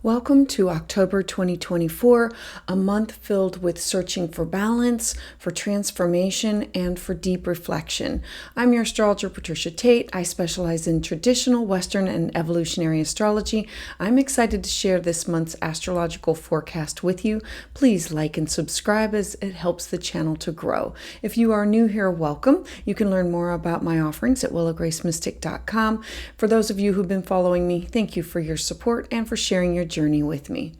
Welcome to October 2024, a month filled with searching for balance, for transformation, and for deep reflection. I'm your astrologer, Patricia Tate. I specialize in traditional Western and evolutionary astrology. I'm excited to share this month's astrological forecast with you. Please like and subscribe as it helps the channel to grow. If you are new here, welcome. You can learn more about my offerings at willowgracemystic.com. For those of you who've been following me, thank you for your support and for sharing your journey with me.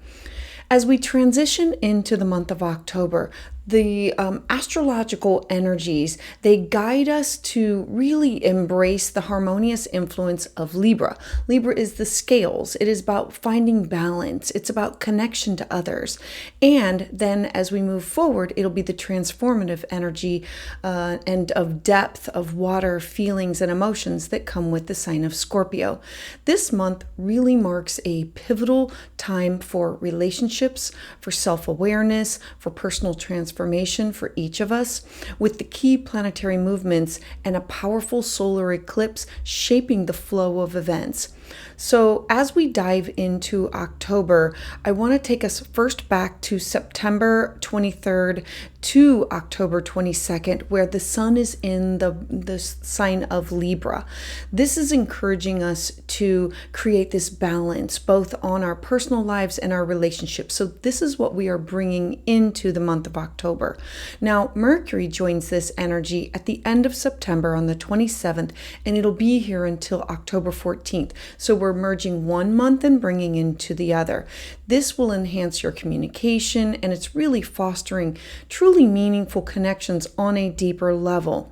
As we transition into the month of October, the astrological energies, they guide us to really embrace the harmonious influence of Libra. Libra is the scales. It is about finding balance. It's about connection to others. And then as we move forward, it'll be the transformative energy and of depth of water, feelings, and emotions that come with the sign of Scorpio. This month really marks a pivotal time for relationships, for self-awareness, for personal transformation for each of us, with the key planetary movements and a powerful solar eclipse shaping the flow of events. So as we dive into October, I want to take us first back to September 23rd to October 22nd, where the sun is in the sign of Libra. This is encouraging us to create this balance, both on our personal lives and our relationships. So this is what we are bringing into the month of October. Now, Mercury joins this energy at the end of September on the 27th, and it'll be here until October 14th. So we're merging one month and bringing into the other. This will enhance your communication, and it's really fostering truly meaningful connections on a deeper level.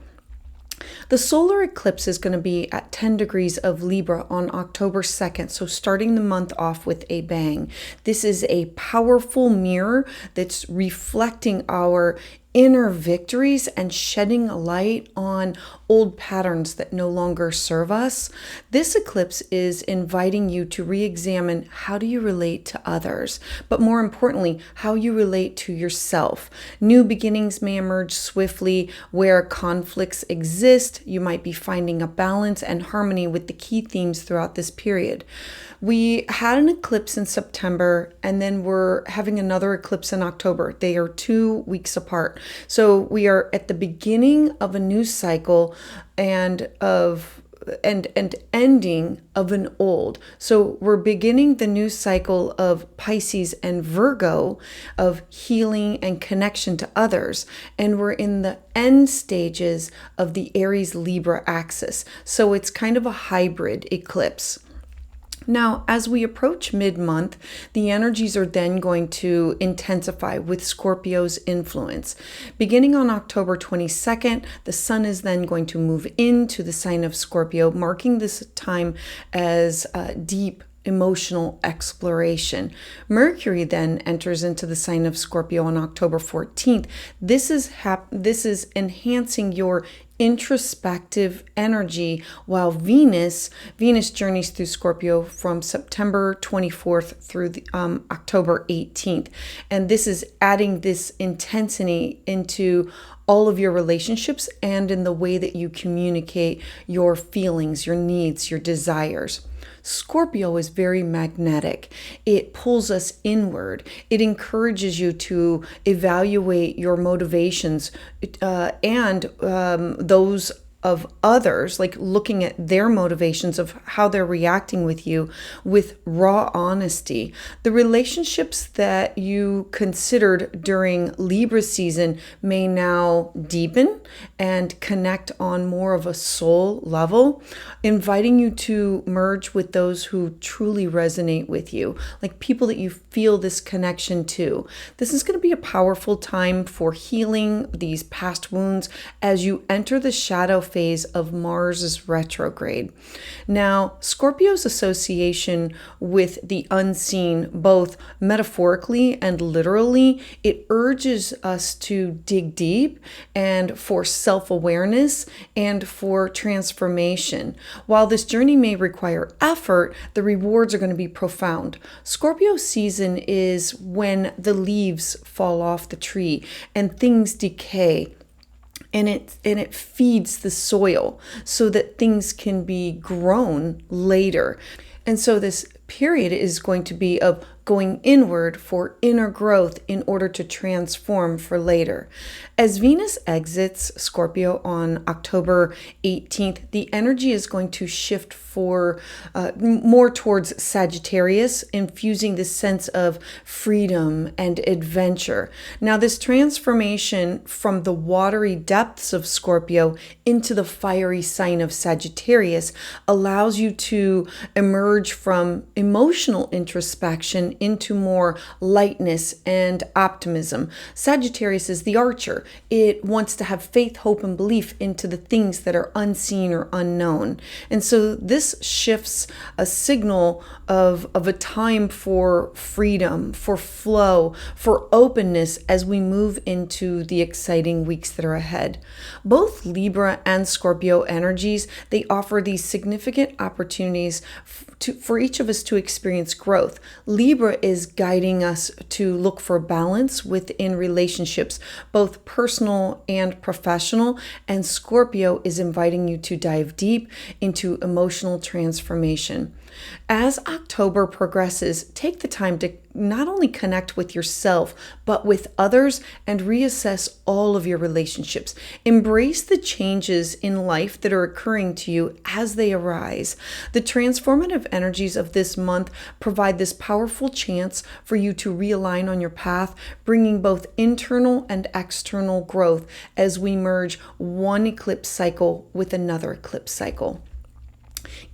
The solar eclipse is going to be at 10 degrees of Libra on October 2nd, so starting the month off with a bang. This is a powerful mirror that's reflecting our inner victories and shedding a light on old patterns that no longer serve us. This eclipse is inviting you to re-examine how do you relate to others, but more importantly, how you relate to yourself. New beginnings may emerge swiftly where conflicts exist. You might be finding a balance and harmony with the key themes throughout this period. We had an eclipse in September, and then we're having another eclipse in October. They are 2 weeks apart. So we are at the beginning of a new cycle and ending of an old. So we're beginning the new cycle of Pisces and Virgo, of healing and connection to others. And we're in the end stages of the Aries Libra axis. So it's kind of a hybrid eclipse. Now, as we approach mid-month, the energies are then going to intensify with Scorpio's influence. Beginning on October 22nd, the sun is then going to move into the sign of Scorpio, marking this time as deep emotional exploration. Mercury then enters into the sign of Scorpio on October 14th. This is enhancing your introspective energy, while Venus journeys through Scorpio from September 24th through October 18th. And this is adding this intensity into all of your relationships and in the way that you communicate your feelings, your needs, your desires. Scorpio is very magnetic. It pulls us inward. It encourages you to evaluate your motivations and those of others, like looking at their motivations of how they're reacting with you with raw honesty. The relationships that you considered during Libra season may now deepen and connect on more of a soul level, inviting you to merge with those who truly resonate with you, like people that you feel this connection to. This is going to be a powerful time for healing these past wounds as you enter the shadow phase of Mars's retrograde. Now, Scorpio's association with the unseen, both metaphorically and literally, it urges us to dig deep and for self-awareness and for transformation. While this journey may require effort, the rewards are going to be profound. Scorpio season is when the leaves fall off the tree and things decay. And it feeds the soil so that things can be grown later. And so this period is going to be of going inward for inner growth in order to transform for later. As Venus exits Scorpio on October 18th, the energy is going to shift for more towards Sagittarius, infusing this sense of freedom and adventure. Now, this transformation from the watery depths of Scorpio into the fiery sign of Sagittarius allows you to emerge from emotional introspection into more lightness and optimism. Sagittarius is the archer. It wants to have faith, hope, and belief into the things that are unseen or unknown. And so this shifts a signal of a time for freedom, for flow, for openness as we move into the exciting weeks that are ahead. Both Libra and Scorpio energies, they offer these significant opportunities for each of us to experience growth. Libra is guiding us to look for balance within relationships, both personal and professional, and Scorpio is inviting you to dive deep into emotional transformation. As October progresses, take the time to not only connect with yourself, but with others and reassess all of your relationships. Embrace the changes in life that are occurring to you as they arise. The transformative energies of this month provide this powerful chance for you to realign on your path, bringing both internal and external growth as we merge one eclipse cycle with another eclipse cycle.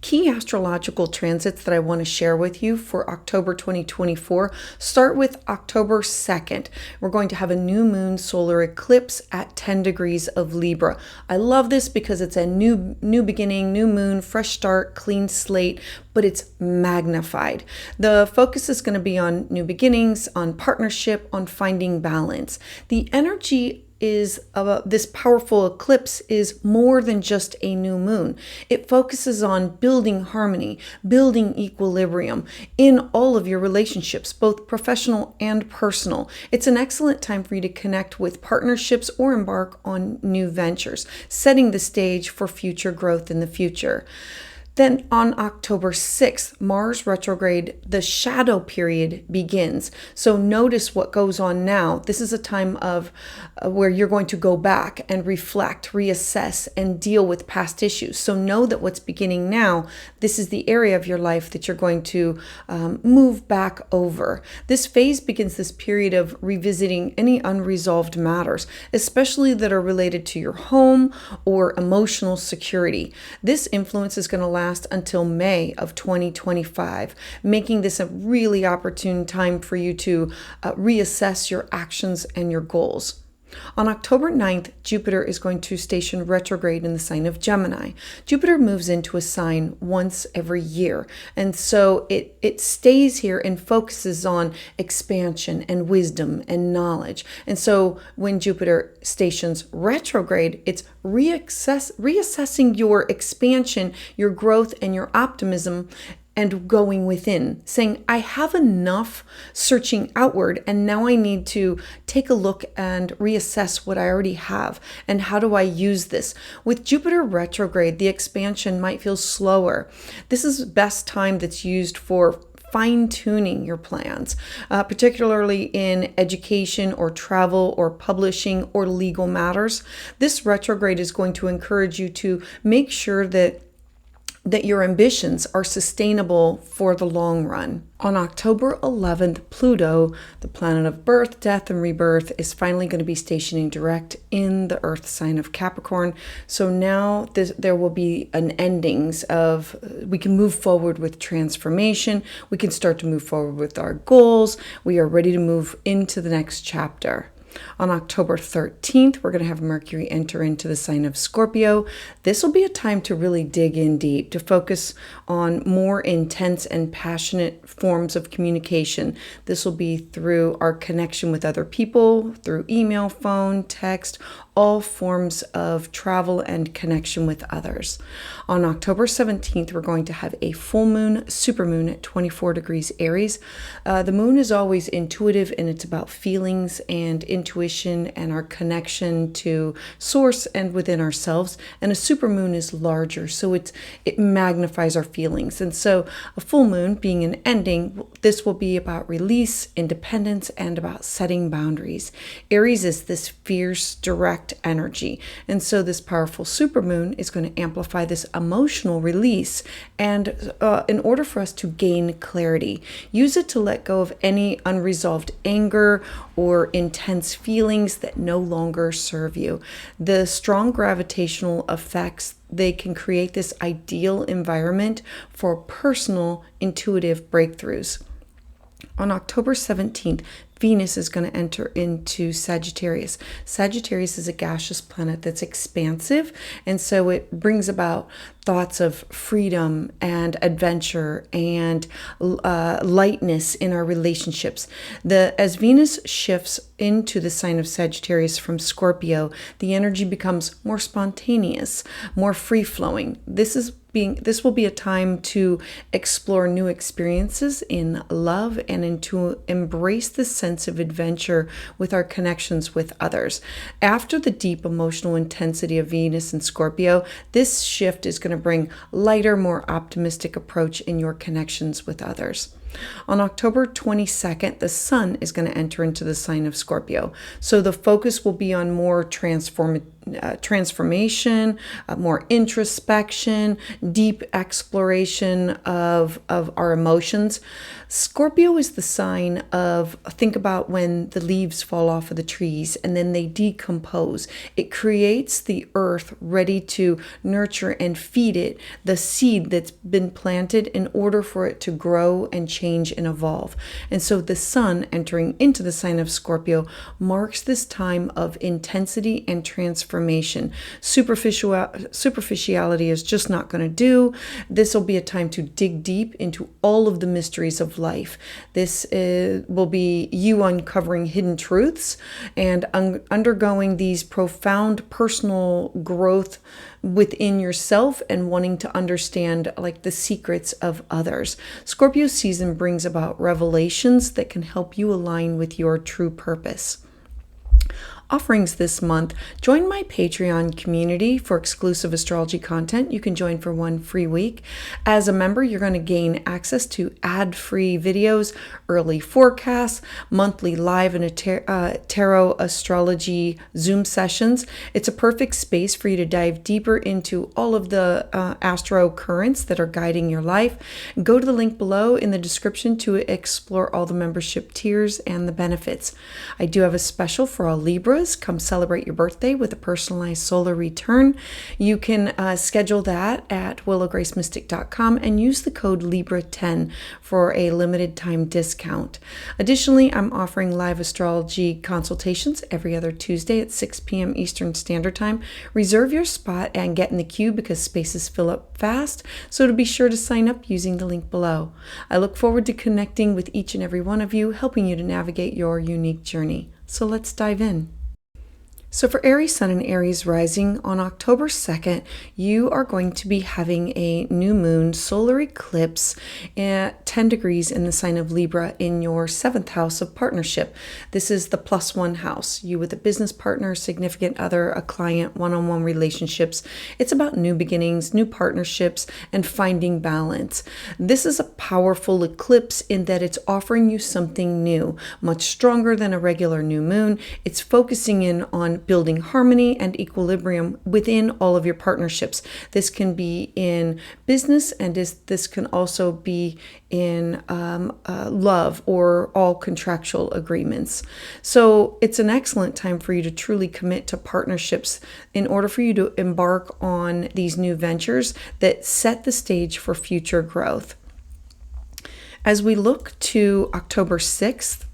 Key astrological transits that I want to share with you for October 2024 start with October 2nd. We're going to have a new moon solar eclipse at 10 degrees of Libra. I love this because it's a new beginning, new moon, fresh start, clean slate, but it's magnified. The focus is going to be on new beginnings, on partnership, on finding balance. The energy is this powerful eclipse is more than just a new moon. It focuses on building harmony, building equilibrium in all of your relationships, both professional and personal. It's an excellent time for you to connect with partnerships or embark on new ventures, setting the stage for future growth in the future. Then on October 6th, Mars retrograde, the shadow period begins. So notice what goes on now. This is a time of where you're going to go back and reflect, reassess, and deal with past issues. So know that what's beginning now, this is the area of your life that you're going to move back over. This phase begins this period of revisiting any unresolved matters, especially that are related to your home or emotional security. This influence is going to last until May of 2025, making this a really opportune time for you to reassess your actions and your goals. On October 9th, Jupiter is going to station retrograde in the sign of Gemini. Jupiter moves into a sign once every year, and so it stays here and focuses on expansion and wisdom and knowledge. And so when Jupiter stations retrograde, it's reassessing your expansion, your growth, and your optimism, and going within, saying, I have enough searching outward, and now I need to take a look and reassess what I already have, and how do I use this? With Jupiter retrograde, the expansion might feel slower. This is the best time that's used for fine-tuning your plans, particularly in education or travel or publishing or legal matters. This retrograde is going to encourage you to make sure that your ambitions are sustainable for the long run. On October 11th, Pluto, the planet of birth, death, and rebirth, is finally going to be stationing direct in the Earth sign of Capricorn. So now there will be an endings of, we can move forward with transformation. We can start to move forward with our goals. We are ready to move into the next chapter. On October 13th, we're going to have Mercury enter into the sign of Scorpio. This will be a time to really dig in deep, to focus on more intense and passionate forms of communication. This will be through our connection with other people, through email, phone, text, all forms of travel and connection with others. On October 17th, we're going to have a full moon, supermoon at 24 degrees Aries. The moon is always intuitive, and it's about feelings and intuition and our connection to source and within ourselves. And a supermoon is larger, so it magnifies our feelings. And so a full moon being an ending, this will be about release, independence, and about setting boundaries. Aries is this fierce, direct energy. And so this powerful supermoon is going to amplify this emotional release. And in order for us to gain clarity, use it to let go of any unresolved anger or intense feelings that no longer serve you. The strong gravitational effects, they can create this ideal environment for personal intuitive breakthroughs. On October 17th, Venus is going to enter into Sagittarius. Sagittarius is a gaseous planet that's expansive, and so it brings about thoughts of freedom and adventure and lightness in our relationships. As Venus shifts into the sign of Sagittarius from Scorpio, the energy becomes more spontaneous, more free-flowing. This will be a time to explore new experiences in love and to embrace the sense of adventure with our connections with others. After the deep emotional intensity of Venus and Scorpio, this shift is going to bring lighter, more optimistic approach in your connections with others. On October 22nd, the sun is going to enter into the sign of Scorpio. So the focus will be on more transformation, more introspection, deep exploration of our emotions. Scorpio is the sign of, think about when the leaves fall off of the trees and then they decompose. It creates the earth ready to nurture and feed it the seed that's been planted in order for it to grow and change and evolve. And so the sun entering into the sign of Scorpio marks this time of intensity and transformation. Superficiality is just not going to do. This will be a time to dig deep into all of the mysteries of life. This will be you uncovering hidden truths and undergoing these profound personal growth within yourself and wanting to understand like the secrets of others. Scorpio season brings about revelations that can help you align with your true purpose. Offerings this month. Join my Patreon community for exclusive astrology content. You can join for 1 free week. As a member, you're going to gain access to ad-free videos, early forecasts, monthly live and tarot astrology Zoom sessions. It's a perfect space for you to dive deeper into all of the astro currents that are guiding your life. Go to the link below in the description to explore all the membership tiers and the benefits. I do have a special for all Libra. Come celebrate your birthday with a personalized solar return. You can schedule that at willowgracemystic.com and use the code Libra10 for a limited time discount. Additionally, I'm offering live astrology consultations every other Tuesday at 6 p.m. Eastern Standard Time. Reserve your spot and get in the queue because spaces fill up fast, so to be sure to sign up using the link below. I look forward to connecting with each and every one of you, helping you to navigate your unique journey. So let's dive in. So for Aries Sun and Aries Rising, on October 2nd, you are going to be having a new moon solar eclipse at 10 degrees in the sign of Libra in your 7th house of partnership. This is the +1 house. You with a business partner, significant other, a client, one-on-one relationships. It's about new beginnings, new partnerships, and finding balance. This is a powerful eclipse in that it's offering you something new, much stronger than a regular new moon. It's focusing in on building harmony and equilibrium within all of your partnerships. This can be in business, and this can also be in love or all contractual agreements. So it's an excellent time for you to truly commit to partnerships in order for you to embark on these new ventures that set the stage for future growth. As we look to October 6th,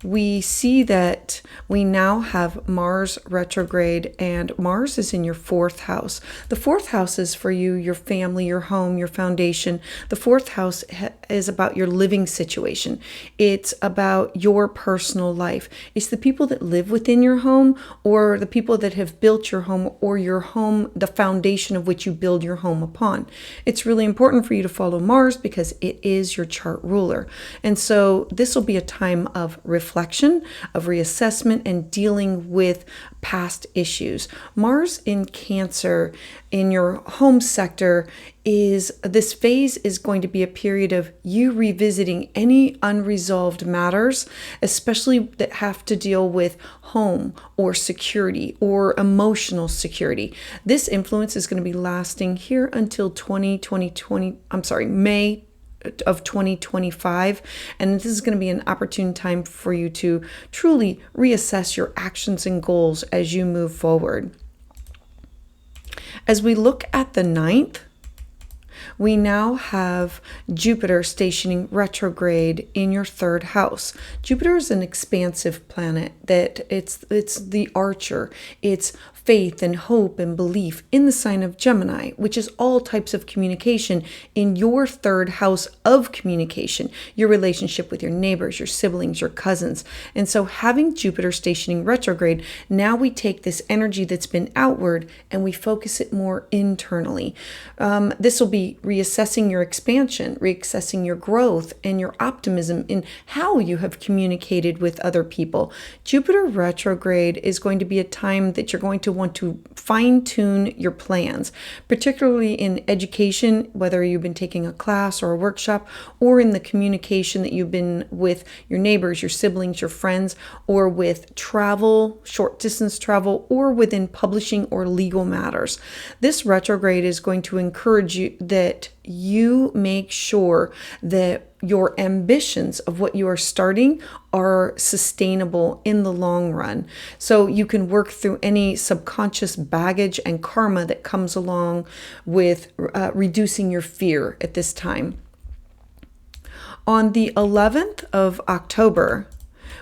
we see that we now have Mars retrograde, and Mars is in your fourth house. The fourth house is for you, your family, your home, your foundation. The fourth house is about your living situation. It's about your personal life. It's the people that live within your home, or the people that have built your home, or your home, the foundation of which you build your home upon. It's really important for you to follow Mars because it is your chart ruler. And so this will be a time of reflection, of reassessment, and dealing with past issues. Mars in Cancer in your home sector this phase is going to be a period of you revisiting any unresolved matters, especially that have to deal with home or security or emotional security. This influence is going to be lasting here until May of 2025, and this is going to be an opportune time for you to truly reassess your actions and goals as you move forward. As we look at the 9th, we now have Jupiter stationing retrograde in your third house. Jupiter is an expansive planet that it's the archer. It's faith and hope and belief in the sign of Gemini, which is all types of communication in your third house of communication, your relationship with your neighbors, your siblings, your cousins. And so having Jupiter stationing retrograde, now we take this energy that's been outward and we focus it more internally. This will be reassessing your expansion, reassessing your growth and your optimism in how you have communicated with other people. Jupiter retrograde is going to be a time that you're going to want to fine-tune your plans, particularly in education, whether you've been taking a class or a workshop, or in the communication that you've been with your neighbors, your siblings, your friends, or with travel, short distance travel, or within publishing or legal matters. This retrograde is going to encourage you that you make sure that your ambitions of what you are starting are sustainable in the long run. So you can work through any subconscious baggage and karma that comes along with reducing your fear at this time. On the 11th of October,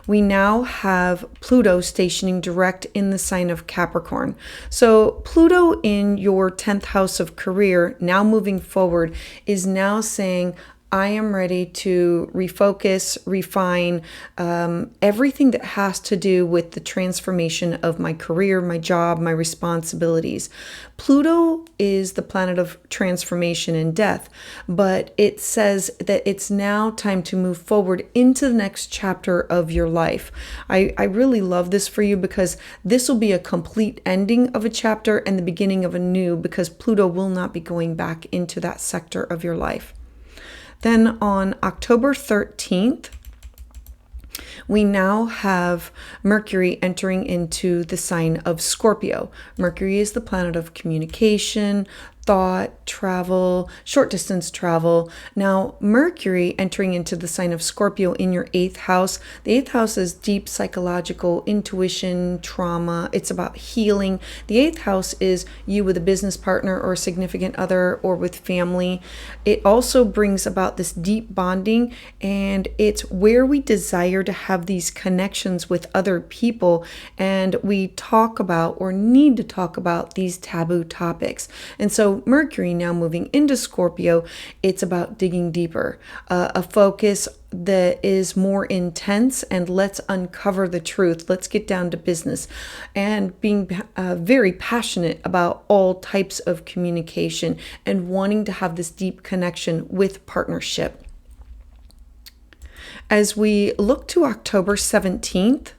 we now have Pluto stationing direct in the sign of Capricorn. So Pluto in your 10th house of career, now moving forward, is now saying, I am ready to refocus, refine everything that has to do with the transformation of my career, my job, my responsibilities. Pluto is the planet of transformation and death, but it says that it's now time to move forward into the next chapter of your life. I really love this for you because this will be a complete ending of a chapter and the beginning of a new, because Pluto will not be going back into that sector of your life. Then on October 13th, we now have Mercury entering into the sign of Scorpio. Mercury is the planet of communication, thought, travel, short distance travel. Now, Mercury entering into the sign of Scorpio in your 8th house. The 8th house is deep psychological intuition, trauma. It's about healing. The 8th house is you with a business partner or a significant other or with family. It also brings about this deep bonding, and it's where we desire to have these connections with other people, and we talk about or need to talk about these taboo topics. And so Mercury now moving into Scorpio, it's about digging deeper, a focus that is more intense, and let's uncover the truth. Let's get down to business, and being very passionate about all types of communication and wanting to have this deep connection with partnership. As we look to October 17th,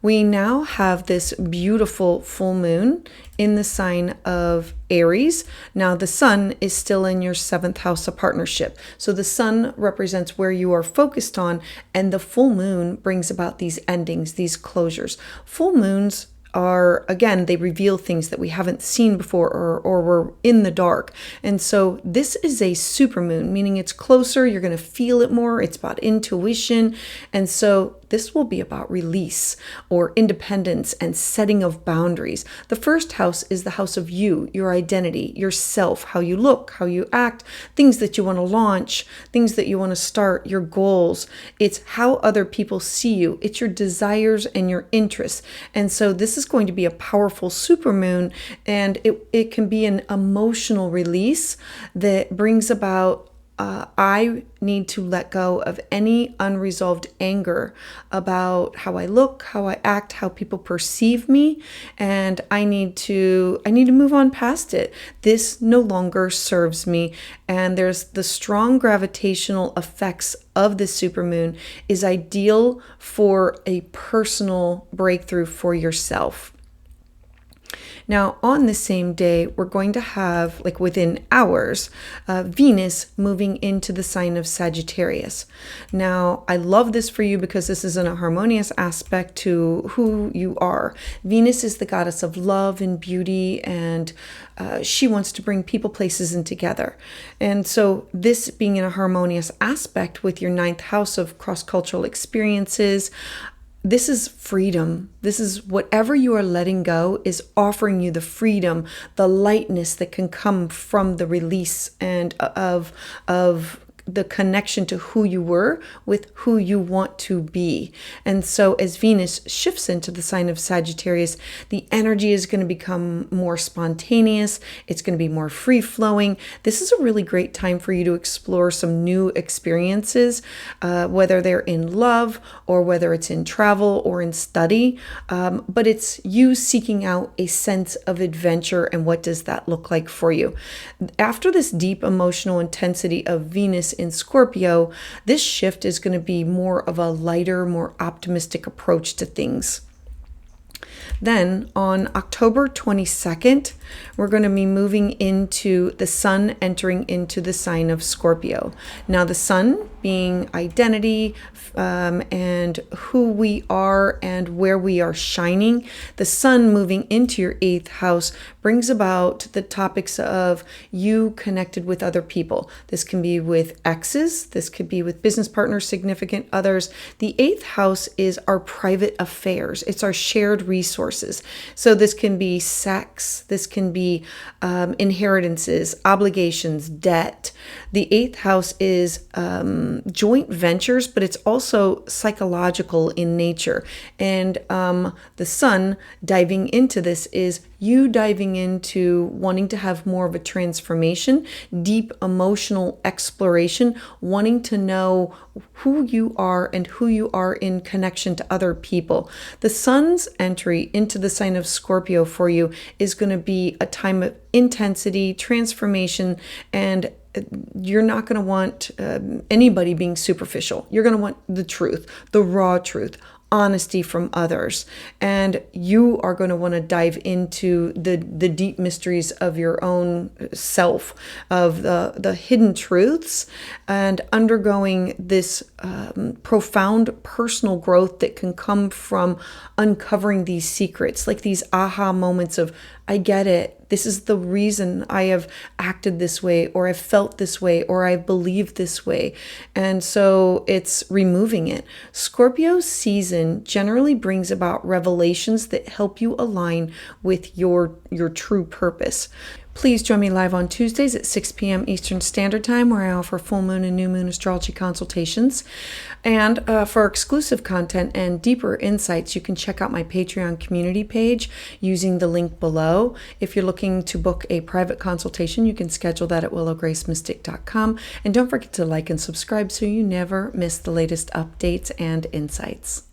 we now have this beautiful full moon in the sign of Aries. Now the sun is still in your 7th house of partnership. So the sun represents where you are focused on, and the full moon brings about these endings, these closures. Full moons are, again, they reveal things that we haven't seen before, or we're in the dark. And so this is a supermoon, meaning it's closer, you're going to feel it more, it's about intuition. And so this will be about release or independence and setting of boundaries. The first house is the house of you, your identity, yourself, how you look, how you act, things that you want to launch, things that you want to start, your goals. It's how other people see you. It's your desires and your interests. And so this is going to be a powerful supermoon, and it can be an emotional release that brings about I need to let go of any unresolved anger about how I look, how I act, how people perceive me, and I need to move on past it. This no longer serves me, and there's the strong gravitational effects of the supermoon is ideal for a personal breakthrough for yourself. Now, on the same day, we're going to have, like within hours, Venus moving into the sign of Sagittarius. Now, I love this for you because this is in a harmonious aspect to who you are. Venus is the goddess of love and beauty, and she wants to bring people, places, and together. And so this being in a harmonious aspect with your ninth house of cross-cultural experiences, this is freedom. This is whatever you are letting go is offering you the freedom, the lightness that can come from the release and of the connection to who you were with who you want to be. And so as Venus shifts into the sign of Sagittarius, the energy is going to become more spontaneous. It's going to be more free-flowing. This is a really great time for you to explore some new experiences, whether they're in love or whether it's in travel or in study. But it's you seeking out a sense of adventure, and what does that look like for you? After this deep emotional intensity of Venus in Scorpio, this shift is going to be more of a lighter, more optimistic approach to things. Then on October 22nd, we're going to be moving into the sun entering into the sign of Scorpio. Now, the sun being identity and who we are and where we are shining, the sun moving into your 8th house brings about the topics of you connected with other people. This can be with exes. This could be with business partners, significant others. The 8th house is our private affairs. It's our shared resources. So this can be sex. This can be inheritances, obligations, debt. The 8th house is joint ventures, but it's also psychological in nature. And the sun diving into this is you diving into wanting to have more of a transformation, deep emotional exploration, wanting to know who you are and who you are in connection to other people. The sun's entry into the sign of Scorpio for you is going to be a time of intensity, transformation, and you're not going to want anybody being superficial. You're going to want the truth, the raw truth, honesty from others. And you are going to want to dive into the deep mysteries of your own self, of the hidden truths, and undergoing this profound personal growth that can come from uncovering these secrets, like these aha moments of, I get it. This is the reason I have acted this way, or I've felt this way, or I've believed this way. And so it's removing it. Scorpio's season generally brings about revelations that help you align with your true purpose. Please join me live on Tuesdays at 6 p.m. Eastern Standard Time, where I offer full moon and new moon astrology consultations. And for exclusive content and deeper insights, you can check out my Patreon community page using the link below. If you're looking to book a private consultation, you can schedule that at willowgracemystic.com. And don't forget to like and subscribe so you never miss the latest updates and insights.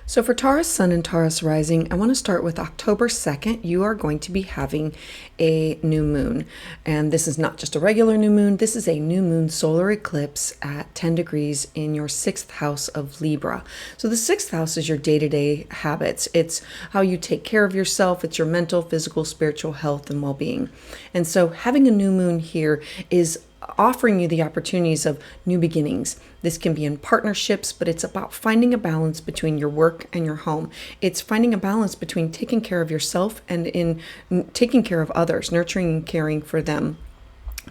So for Taurus Sun and Taurus Rising, I want to start with October 2nd. You are going to be having a new moon. And this is not just a regular new moon. This is a new moon solar eclipse at 10 degrees in your 6th house of Libra. So the 6th house is your day-to-day habits. It's how you take care of yourself. It's your mental, physical, spiritual health and well-being. And so having a new moon here is offering you the opportunities of new beginnings. This can be in partnerships, but it's about finding a balance between your work and your home. It's finding a balance between taking care of yourself and in taking care of others, nurturing and caring for them.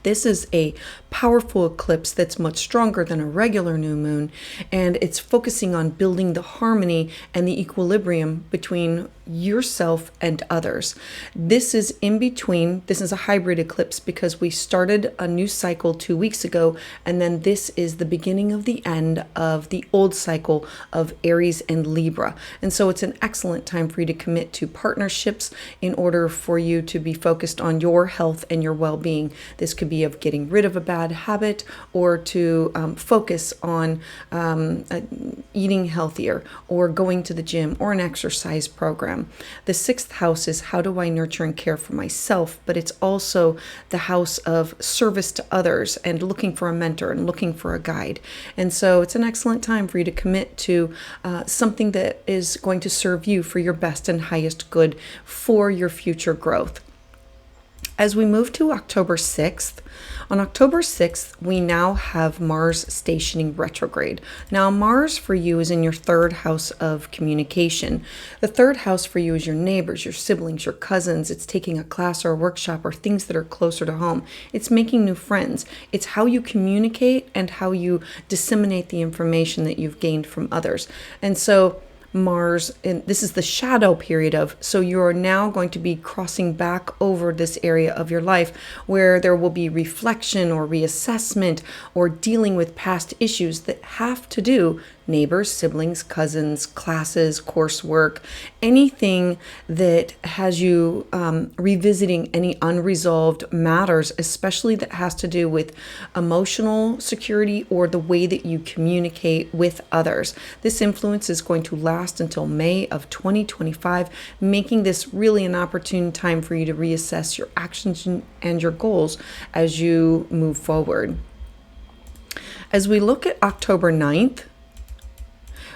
This is a powerful eclipse that's much stronger than a regular new moon, and it's focusing on building the harmony and the equilibrium between yourself and others. This is in between. This is a hybrid eclipse because we started a new cycle 2 weeks ago, and then this is the beginning of the end of the old cycle of Aries and Libra. And so it's an excellent time for you to commit to partnerships in order for you to be focused on your health and your well-being. This could be of getting rid of a bad habit, or to focus on eating healthier, or going to the gym, or an exercise program. The 6th house is how do I nurture and care for myself, but it's also the house of service to others and looking for a mentor and looking for a guide. And so it's an excellent time for you to commit to something that is going to serve you for your best and highest good for your future growth. As we move to October 6th, on October 6th, we now have Mars stationing retrograde. Now, Mars for you is in your 3rd house of communication. The 3rd house for you is your neighbors, your siblings, your cousins. It's taking a class or a workshop or things that are closer to home. It's making new friends. It's how you communicate and how you disseminate the information that you've gained from others. And so Mars, and this is the shadow period of, so you're now going to be crossing back over this area of your life where there will be reflection or reassessment or dealing with past issues that have to do neighbors, siblings, cousins, classes, coursework, anything that has you revisiting any unresolved matters, especially that has to do with emotional security or the way that you communicate with others. This influence is going to last until May of 2025, making this really an opportune time for you to reassess your actions and your goals as you move forward. As we look at October 9th,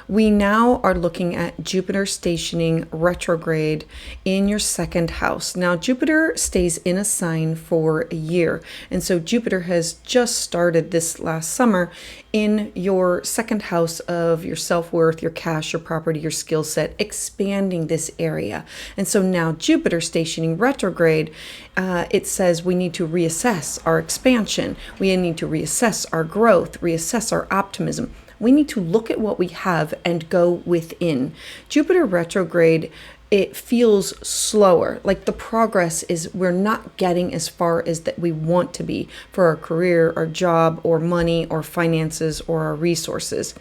we now are looking at Jupiter stationing retrograde in your 2nd house. Now, Jupiter stays in a sign for a year. And so Jupiter has just started this last summer in your 2nd house of your self-worth, your cash, your property, your skill set, expanding this area. And so now Jupiter stationing retrograde, it says we need to reassess our expansion. We need to reassess our growth, reassess our optimism. We need to look at what we have and go within. Jupiter retrograde, it feels slower, like the progress is we're not getting as far as that we want to be for our career, our job, or money, or finances, or our resources.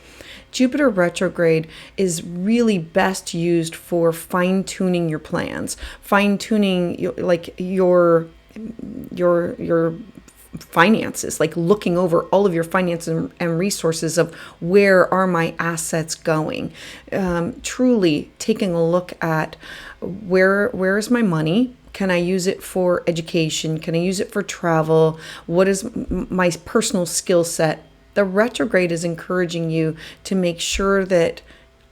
Jupiter retrograde is really best used for fine-tuning your plans, fine-tuning your finances, like looking over all of your finances and resources of where are my assets going, truly taking a look at where is my money. Can I use it for education? Can I use it for travel? What is my personal skill set? The retrograde is encouraging you to make sure that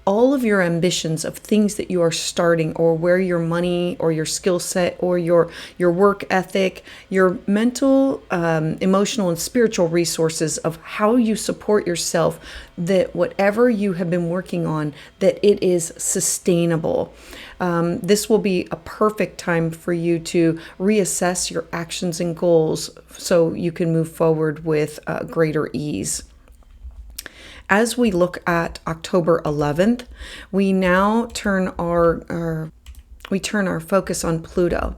all of your ambitions of things that you are starting, or where your money or your skill set or your work ethic, your mental, emotional, and spiritual resources of how you support yourself, that whatever you have been working on, that it is sustainable. This will be a perfect time for you to reassess your actions and goals so you can move forward with greater ease. As we look at October 11th, we now turn our focus on Pluto.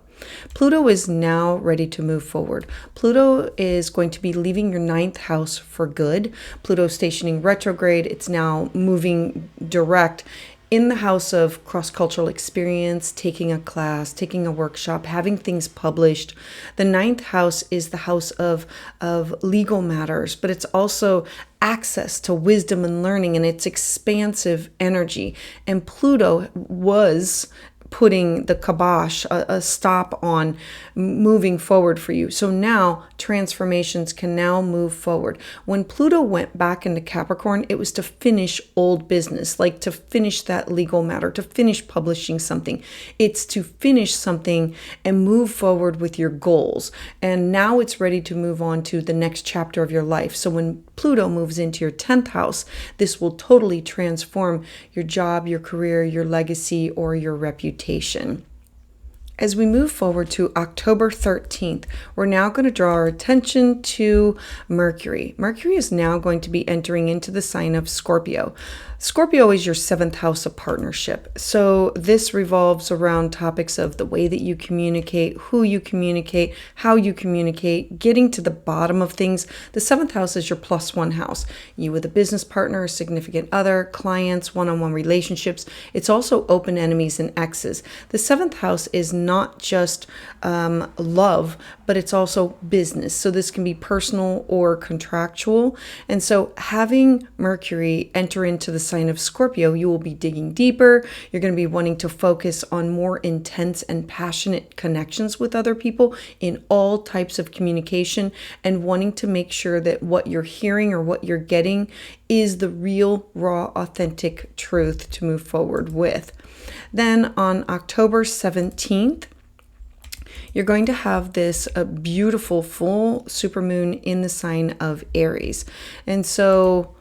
Pluto is now ready to move forward. Pluto is going to be leaving your 9th house for good. Pluto stationing retrograde, it's now moving direct in the house of cross-cultural experience, taking a class, taking a workshop, having things published. The 9th house is the house of legal matters, but it's also access to wisdom and learning, and it's expansive energy. And Pluto putting the kibosh, a stop on moving forward for you. So now transformations can now move forward. When Pluto went back into Capricorn, it was to finish old business, like to finish that legal matter, to finish publishing something. It's to finish something and move forward with your goals. And now it's ready to move on to the next chapter of your life. So when Pluto moves into your 10th house, this will totally transform your job, your career, your legacy, or your reputation. As we move forward to October 13th, we're now going to draw our attention to Mercury. Mercury is now going to be entering into the sign of Scorpio. Scorpio is your 7th house of partnership. So this revolves around topics of the way that you communicate, who you communicate, how you communicate, getting to the bottom of things. The 7th house is your +1 house. You with a business partner, a significant other, clients, one-on-one relationships. It's also open enemies and exes. The 7th house is not just love, but it's also business. So this can be personal or contractual. And so having Mercury enter into the sign of Scorpio, you will be digging deeper. You're going to be wanting to focus on more intense and passionate connections with other people in all types of communication, and wanting to make sure that what you're hearing or what you're getting is the real, raw, authentic truth to move forward with. Then on October 17th, you're going to have this beautiful full supermoon in the sign of Aries. And so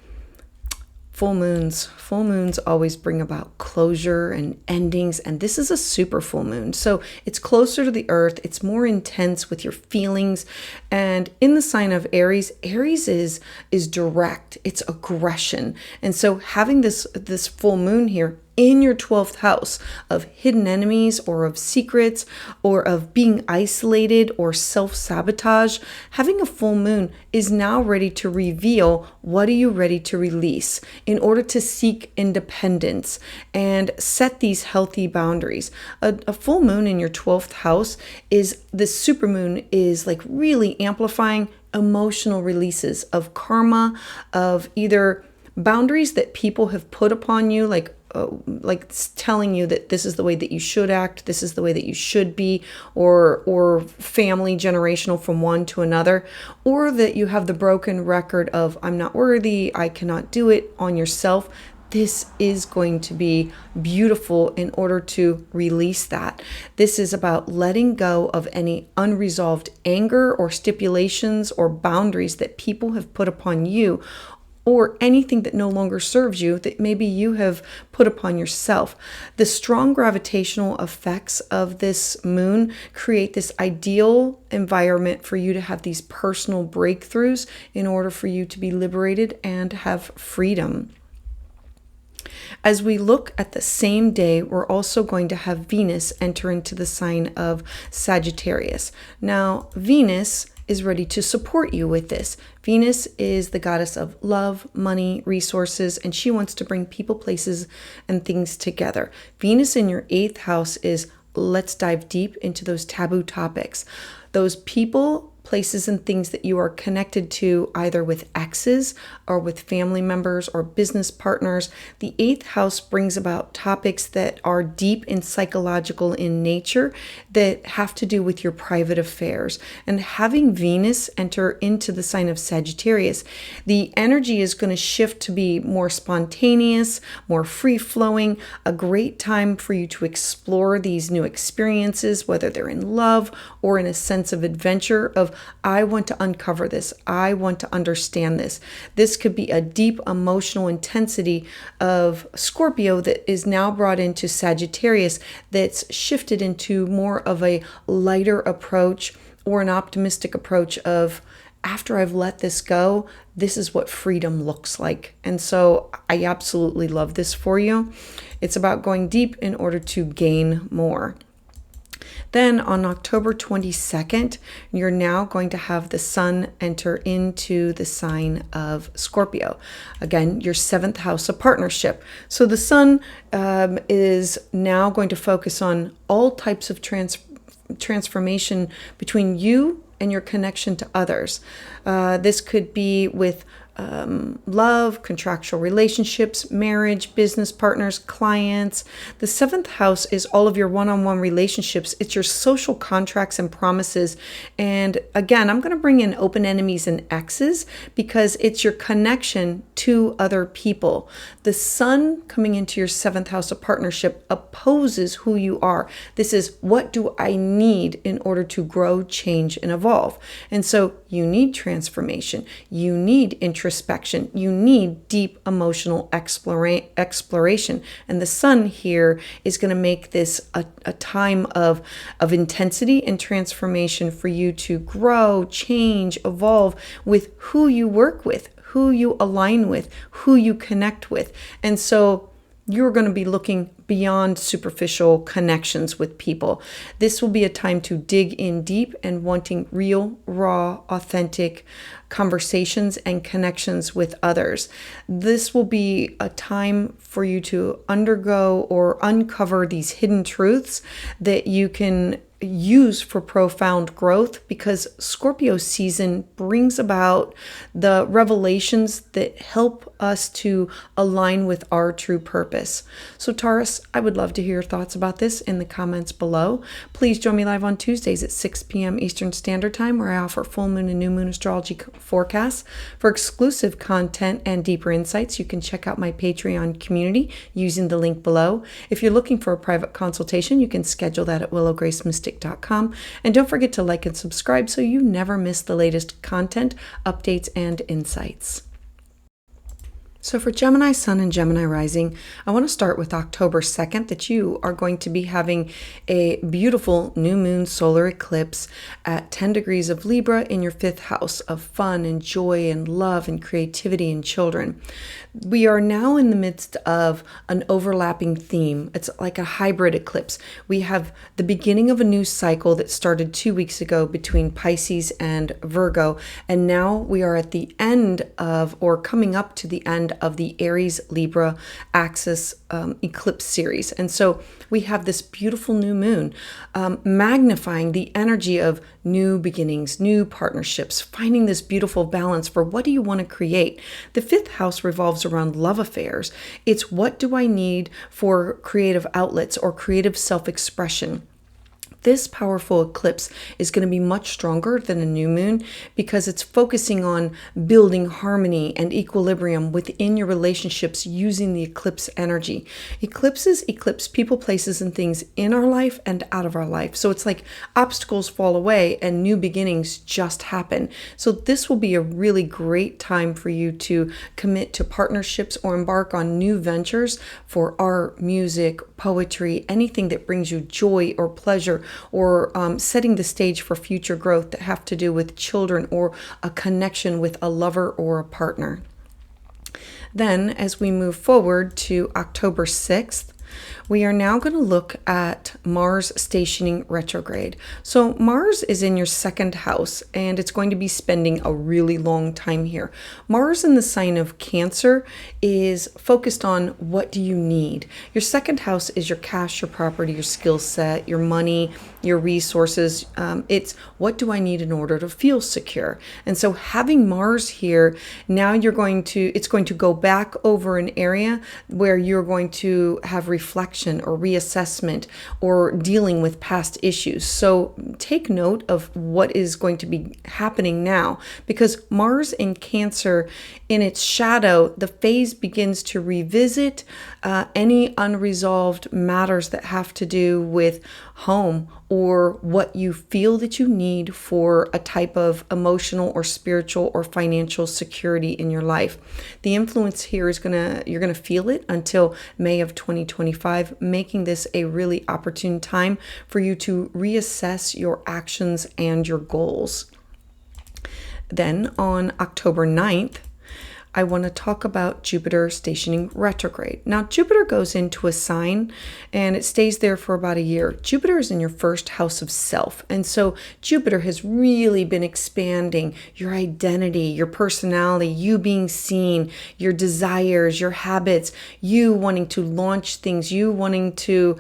full moons always bring about closure and endings, and this is a super full moon. So it's closer to the earth, it's more intense with your feelings. And in the sign of Aries, Aries is direct, it's aggression. And so having this full moon here in your 12th house of hidden enemies or of secrets or of being isolated or self-sabotage, having a full moon is now ready to reveal what are you ready to release in order to seek independence and set these healthy boundaries. A full moon in your 12th house is, this supermoon is like really amplifying emotional releases of karma, of either boundaries that people have put upon you, like telling you that this is the way that you should act, this is the way that you should be, or family generational from one to another, or that you have the broken record of I'm not worthy, I cannot do it on yourself. This is going to be beautiful in order to release that. This is about letting go of any unresolved anger or stipulations or boundaries that people have put upon you, or anything that no longer serves you that maybe you have put upon yourself. The strong gravitational effects of this moon create this ideal environment for you to have these personal breakthroughs in order for you to be liberated and have freedom. As we look at the same day, we're also going to have Venus enter into the sign of Sagittarius. Now, Venus is ready to support you with this. Venus is the goddess of love, money, resources, and she wants to bring people, places, and things together. Venus in your 8th house is let's dive deep into those taboo topics. Those people, places, and things that you are connected to either with exes or with family members or business partners. The 8th house brings about topics that are deep and psychological in nature that have to do with your private affairs. And having Venus enter into the sign of Sagittarius, the energy is going to shift to be more spontaneous, more free-flowing, a great time for you to explore these new experiences, whether they're in love or in a sense of adventure of I want to uncover this. I want to understand this. This could be a deep emotional intensity of Scorpio that is now brought into Sagittarius that's shifted into more of a lighter approach or an optimistic approach of after I've let this go, this is what freedom looks like. And so I absolutely love this for you. It's about going deep in order to gain more. Then on October 22nd, you're now going to have the sun enter into the sign of Scorpio. Again, your 7th house of partnership. So the sun is now going to focus on all types of transformation between you and your connection to others. This could be with love, contractual relationships, marriage, business partners, clients. The seventh house is all of your one-on-one relationships. It's your social contracts and promises. And again, I'm going to bring in open enemies and exes because it's your connection to other people. The sun coming into your seventh house of partnership opposes who you are. This is, what do I need in order to grow, change, and evolve? And so you need transformation. You need introspection. You need deep emotional exploration. And the sun here is going to make this a time of intensity and transformation for you to grow, change, evolve with who you work with, who you align with, who you connect with. And so you're going to be looking beyond superficial connections with people. This will be a time to dig in deep and wanting real, raw, authentic conversations and connections with others. This will be a time for you to undergo or uncover these hidden truths that you can use for profound growth, because Scorpio season brings about the revelations that help us to align with our true purpose. So Taurus, I would love to hear your thoughts about this in the comments below. Please join me live on Tuesdays at 6 p.m. Eastern Standard Time, where I offer full moon and new moon astrology forecasts. For exclusive content and deeper insights, you can check out my Patreon community using the link below. If you're looking for a private consultation, you can schedule that at willowgracemystic.com. And don't forget to like and subscribe so you never miss the latest content, updates, and insights. So for Gemini Sun and Gemini Rising, I want to start with October 2nd, that you are going to be having a beautiful new moon solar eclipse at 10 degrees of Libra in your fifth house of fun and joy and love and creativity and children. We are now in the midst of an overlapping theme. It's like a hybrid eclipse. We have the beginning of a new cycle that started 2 weeks ago between Pisces and Virgo, and now we are at the end of, or coming up to the end of, the Aries Libra axis eclipse series. And so we have this beautiful new moon magnifying the energy of new beginnings, new partnerships, finding this beautiful balance for what do you want to create. The fifth house revolves around love affairs. It's, what do I need for creative outlets or creative self-expression? This powerful eclipse is going to be much stronger than a new moon because it's focusing on building harmony and equilibrium within your relationships using the eclipse energy. Eclipses eclipse people, places, and things in our life and out of our life. So it's like obstacles fall away and new beginnings just happen. So this will be a really great time for you to commit to partnerships or embark on new ventures for art, music, poetry, anything that brings you joy or pleasure, or setting the stage for future growth that have to do with children or a connection with a lover or a partner. Then, as we move forward to October 6th, we are now going to look at Mars stationing retrograde. So Mars is in your second house, and it's going to be spending a really long time here. Mars in the sign of Cancer is focused on, what do you need? Your second house is your cash, your property, your skill set, your money, your resources. It's, what do I need in order to feel secure? And so having Mars here, now it's going to go back over an area where you're going to have reflection or reassessment or dealing with past issues. So take note of what is going to be happening now, because Mars in Cancer, in its shadow, the phase begins to revisit any unresolved matters that have to do with home or what you feel that you need for a type of emotional or spiritual or financial security in your life. The influence here is you're gonna feel it until May of 2025, making this a really opportune time for you to reassess your actions and your goals. Then on October 9th, I want to talk about Jupiter stationing retrograde. Now, Jupiter goes into a sign and it stays there for about a year. Jupiter is in your first house of self. And so Jupiter has really been expanding your identity, your personality, you being seen, your desires, your habits, you wanting to launch things, you wanting to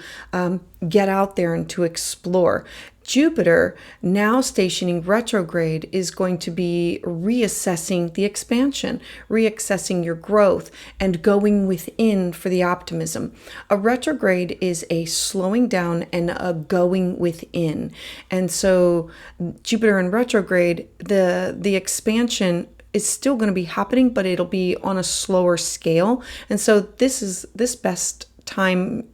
get out there and to explore. Jupiter, now stationing retrograde, is going to be reassessing the expansion, reassessing your growth, and going within for the optimism. A retrograde is a slowing down and a going within. And so Jupiter in retrograde, the expansion is still going to be happening, but it'll be on a slower scale. And so this best time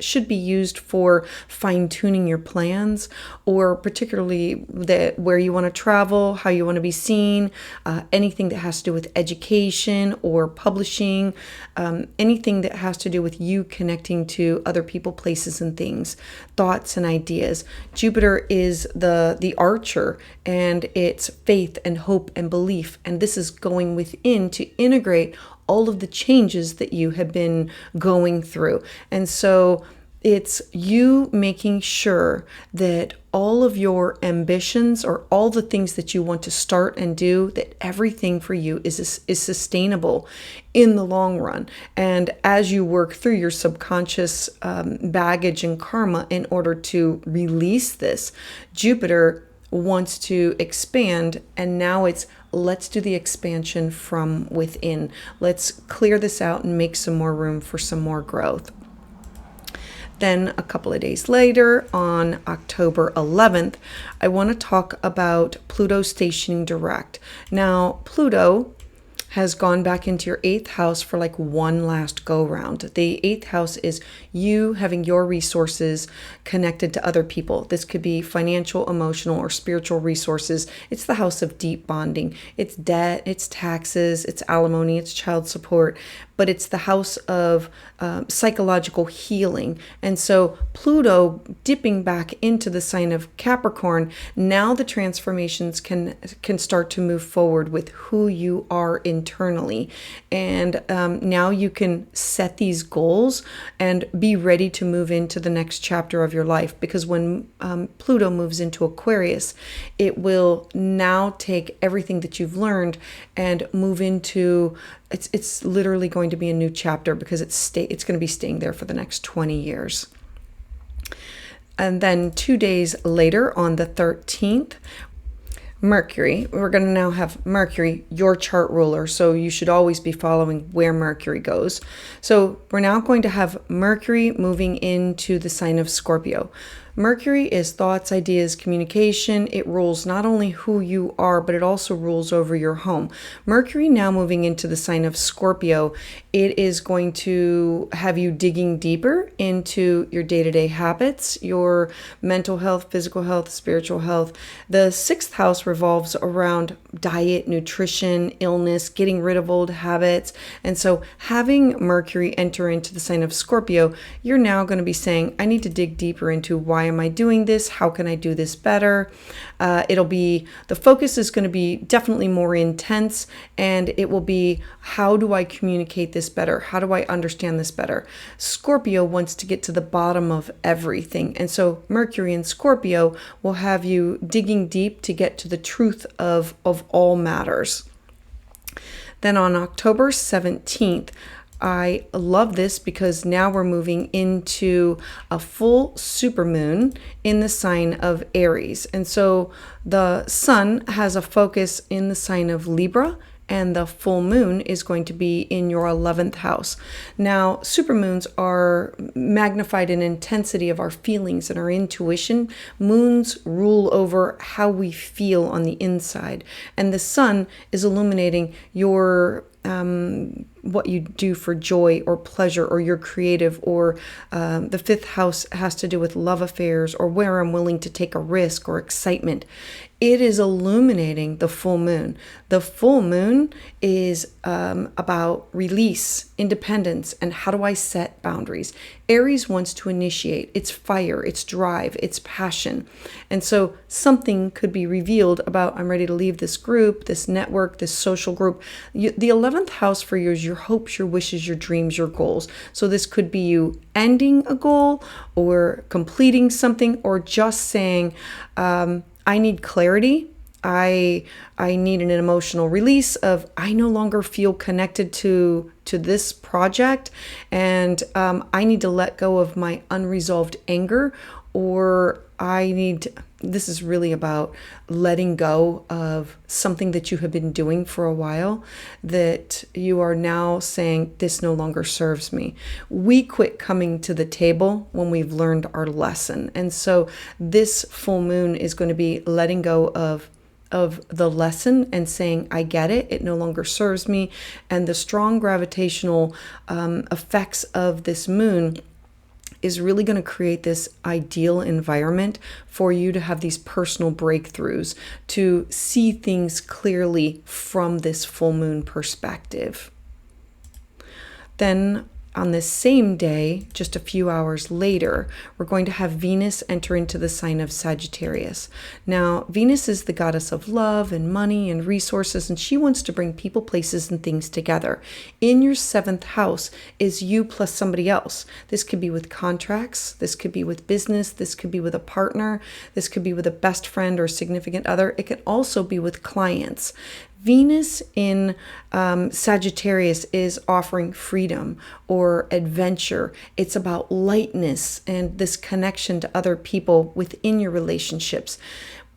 should be used for fine-tuning your plans, or particularly where you want to travel, how you want to be seen, anything that has to do with education or publishing, anything that has to do with you connecting to other people, places, and things, thoughts and ideas. Jupiter is the archer, and it's faith and hope and belief, and this is going within to integrate all of the changes that you have been going through. And so it's you making sure that all of your ambitions, or all the things that you want to start and do, that everything for you is sustainable in the long run. And as you work through your subconscious baggage and karma in order to release this, Jupiter wants to expand, and now it's let's do the expansion from within. Let's clear this out and make some more room for some more growth. Then a couple of days later, on October 11th, I want to talk about Pluto stationing direct. Now, Pluto has gone back into your 8th house for like one last go round. The 8th house is you having your resources connected to other people. This could be financial, emotional, or spiritual resources. It's the house of deep bonding. It's debt, it's taxes, it's alimony, it's child support, but it's the house of psychological healing. And so Pluto dipping back into the sign of Capricorn, now the transformations can start to move forward with who you are internally. And now you can set these goals and be ready to move into the next chapter of your life. Because when Pluto moves into Aquarius, it will now take everything that you've learned and move into it's literally going to be a new chapter, because it's going to be staying there for the next 20 years. And then 2 days later, on the 13th, Mercury, we're going to now have Mercury, your chart ruler. So you should always be following where Mercury goes. So we're now going to have Mercury moving into the sign of Scorpio. Mercury is thoughts, ideas, communication. It rules not only who you are, but it also rules over your home. Mercury now moving into the sign of Scorpio, it is going to have you digging deeper into your day-to-day habits, your mental health, physical health, spiritual health. The 6th house revolves around diet, nutrition, illness, getting rid of old habits. And so having Mercury enter into the sign of Scorpio, you're now going to be saying, I need to dig deeper into why am I doing this? How can I do this better? The focus is going to be definitely more intense, and it will be, how do I communicate this better? How do I understand this better? Scorpio wants to get to the bottom of everything. And so Mercury in Scorpio will have you digging deep to get to the truth of all matters. Then on October 17th, I love this because now we're moving into a full supermoon in the sign of Aries. And so the sun has a focus in the sign of Libra, and the full moon is going to be in your 11th house. Now, supermoons are magnified in intensity of our feelings and our intuition. Moons rule over how we feel on the inside. And the sun is illuminating your what you do for joy or pleasure, or you're creative, or the 5th house has to do with love affairs, or where I'm willing to take a risk or excitement. It is illuminating the full moon. The full moon is about release, independence, and how do I set boundaries. Aries wants to initiate. It's fire, it's drive, it's passion. And so something could be revealed about, I'm ready to leave this group, this network, this social group. The 11th house for you is your hopes, your wishes, your dreams, your goals. So this could be you ending a goal, or completing something, or just saying, I need clarity. I need an emotional release of, I no longer feel connected to this project, and I need to let go of my unresolved anger, or this is really about letting go of something that you have been doing for a while, that you are now saying, this no longer serves me. We quit coming to the table when we've learned our lesson. And so this full moon is going to be letting go of the lesson and saying, I get it, it no longer serves me. And the strong gravitational effects of this moon is really going to create this ideal environment for you to have these personal breakthroughs, to see things clearly from this full moon perspective. Then on this same day, just a few hours later, we're going to have Venus enter into the sign of Sagittarius. Now, Venus is the goddess of love and money and resources, and she wants to bring people, places, and things together. In your 7th house is you plus somebody else. This could be with contracts, this could be with business, this could be with a partner, this could be with a best friend or significant other. It could also be with clients. Venus in Sagittarius is offering freedom or adventure. It's about lightness and this connection to other people within your relationships.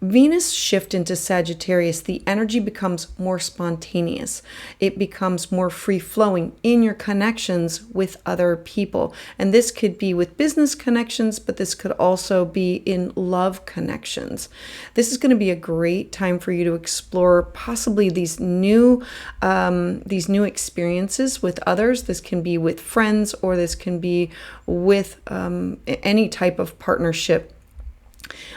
Venus shift into Sagittarius, the energy becomes more spontaneous. It becomes more free-flowing in your connections with other people. And this could be with business connections, but this could also be in love connections. This is going to be a great time for you to explore possibly these new experiences with others. This can be with friends, or this can be with any type of partnership,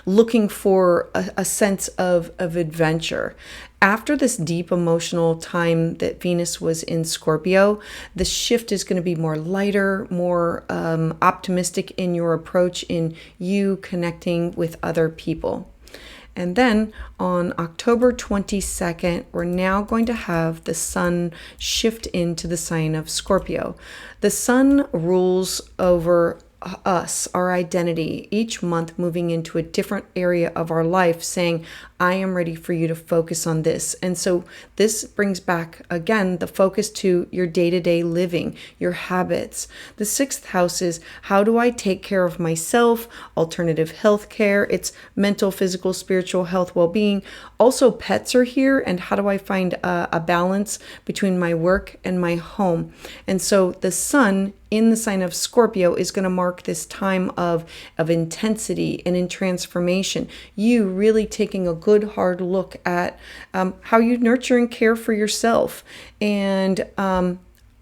looking for a sense of adventure. After this deep emotional time that Venus was in Scorpio, the shift is going to be more lighter, more optimistic in your approach, in you connecting with other people. And then on October 22nd, we're now going to have the sun shift into the sign of Scorpio. The sun rules over us, our identity, each month moving into a different area of our life, saying, I am ready for you to focus on this. And so this brings back, again, the focus to your day-to-day living, your habits. The 6th house is, how do I take care of myself? Alternative health care. It's mental, physical, spiritual health, well-being. Also, pets are here. And how do I find a balance between my work and my home? And so the sun in the sign of Scorpio is going to mark this time of intensity and in transformation. You really taking a good hard look at how you nurture and care for yourself. And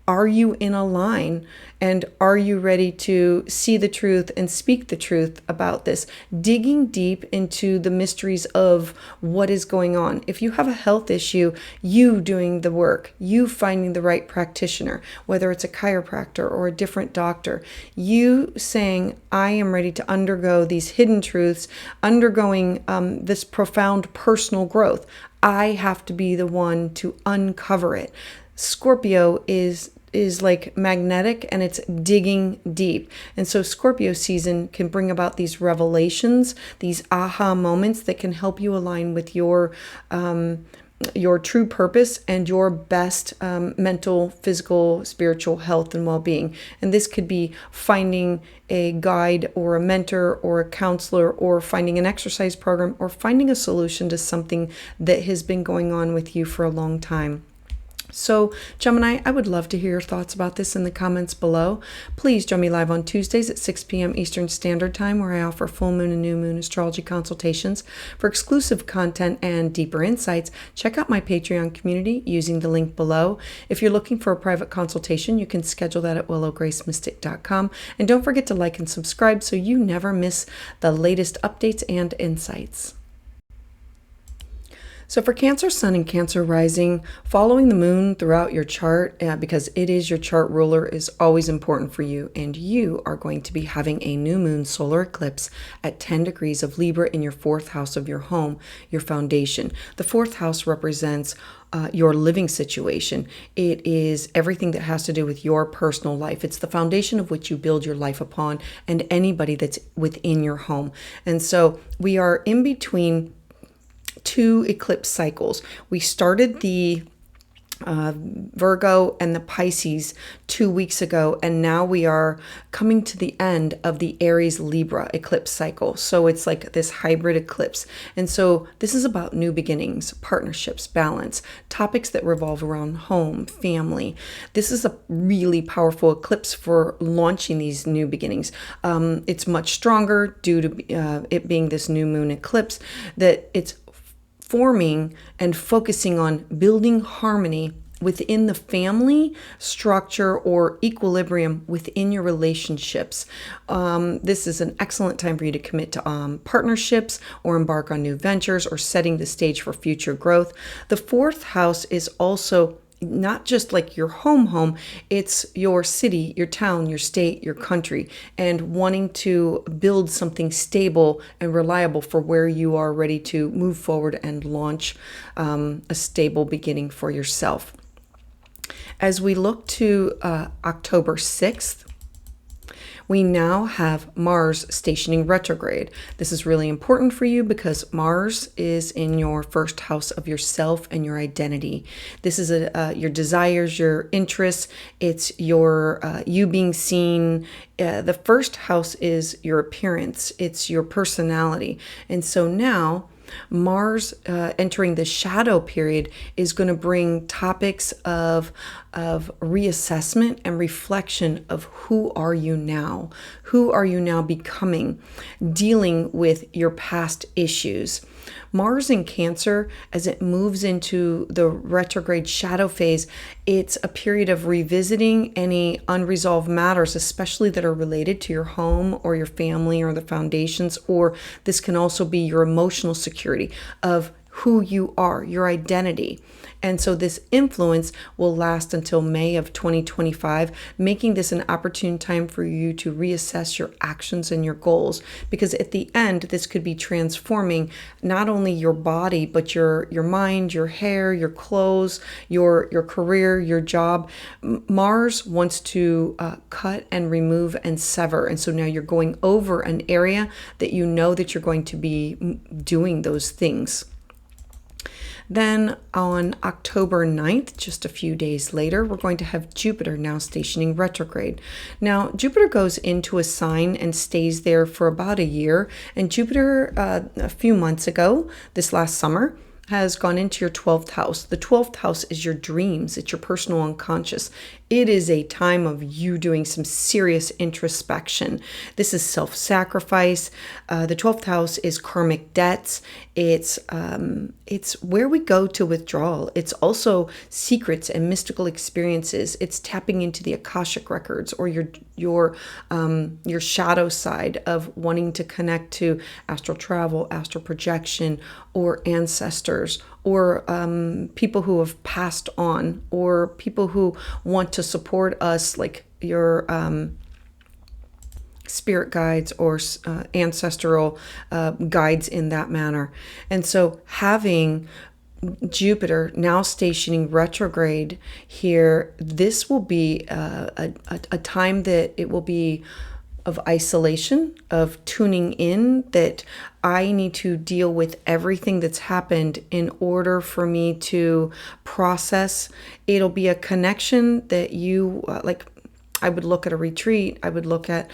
are you in a line? And are you ready to see the truth and speak the truth about this? Digging deep into the mysteries of what is going on. If you have a health issue, you doing the work, you finding the right practitioner, whether it's a chiropractor or a different doctor, you saying, I am ready to undergo these hidden truths, undergoing this profound personal growth. I have to be the one to uncover it. Scorpio is like magnetic, and it's digging deep. And so Scorpio season can bring about these revelations, these aha moments that can help you align with your true purpose and your best mental, physical, spiritual health and well-being. And this could be finding a guide or a mentor or a counselor, or finding an exercise program, or finding a solution to something that has been going on with you for a long time. So, Gemini, I would love to hear your thoughts about this in the comments below. Please join me live on Tuesdays at 6 p.m. Eastern Standard Time, where I offer full moon and new moon astrology consultations. For exclusive content and deeper insights, check out my Patreon community using the link below. If you're looking for a private consultation, you can schedule that at willowgracemystic.com. And don't forget to like and subscribe so you never miss the latest updates and insights. So for Cancer Sun and Cancer Rising, following the moon throughout your chart, because it is your chart ruler, is always important for you. And you are going to be having a new moon solar eclipse at 10 degrees of Libra in your 4th house of your home, your foundation. The 4th house represents your living situation. It is everything that has to do with your personal life. It's the foundation of which you build your life upon, and anybody that's within your home. And so we are in between 2 eclipse cycles. We started the Virgo and the Pisces 2 weeks ago, and now we are coming to the end of the Aries Libra eclipse cycle. So it's like this hybrid eclipse. And so this is about new beginnings, partnerships, balance, topics that revolve around home, family. This is a really powerful eclipse for launching these new beginnings. It's much stronger due to it being this new moon eclipse, that it's forming and focusing on building harmony within the family structure or equilibrium within your relationships. This is an excellent time for you to commit to partnerships or embark on new ventures or setting the stage for future growth. The fourth house is also not just like your home, it's your city, your town, your state, your country, and wanting to build something stable and reliable for where you are ready to move forward and launch a stable beginning for yourself. As we look to October 6th, we now have Mars stationing retrograde. This is really important for you because Mars is in your first house of yourself and your identity. This is your desires, your interests. It's your you being seen. The first house is your appearance. It's your personality. And so now Mars entering the shadow period is going to bring topics of reassessment and reflection of who are you now? Who are you now becoming? Dealing with your past issues. Mars in Cancer, as it moves into the retrograde shadow phase, it's a period of revisiting any unresolved matters, especially that are related to your home or your family or the foundations, or this can also be your emotional security of who you are, your identity. And so this influence will last until May of 2025, making this an opportune time for you to reassess your actions and your goals. Because at the end, this could be transforming not only your body, but your mind, your hair, your clothes, your career, your job. Mars wants to cut and remove and sever. And so now you're going over an area that you know that you're going to be doing those things. Then on October 9th, just a few days later, we're going to have Jupiter now stationing retrograde. Now, Jupiter goes into a sign and stays there for about a year. And Jupiter, a few months ago, this last summer, has gone into your 12th house. The 12th house is your dreams. It's your personal unconscious. It is a time of you doing some serious introspection. This is self-sacrifice. The 12th house is karmic debts. It's where we go to withdrawal. It's also secrets and mystical experiences. It's tapping into the Akashic records or your shadow side of wanting to connect to astral travel, astral projection, or ancestors, or people who have passed on, or people who want to support us, like your spirit guides or ancestral guides in that manner. And so having Jupiter now stationing retrograde here, this will be a time that it will be of isolation, of tuning in, that I need to deal with everything that's happened in order for me to process. It'll be a connection that you, I would look at a retreat, I would look at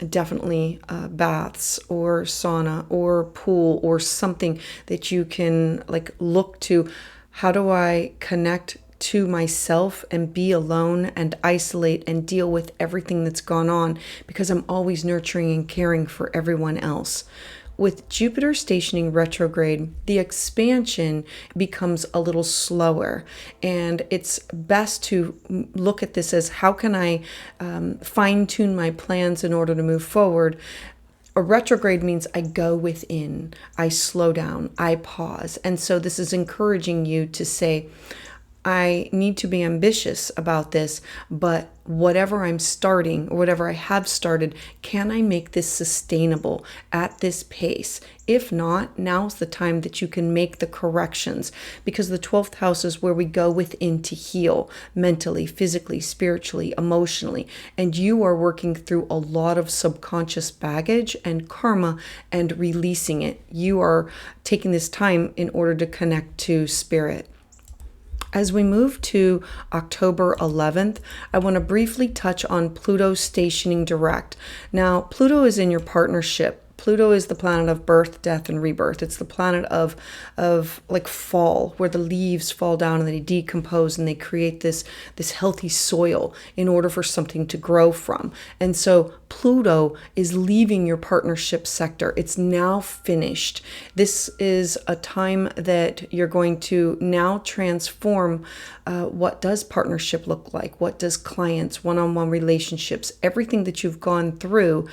definitely baths or sauna or pool or something that you can look to. How do I connect to myself and be alone and isolate and deal with everything that's gone on, because I'm always nurturing and caring for everyone else. With Jupiter stationing retrograde, the expansion becomes a little slower, and it's best to look at this as how can I fine-tune my plans in order to move forward. A retrograde means I go within, I slow down, I pause. And so this is encouraging you to say, I need to be ambitious about this, but whatever I'm starting or whatever I have started, can I make this sustainable at this pace? If not, now's the time that you can make the corrections, because the 12th house is where we go within to heal mentally, physically, spiritually, emotionally. And you are working through a lot of subconscious baggage and karma and releasing it. You are taking this time in order to connect to spirit. As we move to October 11th, I want to briefly touch on Pluto stationing direct. Now, Pluto is in your partnership. Pluto is the planet of birth, death, and rebirth. It's the planet of like fall, where the leaves fall down and they decompose and they create this healthy soil in order for something to grow from. And so Pluto is leaving your partnership sector. It's now finished. This is a time that you're going to now transform what does partnership look like? What does clients, one-on-one relationships, everything that you've gone through,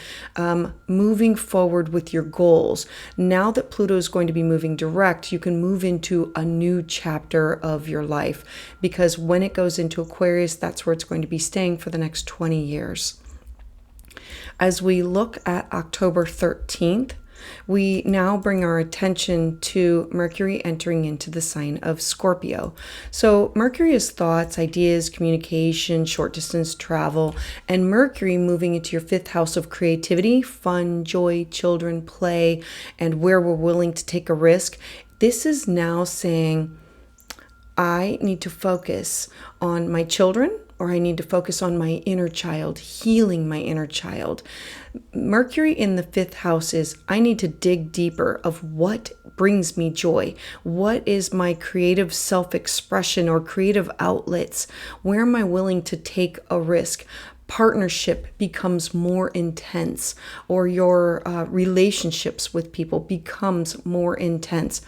moving forward with your goals. Now that Pluto is going to be moving direct, you can move into a new chapter of your life, because when it goes into Aquarius, that's where it's going to be staying for the next 20 years. As we look at October 13th, we now bring our attention to Mercury entering into the sign of Scorpio. So Mercury is thoughts, ideas, communication, short distance travel, and Mercury moving into your 5th house of creativity, fun, joy, children, play, and where we're willing to take a risk. This is now saying, I need to focus on my children, or I need to focus on my inner child, healing my inner child. Mercury in the 5th house is, I need to dig deeper of what brings me joy. What is my creative self-expression or creative outlets? Where am I willing to take a risk? Partnership becomes more intense, or your relationships with people becomes more intense.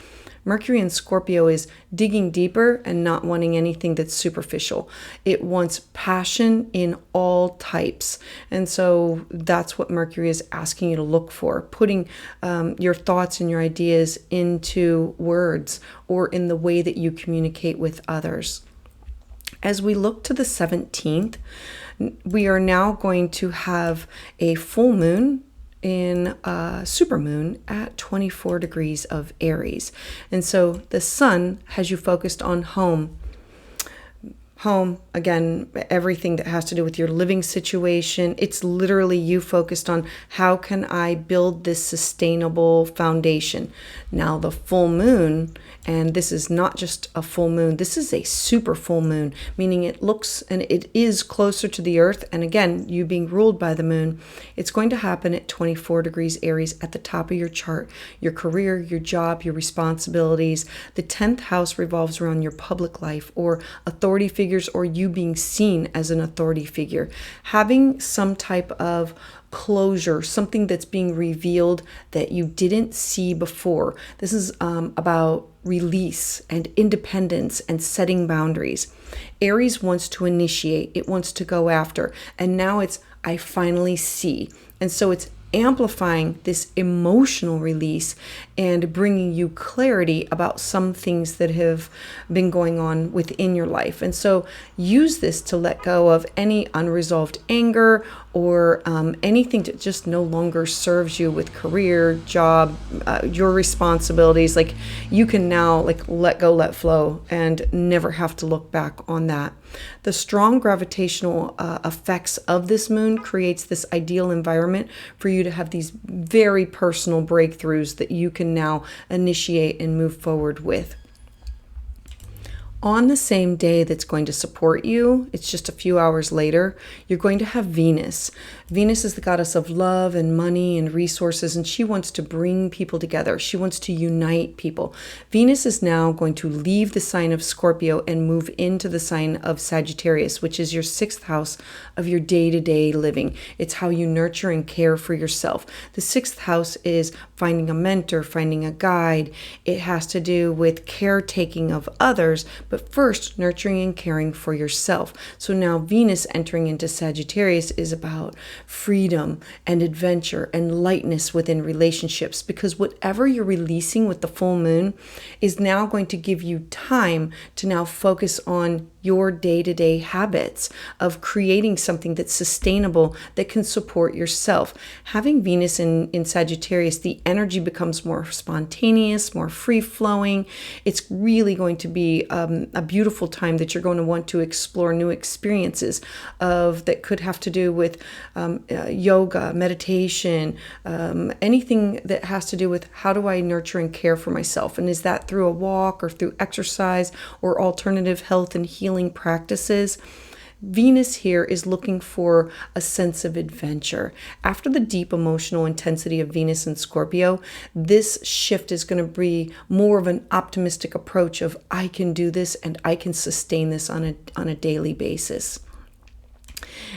Mercury in Scorpio is digging deeper and not wanting anything that's superficial. It wants passion in all types. And so that's what Mercury is asking you to look for, putting your thoughts and your ideas into words or in the way that you communicate with others. As we look to the 17th, we are now going to have a full moon in supermoon at 24 degrees of Aries. And so the sun has you focused on home. Home, again, everything that has to do with your living situation. It's literally you focused on, how can I build this sustainable foundation? Now the full moon, and this is not just a full moon, this is a super full moon, meaning it looks and it is closer to the earth. And again, you being ruled by the moon, it's going to happen at 24 degrees Aries at the top of your chart, your career, your job, your responsibilities. The 10th house revolves around your public life or authority figures, or you being seen as an authority figure. Having some type of closure, something that's being revealed that you didn't see before. This is about release and independence and setting boundaries. Aries wants to initiate, it wants to go after, and now it's, I finally see. And so it's amplifying this emotional release and bringing you clarity about some things that have been going on within your life. And so use this to let go of any unresolved anger or anything that just no longer serves you with career, job, your responsibilities. Like, you can now let go, let flow, and never have to look back on that. The strong gravitational effects of this moon creates this ideal environment for you to have these very personal breakthroughs that you can now initiate and move forward with. On the same day that's going to support you, it's just a few hours later, you're going to have Venus. Venus is the goddess of love and money and resources, and she wants to bring people together. She wants to unite people. Venus is now going to leave the sign of Scorpio and move into the sign of Sagittarius, which is your 6th house of your day-to-day living. It's how you nurture and care for yourself. The 6th house is finding a mentor, finding a guide. It has to do with caretaking of others, but first nurturing and caring for yourself. So now Venus entering into Sagittarius is about freedom and adventure and lightness within relationships, because whatever you're releasing with the full moon is now going to give you time to now focus on your day-to-day habits of creating something that's sustainable, that can support yourself. Having Venus in Sagittarius, the energy becomes more spontaneous, more free-flowing. It's really going to be a beautiful time that you're going to want to explore new experiences that could have to do with yoga, meditation, anything that has to do with how do I nurture and care for myself. And is that through a walk or through exercise or alternative health and healing practices? Venus here is looking for a sense of adventure. After the deep emotional intensity of Venus and Scorpio, this shift is going to be more of an optimistic approach of I can do this and I can sustain this on a daily basis.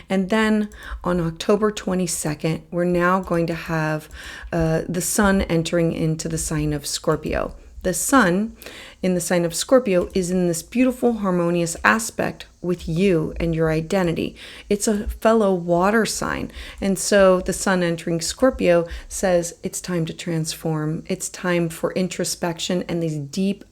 And then on October 22nd, we're now going to have the sun entering into the sign of Scorpio. The sun in the sign of Scorpio is in this beautiful harmonious aspect with you and your identity. It's a fellow water sign. And so the sun entering Scorpio says it's time to transform. It's time for introspection and these deep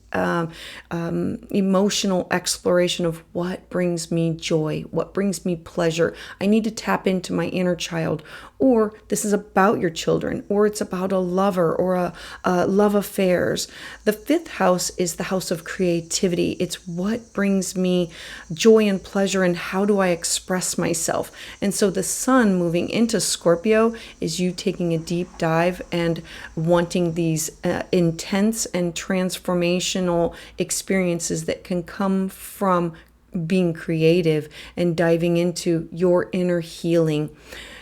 emotional exploration of what brings me joy, what brings me pleasure. I need to tap into my inner child, or this is about your children, or it's about a lover or a love affairs. The fifth house is the house of creativity. It's what brings me joy and pleasure, and how do I express myself. And so the sun moving into Scorpio is you taking a deep dive and wanting these intense and transformational experiences that can come from being creative and diving into your inner healing.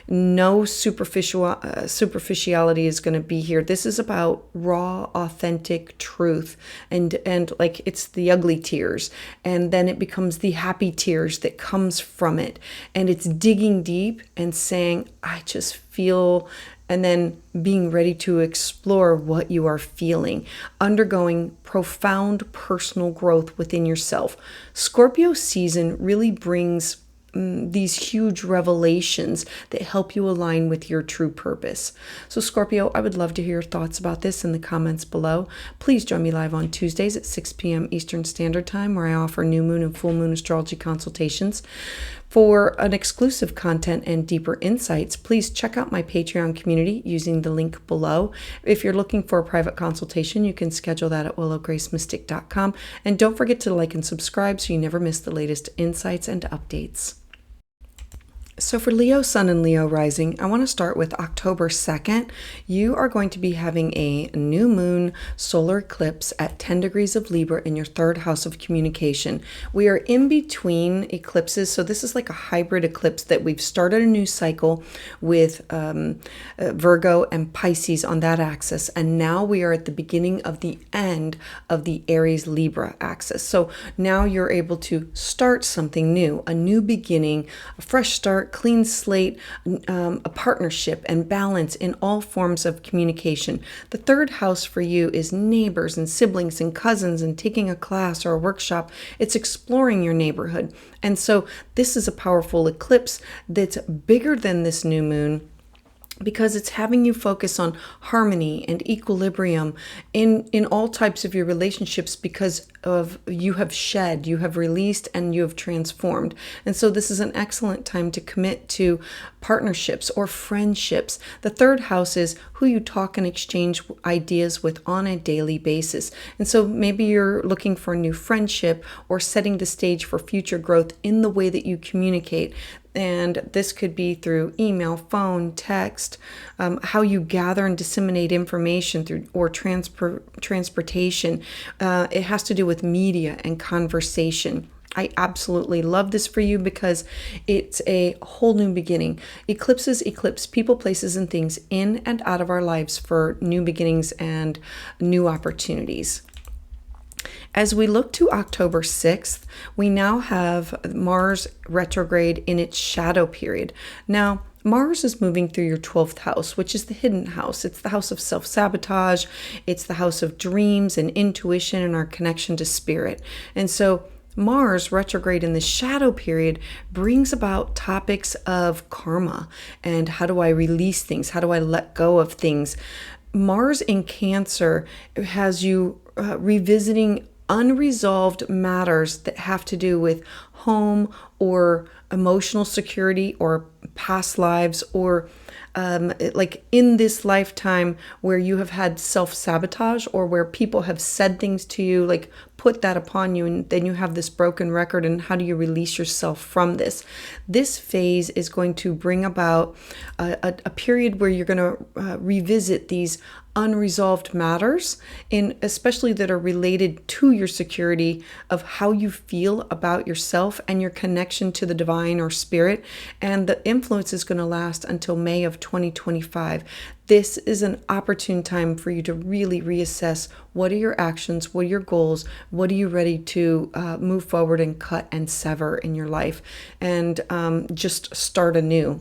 No superficiality is going to be here. This is about raw, authentic truth, and like it's the ugly tears, and then it becomes the happy tears that comes from it, and it's digging deep and saying, I just feel, and then being ready to explore what you are feeling, undergoing profound personal growth within yourself. Scorpio season really brings these huge revelations that help you align with your true purpose. So Scorpio, I would love to hear your thoughts about this in the comments below. Please join me live on Tuesdays at 6 p.m. Eastern Standard Time, where I offer new moon and full moon astrology consultations. For an exclusive content and deeper insights, please check out my Patreon community using the link below. If you're looking for a private consultation, you can schedule that at willowgracemystic.com. And don't forget to like and subscribe so you never miss the latest insights and updates. So for Leo Sun and Leo Rising, I want to start with October 2nd. You are going to be having a new moon solar eclipse at 10 degrees of Libra in your third house of communication. We are in between eclipses, so this is like a hybrid eclipse that we've started a new cycle with Virgo and Pisces on that axis, and now we are at the beginning of the end of the Aries Libra axis. So now you're able to start something new, a new beginning, a fresh start, clean slate, a partnership and balance in all forms of communication. The third house for you is neighbors and siblings and cousins and taking a class or a workshop. It's exploring your neighborhood. And so this is a powerful eclipse that's bigger than this new moon, because it's having you focus on harmony and equilibrium in all types of your relationships, because of you have shed, you have released, and you have transformed. And so this is an excellent time to commit to partnerships or friendships. The third house is who you talk and exchange ideas with on a daily basis. And so maybe you're looking for a new friendship or setting the stage for future growth in the way that you communicate. And this could be through email, phone, text, how you gather and disseminate information through or transportation. It has to do with media and conversation. I absolutely love this for you because it's a whole new beginning. Eclipses eclipse people, places, and things in and out of our lives for new beginnings and new opportunities. As we look to October 6th, we now have Mars retrograde in its shadow period. Now, Mars is moving through your 12th house, which is the hidden house. It's the house of self-sabotage. It's the house of dreams and intuition and our connection to spirit. And so Mars retrograde in the shadow period brings about topics of karma and how do I release things? How do I let go of things? Mars in Cancer has you revisiting unresolved matters that have to do with home or emotional security or past lives, or like in this lifetime where you have had self-sabotage, or where people have said things to you, like put that upon you, and then you have this broken record, and how do you release yourself from this? This phase is going to bring about a period where you're going to revisit these unresolved matters, in especially that are related to your security of how you feel about yourself and your connection to the divine or spirit. And the influence is going to last until May of 2025. This is an opportune time for you to really reassess what are your actions, what are your goals, what are you ready to move forward and cut and sever in your life, and just start anew.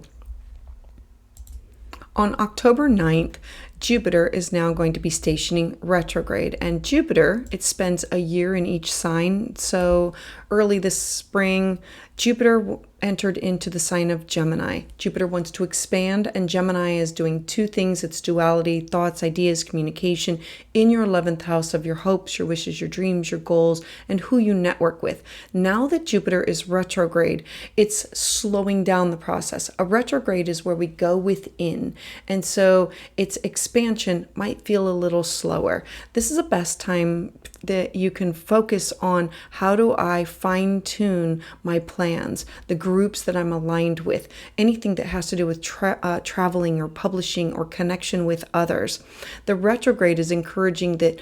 On October 9th, Jupiter is now going to be stationing retrograde, and Jupiter, it spends a year in each sign. So early this spring, Jupiter entered into the sign of Gemini. Jupiter wants to expand, and Gemini is doing two things. It's duality, thoughts, ideas, communication in your 11th house of your hopes, your wishes, your dreams, your goals, and who you network with. Now that Jupiter is retrograde, it's slowing down the process. A retrograde is where we go within, and so its expansion might feel a little slower. This is the best time that you can focus on, how do I fine tune my plans, the groups that I'm aligned with, anything that has to do with traveling or publishing or connection with others. The retrograde is encouraging that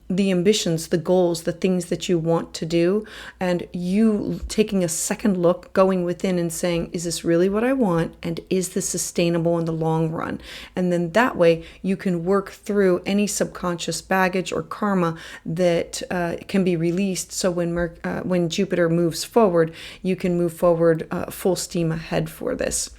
the ambitions, the goals, the things that you want to do, and you taking a second look, going within and saying, is this really what I want? And is this sustainable in the long run? And then that way you can work through any subconscious baggage or karma that can be released. So when Jupiter moves forward, you can move forward full steam ahead for this.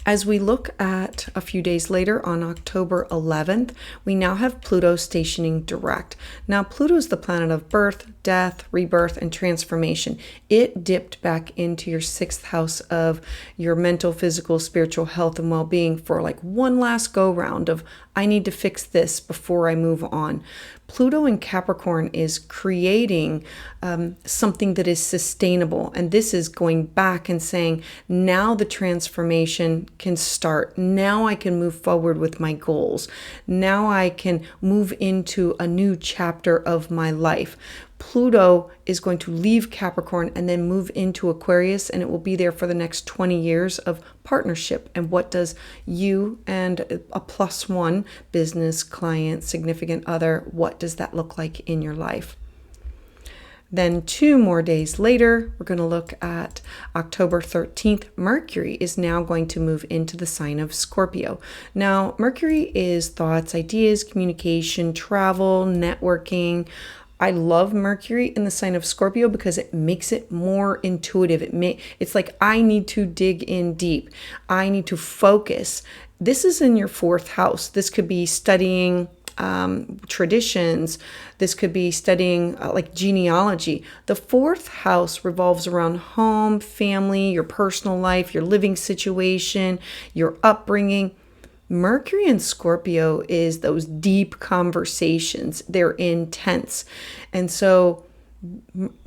As we look at a few days later, on October 11th, we now have Pluto stationing direct. Now, Pluto is the planet of birth, death, rebirth, and transformation. It dipped back into your 6th house of your mental, physical, spiritual health and well-being for like one last go round of, I need to fix this before I move on. Pluto in Capricorn is creating something that is sustainable. And this is going back and saying, now the transformation can start. Now I can move forward with my goals. Now I can move into a new chapter of my life. Pluto is going to leave Capricorn and then move into Aquarius, and it will be there for the next 20 years of partnership. And what does you and a +1 business, client, significant other, what does that look like in your life? Then 2 more days later, we're going to look at October 13th. Mercury is now going to move into the sign of Scorpio. Now, Mercury is thoughts, ideas, communication, travel, networking. I love Mercury in the sign of Scorpio because it makes it more intuitive. It's like, I need to dig in deep. I need to focus. This is in your 4th house. This could be studying traditions. This could be studying like genealogy. The 4th house revolves around home, family, your personal life, your living situation, your upbringing. Mercury in Scorpio is those deep conversations. They're intense. And so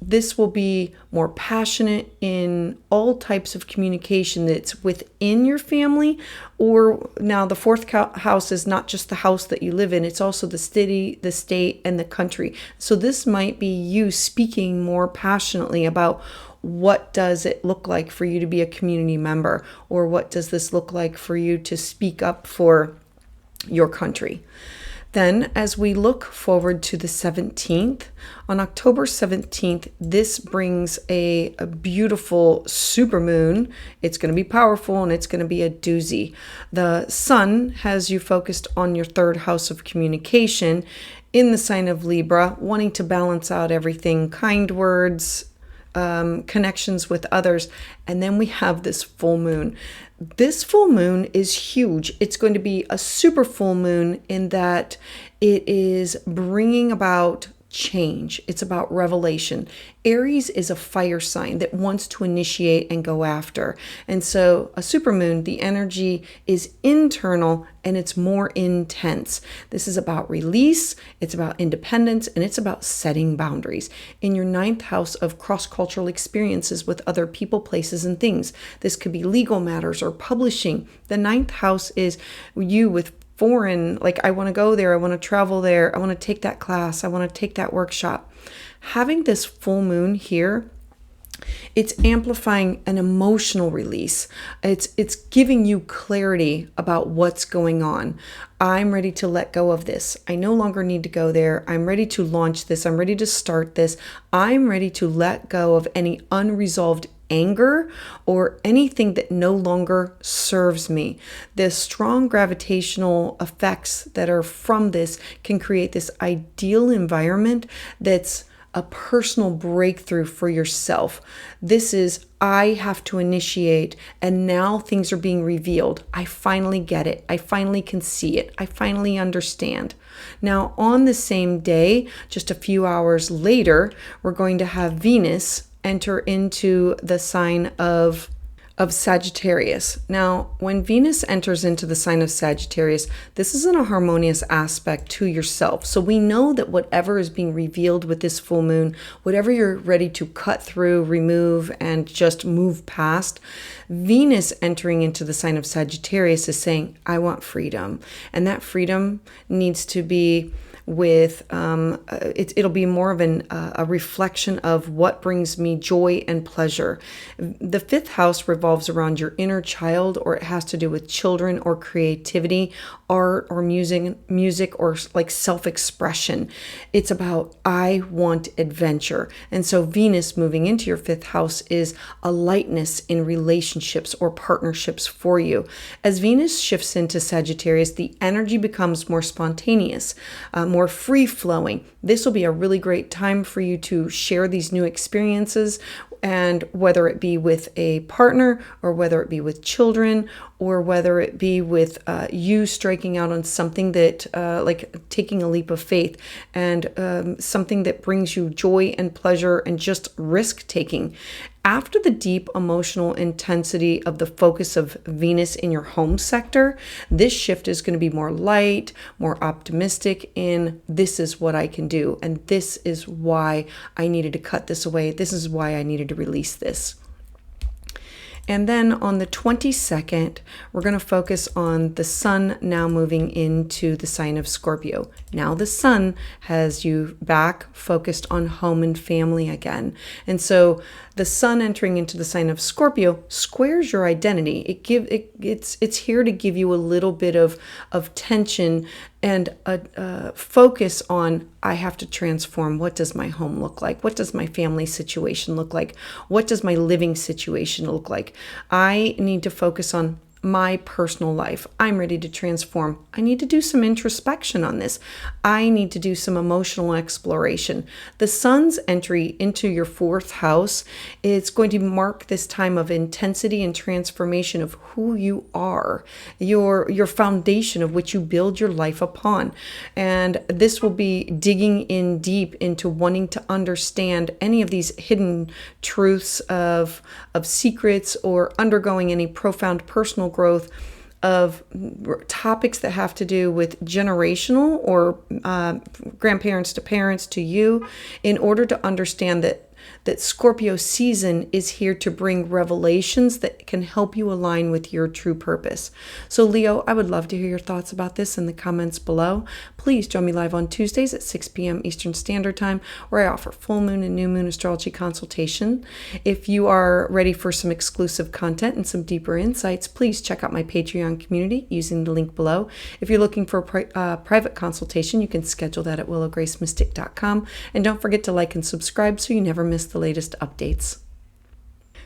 this will be more passionate in all types of communication that's within your family. Or now the 4th house is not just the house that you live in, it's also the city, the state, and the country. So this might be you speaking more passionately about, what does it look like for you to be a community member? Or what does this look like for you to speak up for your country? Then, as we look forward to the 17th, on October 17th, this brings a beautiful supermoon. It's going to be powerful, and it's going to be a doozy. The sun has you focused on your 3rd house of communication in the sign of Libra, wanting to balance out everything, kind words, connections with others. And then we have this full moon. This full moon is huge. It's going to be a super full moon in that it is bringing about change. It's about revelation. Aries is a fire sign that wants to initiate and go after. And so a supermoon, the energy is internal and it's more intense. This is about release, it's about independence, and it's about setting boundaries. In your ninth house of cross-cultural experiences with other people, places, and things. This could be legal matters or publishing. The ninth house is you with foreign, like I want to go there, I want to travel there, I want to take that class, I want to take that workshop. Having this full moon here, it's amplifying an emotional release. It's giving you clarity about what's going on. I'm ready to let go of this. I no longer need to go there. I'm ready to launch this. I'm ready to start this. I'm ready to let go of any unresolved anger or anything that no longer serves me. The strong gravitational effects that are from this can create this ideal environment that's a personal breakthrough for yourself. This is, I have to initiate, and now things are being revealed. I finally get it. I finally can see it. I finally understand. Now, on the same day, just a few hours later, we're going to have Venus enter into the sign of Sagittarius. Now, when Venus enters into the sign of Sagittarius, this isn't a harmonious aspect to yourself. So we know that whatever is being revealed with this full moon, whatever you're ready to cut through, remove, and just move past, Venus entering into the sign of Sagittarius is saying, I want freedom. And that freedom needs to be with it'll be more of a reflection of what brings me joy and pleasure. The fifth house revolves around your inner child, or it has to do with children or creativity, art or music or like self-expression. It's about I want adventure. And so Venus moving into your fifth house is a lightness in relationships or partnerships for you. As Venus shifts into Sagittarius, the energy becomes more spontaneous, more free-flowing. This will be a really great time for you to share these new experiences, and whether it be with a partner or whether it be with children or whether it be with you striking out on something that like taking a leap of faith and something that brings you joy and pleasure and just risk taking. After the deep emotional intensity of the focus of Venus in your home sector, this shift is going to be more light, more optimistic in this is what I can do. And this is why I needed to cut this away. This is why I needed to release this. And then on the 22nd, we're going to focus on the sun now moving into the sign of Scorpio. Now the sun has you back focused on home and family again. And so the sun entering into the sign of Scorpio squares your identity. It's here to give you a little bit of tension and a focus on, I have to transform. What does my home look like? What does my family situation look like? What does my living situation look like? I need to focus on my personal life. I'm ready to transform. I need to do some introspection on this. I need to do some emotional exploration. The sun's entry into your fourth house is going to mark this time of intensity and transformation of who you are, your foundation of which you build your life upon. And this will be digging in deep into wanting to understand any of these hidden truths of secrets, or undergoing any profound personal growth of topics that have to do with generational or grandparents to parents to you, in order to understand that Scorpio season is here to bring revelations that can help you align with your true purpose. So Leo, I would love to hear your thoughts about this in the comments below. Please join me live on Tuesdays at 6 p.m. Eastern Standard Time, where I offer full moon and new moon astrology consultation. If you are ready for some exclusive content and some deeper insights, please check out my Patreon community using the link below. If you're looking for a private consultation, you can schedule that at willowgracemystic.com. And don't forget to like and subscribe so you never miss the latest updates.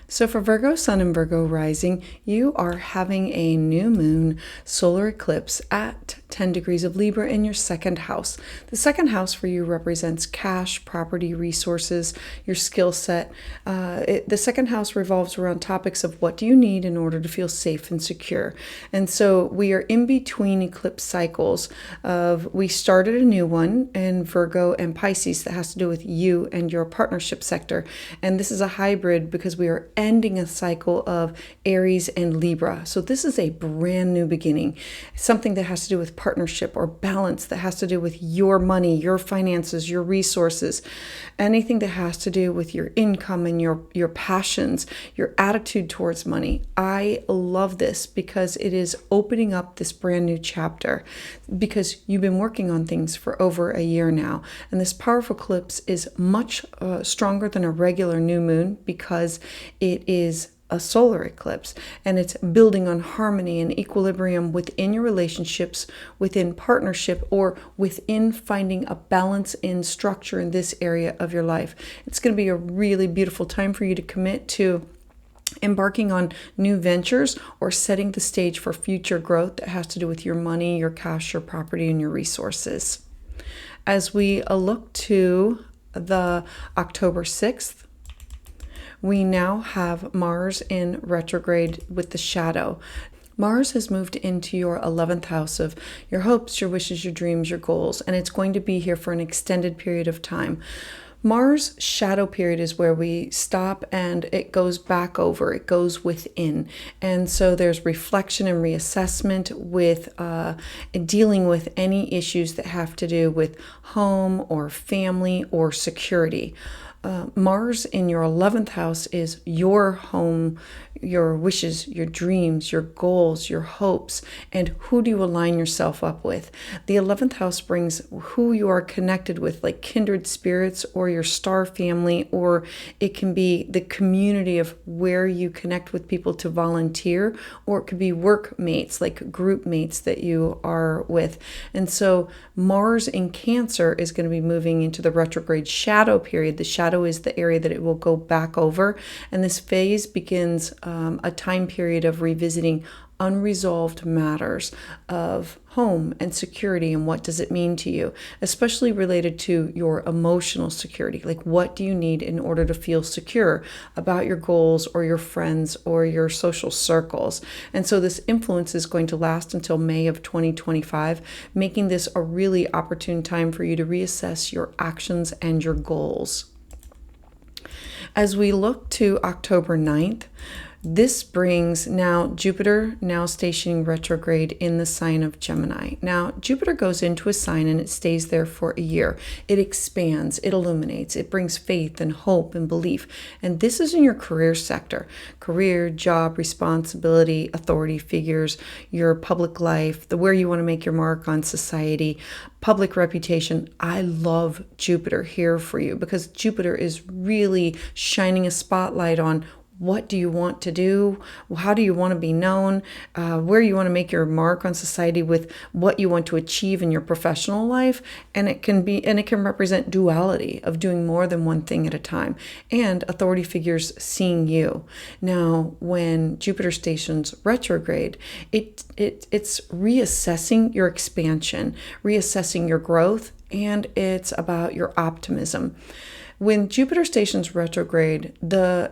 So for Virgo Sun and Virgo Rising, you are having a new moon solar eclipse at 10 degrees of Libra in your second house. The second house for you represents cash, property, resources, your skill set. The second house revolves around topics of what do you need in order to feel safe and secure. And so we are in between eclipse cycles we started a new one in Virgo and Pisces that has to do with you and your partnership sector. And this is a hybrid because we are ending a cycle of Aries and Libra. So this is a brand new beginning, something that has to do with partnership or balance, that has to do with your money, your finances, your resources, anything that has to do with your income and your passions, your attitude towards money. I love this because it is opening up this brand new chapter, because you've been working on things for over a year now. And this powerful eclipse is much stronger than a regular new moon because it is a solar eclipse, and it's building on harmony and equilibrium within your relationships, within partnership, or within finding a balance in structure in this area of your life. It's going to be a really beautiful time for you to commit to embarking on new ventures or setting the stage for future growth that has to do with your money, your cash, your property, and your resources. As we look to the October 6th, we now have Mars in retrograde with the shadow. Mars has moved into your 11th house of your hopes, your wishes, your dreams, your goals, and it's going to be here for an extended period of time. Mars shadow period is where we stop and it goes back over, it goes within. And so there's reflection and reassessment with dealing with any issues that have to do with home or family or security. Mars in your 11th house is your home, your wishes, your dreams, your goals, your hopes, and who do you align yourself up with. The 11th house brings who you are connected with, like kindred spirits or your star family, or it can be the community of where you connect with people to volunteer, or it could be workmates, like group mates that you are with. And so Mars in Cancer is going to be moving into the retrograde shadow period. The shadow is the area that it will go back over, and this phase begins a time period of revisiting unresolved matters of home and security and what does it mean to you, especially related to your emotional security. Like, what do you need in order to feel secure about your goals or your friends or your social circles? And so this influence is going to last until May of 2025, making this a really opportune time for you to reassess your actions and your goals. As we look to October 9th, this brings now Jupiter now stationing retrograde in the sign of Gemini. Now, Jupiter goes into a sign and it stays there for a year. It expands, it illuminates, it brings faith and hope and belief. And this is in your career sector: career, job, responsibility, authority figures, your public life, where you want to make your mark on society, public reputation. I love Jupiter here for you because Jupiter is really shining a spotlight on what do you want to do? How do you want to be known? Where you want to make your mark on society with what you want to achieve in your professional life. And it can represent duality of doing more than one thing at a time, and authority figures seeing you. Now, when Jupiter stations retrograde, it's reassessing your expansion, reassessing your growth, and it's about your optimism. When Jupiter stations retrograde, the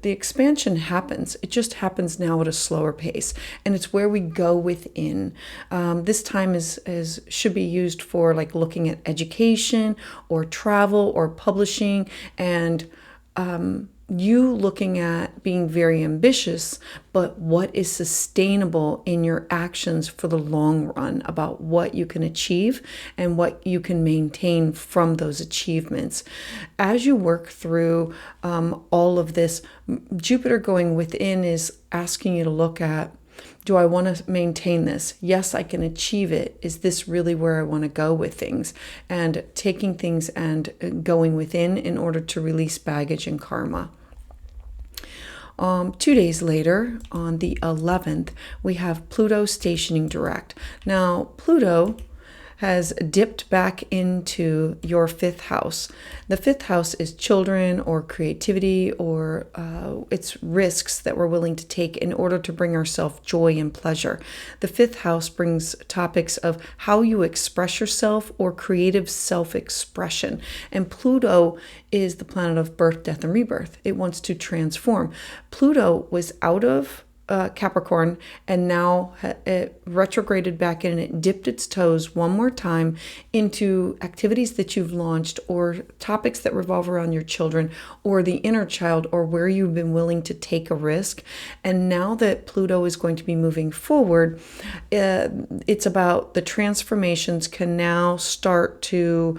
expansion happens. It just happens now at a slower pace, and it's where we go within. This time should be used for like looking at education or travel or publishing, and you looking at being very ambitious, but what is sustainable in your actions for the long run, about what you can achieve and what you can maintain from those achievements. As you work through all of this, Jupiter going within is asking you to look at, do I want to maintain this? Yes, I can achieve it. Is this really where I want to go with things? And taking things and going within in order to release baggage and karma. 2 days later, on the 11th, we have Pluto stationing direct. Now, Pluto has dipped back into your fifth house. The fifth house is children or creativity, or it's risks that we're willing to take in order to bring ourselves joy and pleasure. The fifth house brings topics of how you express yourself or creative self-expression. And Pluto is the planet of birth, death, and rebirth. It wants to transform. Pluto was out of Capricorn, and now it retrograded back in, and it dipped its toes one more time into activities that you've launched, or topics that revolve around your children or the inner child, or where you've been willing to take a risk. And now that Pluto is going to be moving forward, it's about the transformations can now start to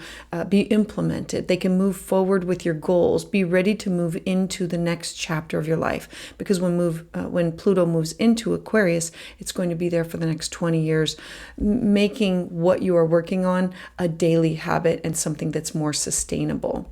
be implemented. They can move forward with your goals. Be ready to move into the next chapter of your life, because when Pluto moves into Aquarius, it's going to be there for the next 20 years, making what you are working on a daily habit and something that's more sustainable.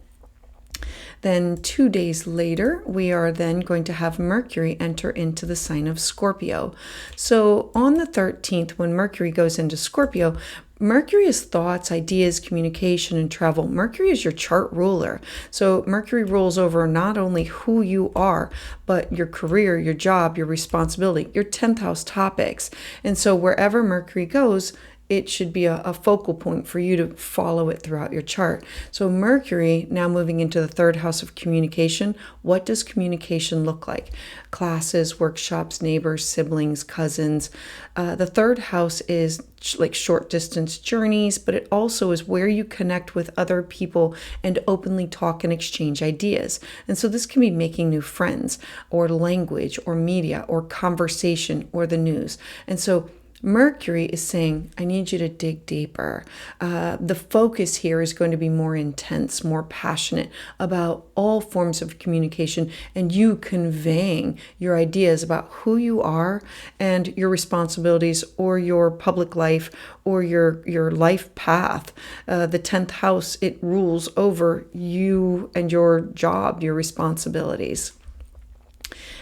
Then 2 days later, we are then going to have Mercury enter into the sign of Scorpio. So on the 13th, when Mercury goes into Scorpio, Mercury is thoughts, ideas, communication, and travel. Mercury is your chart ruler. So Mercury rules over not only who you are, but your career, your job, your responsibility, your 10th house topics. And so wherever Mercury goes, it should be a focal point for you to follow it throughout your chart. So Mercury now moving into the third house of communication. What does communication look like? Classes, workshops, neighbors, siblings, cousins. The third house is like short distance journeys, but it also is where you connect with other people and openly talk and exchange ideas. And so this can be making new friends, or language, or media, or conversation, or the news. And so Mercury is saying, I need you to dig deeper. The focus here is going to be more intense, more passionate about all forms of communication, and you conveying your ideas about who you are and your responsibilities, or your public life, or your life path. The 10th house, it rules over you and your job, your responsibilities.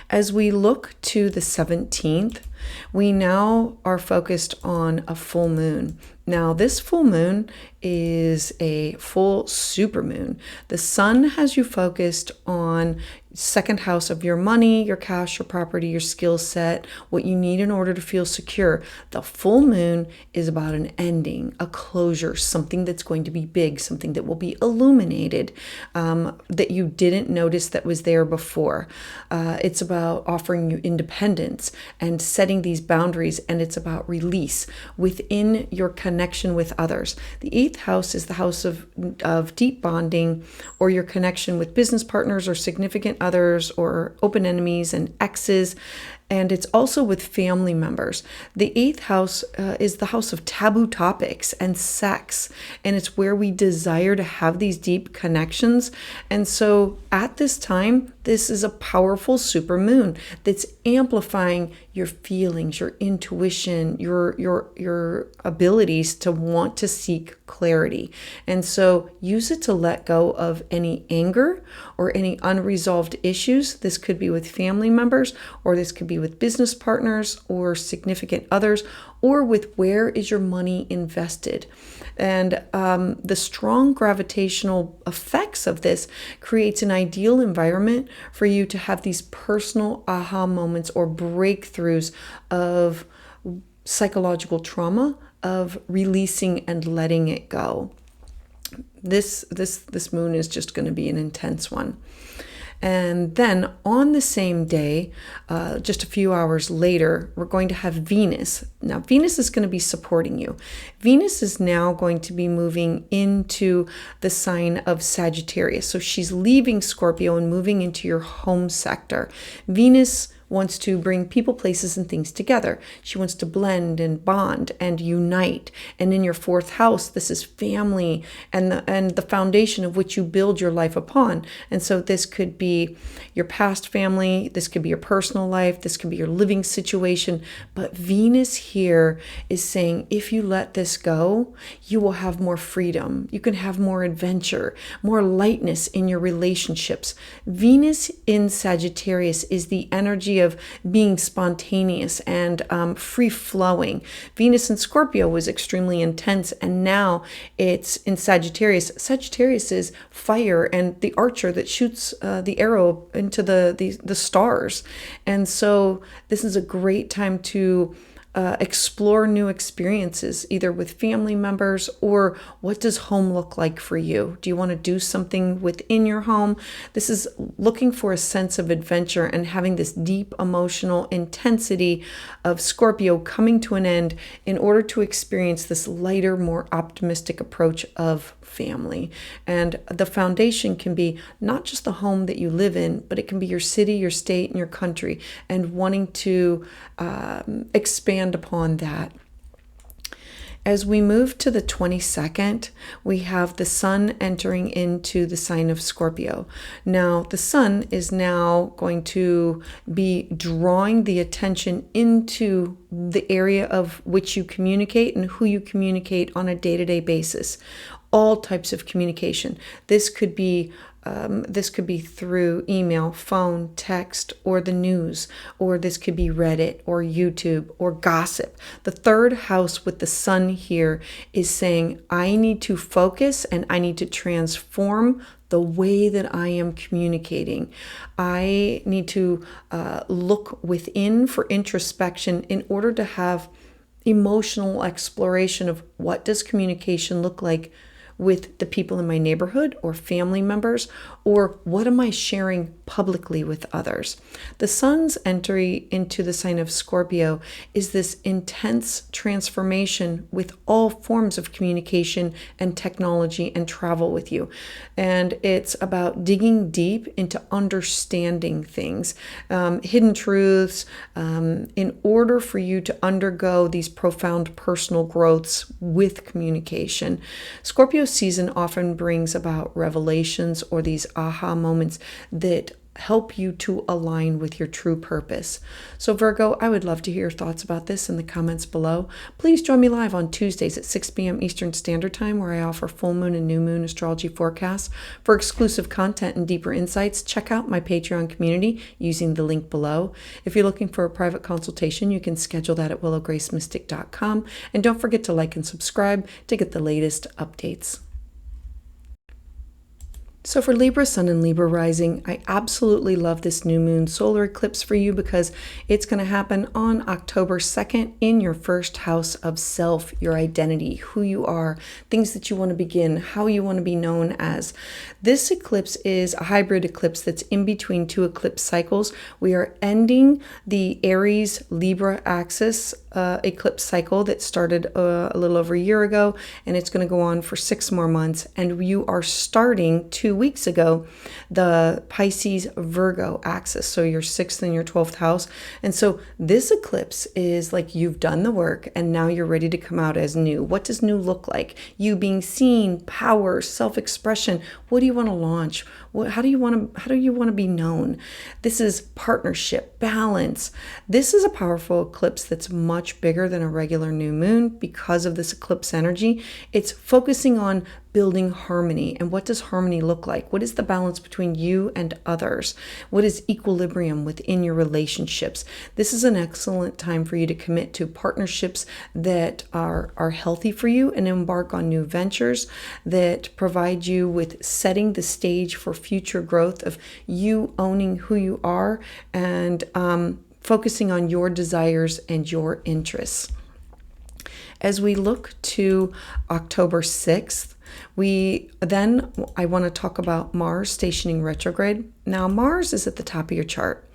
As we look to the 17th, we now are focused on a full moon. Now, this full moon is a full supermoon. The sun has you focused on second house of your money, your cash, your property, your skill set, what you need in order to feel secure. The full moon is about an ending, a closure, something that's going to be big, something that will be illuminated, that you didn't notice that was there before. It's about offering you independence and setting these boundaries, and it's about release within your connection with others. The 8th house is the house of deep bonding, or your connection with business partners or significant others, or open enemies and exes. And it's also with family members. The 8th house is the house of taboo topics and sex. And it's where we desire to have these deep connections. And so at this time, this is a powerful supermoon that's amplifying your feelings, your intuition, your abilities to want to seek clarity. And so use it to let go of any anger or any unresolved issues. This could be with family members, or this could be with business partners or significant others, or with where is your money invested. And the strong gravitational effects of this creates an ideal environment for you to have these personal aha moments or breakthroughs of psychological trauma, of releasing and letting it go. This moon is just going to be an intense one. And then on the same day, just a few hours later, we're going to have Venus. Now, Venus is going to be supporting you. Venus is now going to be moving into the sign of Sagittarius. So she's leaving Scorpio and moving into your home sector. Venus wants to bring people, places, and things together. She wants to blend and bond and unite. And in your 4th house, this is family and the foundation of which you build your life upon. And so this could be your past family, this could be your personal life, this could be your living situation. But Venus here is saying, if you let this go, you will have more freedom. You can have more adventure, more lightness in your relationships. Venus in Sagittarius is the energy of being spontaneous and free-flowing. Venus in Scorpio was extremely intense, and now it's in Sagittarius. Sagittarius is fire and the archer that shoots the arrow into the stars. And so this is a great time to explore new experiences, either with family members, or what does home look like for you? Do you want to do something within your home? This is looking for a sense of adventure and having this deep emotional intensity of Scorpio coming to an end in order to experience this lighter, more optimistic approach of family. And the foundation can be not just the home that you live in, but it can be your city, your state, and your country, and wanting to expand upon that. As we move to the 22nd, we have the sun entering into the sign of Scorpio. Now, the sun is now going to be drawing the attention into the area of which you communicate and who you communicate on a day-to-day basis. All types of communication. This could be through email, phone, text, or the news, or this could be Reddit or YouTube or gossip. The third house with the sun here is saying, I need to focus and I need to transform the way that I am communicating. I need to look within for introspection in order to have emotional exploration of what does communication look like with the people in my neighborhood or family members, or what am I sharing publicly with others? The sun's entry into the sign of Scorpio is this intense transformation with all forms of communication and technology and travel with you. And it's about digging deep into understanding things, hidden truths, in order for you to undergo these profound personal growths with communication. Scorpio season often brings about revelations or these aha moments that help you to align with your true purpose. So Virgo, I would love to hear your thoughts about this in the comments below. Please join me live on Tuesdays at 6 p.m. Eastern Standard Time, where I offer full moon and new moon astrology forecasts. For exclusive content and deeper insights, check out my Patreon community using the link below. If you're looking for a private consultation, you can schedule that at willowgracemystic.com. And don't forget to like and subscribe to get the latest updates. So for Libra Sun and Libra Rising, I absolutely love this new moon solar eclipse for you because it's going to happen on October 2nd in your first house of self, your identity, who you are, things that you want to begin, how you want to be known as. This eclipse is a hybrid eclipse that's in between two eclipse cycles. We are ending the Aries Libra axis eclipse cycle that started a little over a year ago, and it's going to go on for 6 more months. And you are starting 2 weeks ago the Pisces Virgo axis, so your 6th and your 12th house. And so this eclipse is like you've done the work and now you're ready to come out as new. What does new look like? You being seen, power, self-expression. What do you want to launch? How do you want to be known? This is partnership, balance. This is a powerful eclipse that's much bigger than a regular new moon because of this eclipse energy. It's focusing on building harmony. And what does harmony look like? What is the balance between you and others? What is equilibrium within your relationships? This is an excellent time for you to commit to partnerships that are healthy for you and embark on new ventures that provide you with setting the stage for future growth of you owning who you are and focusing on your desires and your interests. As we look to October 6th, I want to talk about Mars stationing retrograde. Now, Mars is at the top of your chart.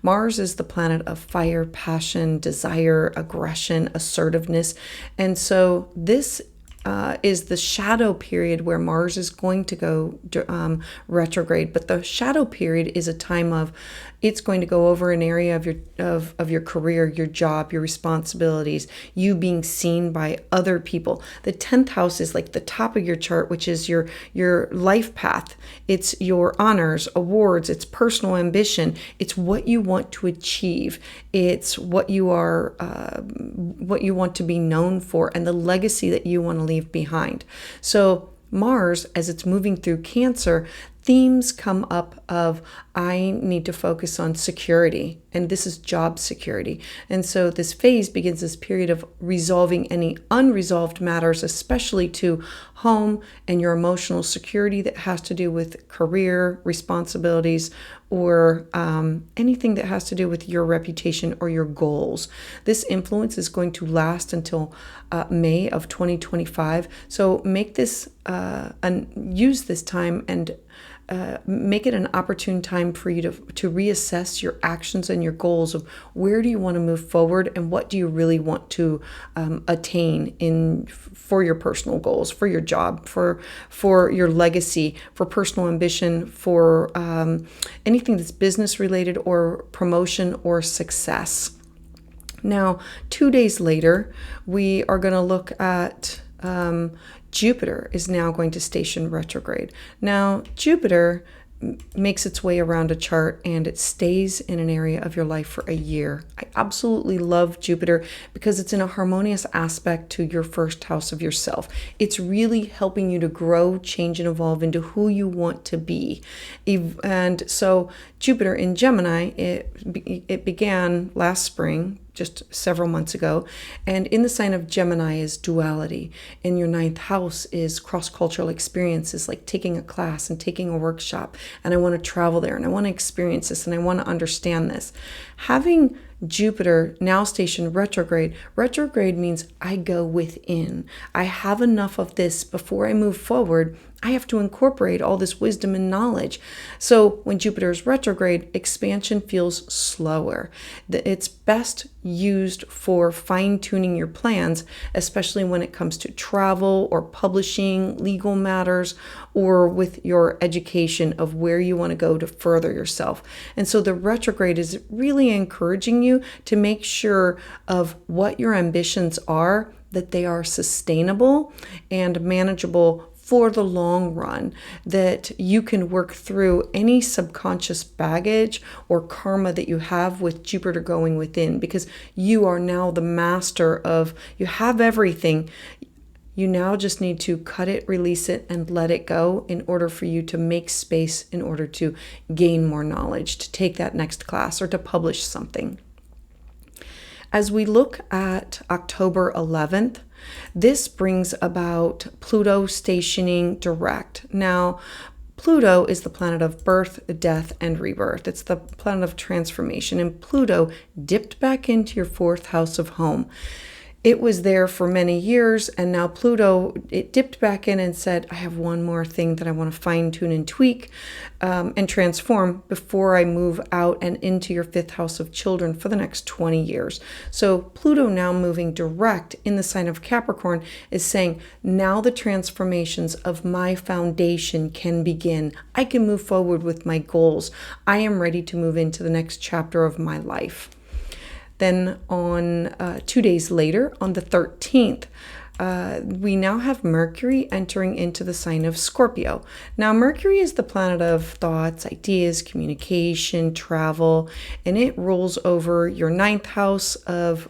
Mars is the planet of fire, passion, desire, aggression, assertiveness. And so this is the shadow period where Mars is going to go retrograde. But the shadow period is a time of it's going to go over an area of your career, your job, your responsibilities, you being seen by other people. The 10th house is like the top of your chart, which is your life path. It's your honors, awards, it's personal ambition. It's what you want to achieve. It's what you want to be known for and the legacy that you want to leave behind. So Mars, as it's moving through Cancer, themes come up of I need to focus on security, and this is job security. And so this phase begins this period of resolving any unresolved matters, especially to home and your emotional security that has to do with career responsibilities or anything that has to do with your reputation or your goals. This influence is going to last until May of 2025. So make this use this time and make it an opportune time for you to reassess your actions and your goals of where do you want to move forward and what do you really want to attain for your personal goals, for your job, for your legacy, for personal ambition, for anything that's business related or promotion or success. Now, 2 days later, we are going to look at Jupiter is now going to station retrograde. Now, Jupiter makes its way around a chart and it stays in an area of your life for a year. I absolutely love Jupiter because it's in a harmonious aspect to your first house of yourself. It's really helping you to grow, change, and evolve into who you want to be. And so Jupiter in Gemini, it began last spring, just several months ago. And in the sign of Gemini is duality. And your ninth house is cross-cultural experiences, like taking a class and taking a workshop. And I want to travel there and I want to experience this and I want to understand this. Having Jupiter now stationed retrograde means I go within. I have enough of this before I move forward. I have to incorporate all this wisdom and knowledge. So when Jupiter is retrograde, expansion feels slower. It's best used for fine-tuning your plans, especially when it comes to travel or publishing, legal matters, or with your education of where you want to go to further yourself. And so the retrograde is really encouraging you to make sure of what your ambitions are, that they are sustainable and manageable for the long run, that you can work through any subconscious baggage or karma that you have with Jupiter going within, because you are now the master of, you have everything. You now just need to cut it, release it, and let it go in order for you to make space in order to gain more knowledge, to take that next class, or to publish something. As we look at October 11th, this brings about Pluto stationing direct. Now, Pluto is the planet of birth, death, and rebirth. It's the planet of transformation. And Pluto dipped back into your fourth house of home. It was there for many years, and now Pluto, it dipped back in and said, I have one more thing that I want to fine tune and tweak and transform before I move out and into your fifth house of children for the next 20 years. So Pluto now moving direct in the sign of Capricorn is saying, now the transformations of my foundation can begin. I can move forward with my goals. I am ready to move into the next chapter of my life. Then on 2 days later, on the 13th, we now have Mercury entering into the sign of Scorpio. Now, Mercury is the planet of thoughts, ideas, communication, travel, and it rules over your ninth house of,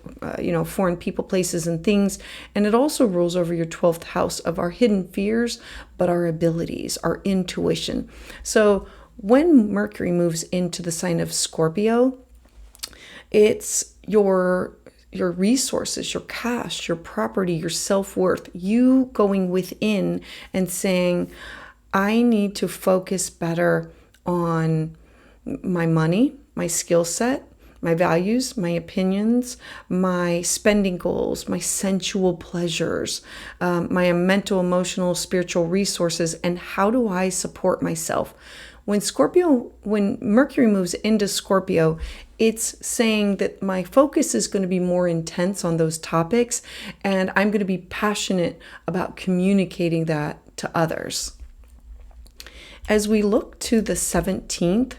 foreign people, places, and things. And it also rules over your 12th house of our hidden fears, but our abilities, our intuition. So when Mercury moves into the sign of Scorpio, it's your resources, your cash, your property, your self-worth, you going within and saying, I need to focus better on my money, my skill set, my values, my opinions, my spending goals, my sensual pleasures, my mental, emotional, spiritual resources, and how do I support myself? When Mercury moves into Scorpio, it's saying that my focus is going to be more intense on those topics, and I'm going to be passionate about communicating that to others. As we look to the 17th,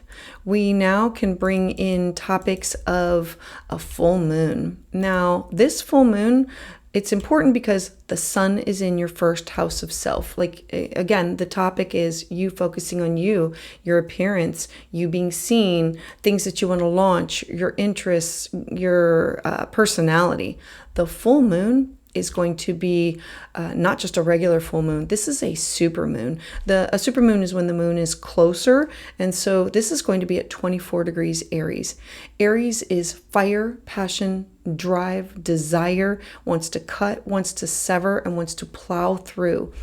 we now can bring in topics of a full moon. Now, this full moon, it's important because the sun is in your first house of self. Like, again, the topic is you focusing on you, your appearance, you being seen, things that you want to launch, your interests, your personality. The full moon is going to be not just a regular full moon. This is a super moon. A super moon is when the moon is closer. And so this is going to be at 24 degrees Aries. Aries is fire, passion, drive, desire, wants to cut, wants to sever, and wants to plow through.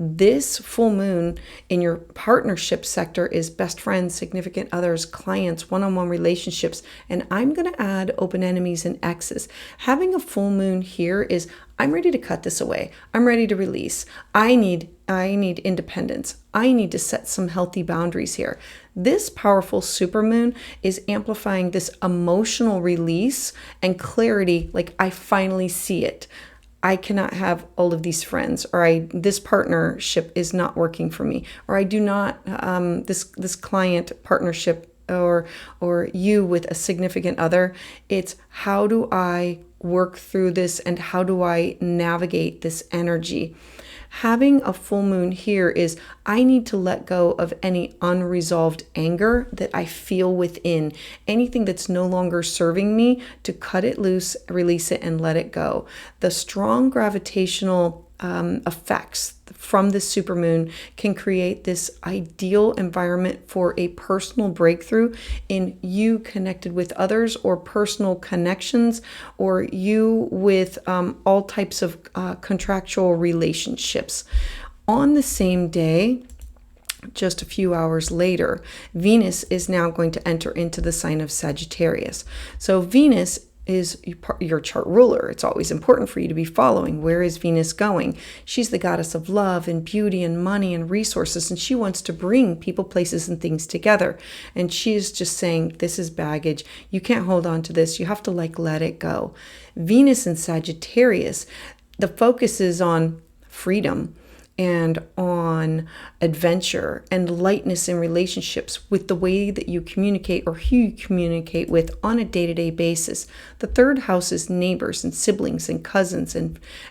This full moon in your partnership sector is best friends, significant others, clients, one-on-one relationships, and I'm going to add open enemies and exes. Having a full moon here is, I'm ready to cut this away. I'm ready to release. I need independence. I need to set some healthy boundaries here. This powerful supermoon is amplifying this emotional release and clarity, like I finally see it. I cannot have all of these friends, or this partnership is not working for me, or I do not this client partnership, or you with a significant other. It's how do I work through this, and how do I navigate this energy? Having a full moon here is, I need to let go of any unresolved anger that I feel within, anything that's no longer serving me, to cut it loose, release it, and let it go. The strong gravitational effects from this supermoon can create this ideal environment for a personal breakthrough in you connected with others, or personal connections, or you with all types of contractual relationships. On the same day, just a few hours later, Venus is now going to enter into the sign of Sagittarius. So Venus is your chart ruler. It's always important for you to be following. Where is Venus going? She's the goddess of love and beauty and money and resources, and she wants to bring people, places, and things together. And she's just saying, this is baggage. You can't hold on to this. You have to let it go. Venus in Sagittarius, the focus is on freedom and on adventure and lightness in relationships, with the way that you communicate, or who you communicate with on a day-to-day basis. The third house is neighbors and siblings and cousins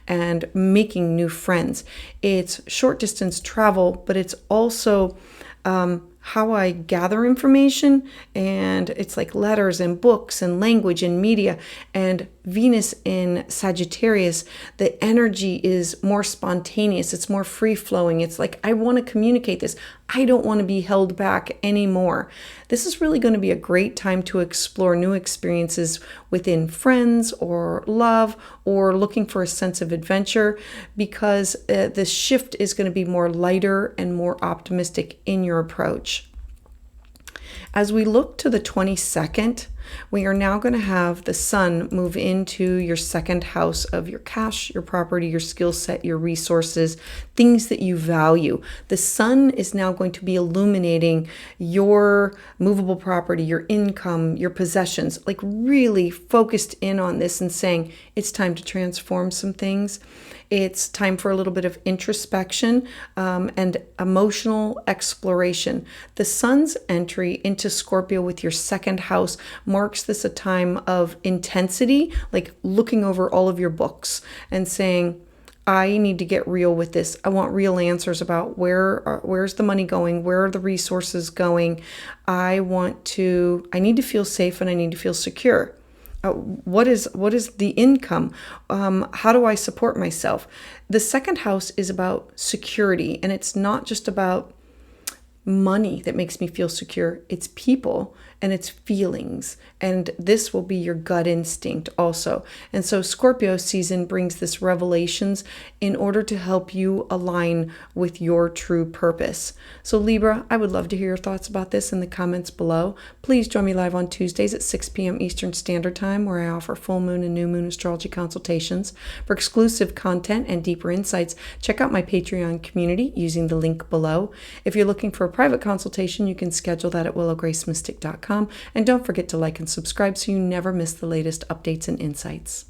and making new friends. It's short distance travel, but it's also how I gather information, and it's like letters and books and language and media. And Venus in Sagittarius, the energy is more spontaneous. It's more free-flowing. It's like, I want to communicate this. I don't want to be held back anymore. This is really going to be a great time to explore new experiences within friends or love, or looking for a sense of adventure, because the shift is going to be more lighter and more optimistic in your approach. As we look to the 22nd, we are now going to have the sun move into your second house of your cash, your property, your skill set, your resources, things that you value. The sun is now going to be illuminating your movable property, your income, your possessions, like really focused in on this and saying, it's time to transform some things. It's time for a little bit of introspection and emotional exploration. The sun's entry into Scorpio with your second house marks this a time of intensity, like looking over all of your books and saying, I need to get real with this. I want real answers about where's the money going? Where are the resources going? I need to feel safe, and I need to feel secure. What is the income? How do I support myself? The second house is about security, and it's not just about money that makes me feel secure. It's people and it's feelings, and this will be your gut instinct also. And so Scorpio season brings this revelations in order to help you align with your true purpose. So Libra, I would love to hear your thoughts about this in the comments below. Please join me live on Tuesdays at 6 p.m. Eastern Standard Time, where I offer full moon and new moon astrology consultations. For exclusive content and deeper insights, check out my Patreon community using the link below. If you're looking for a private consultation, you can schedule that at willowgracemystic.com. And don't forget to like and subscribe so you never miss the latest updates and insights.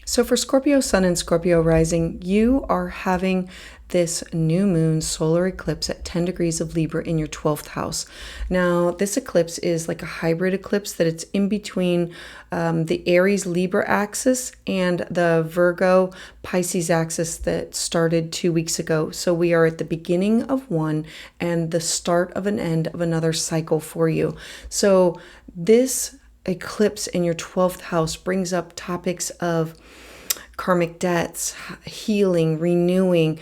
So for Scorpio Sun and Scorpio Rising, you are having this new moon solar eclipse at 10 degrees of Libra in your 12th house. Now, this eclipse is like a hybrid eclipse, that it's in between the Aries Libra axis and the Virgo Pisces axis that started 2 weeks ago. So we are at the beginning of one and the start of an end of another cycle for you. So this eclipse in your 12th house brings up topics of karmic debts, healing, renewing.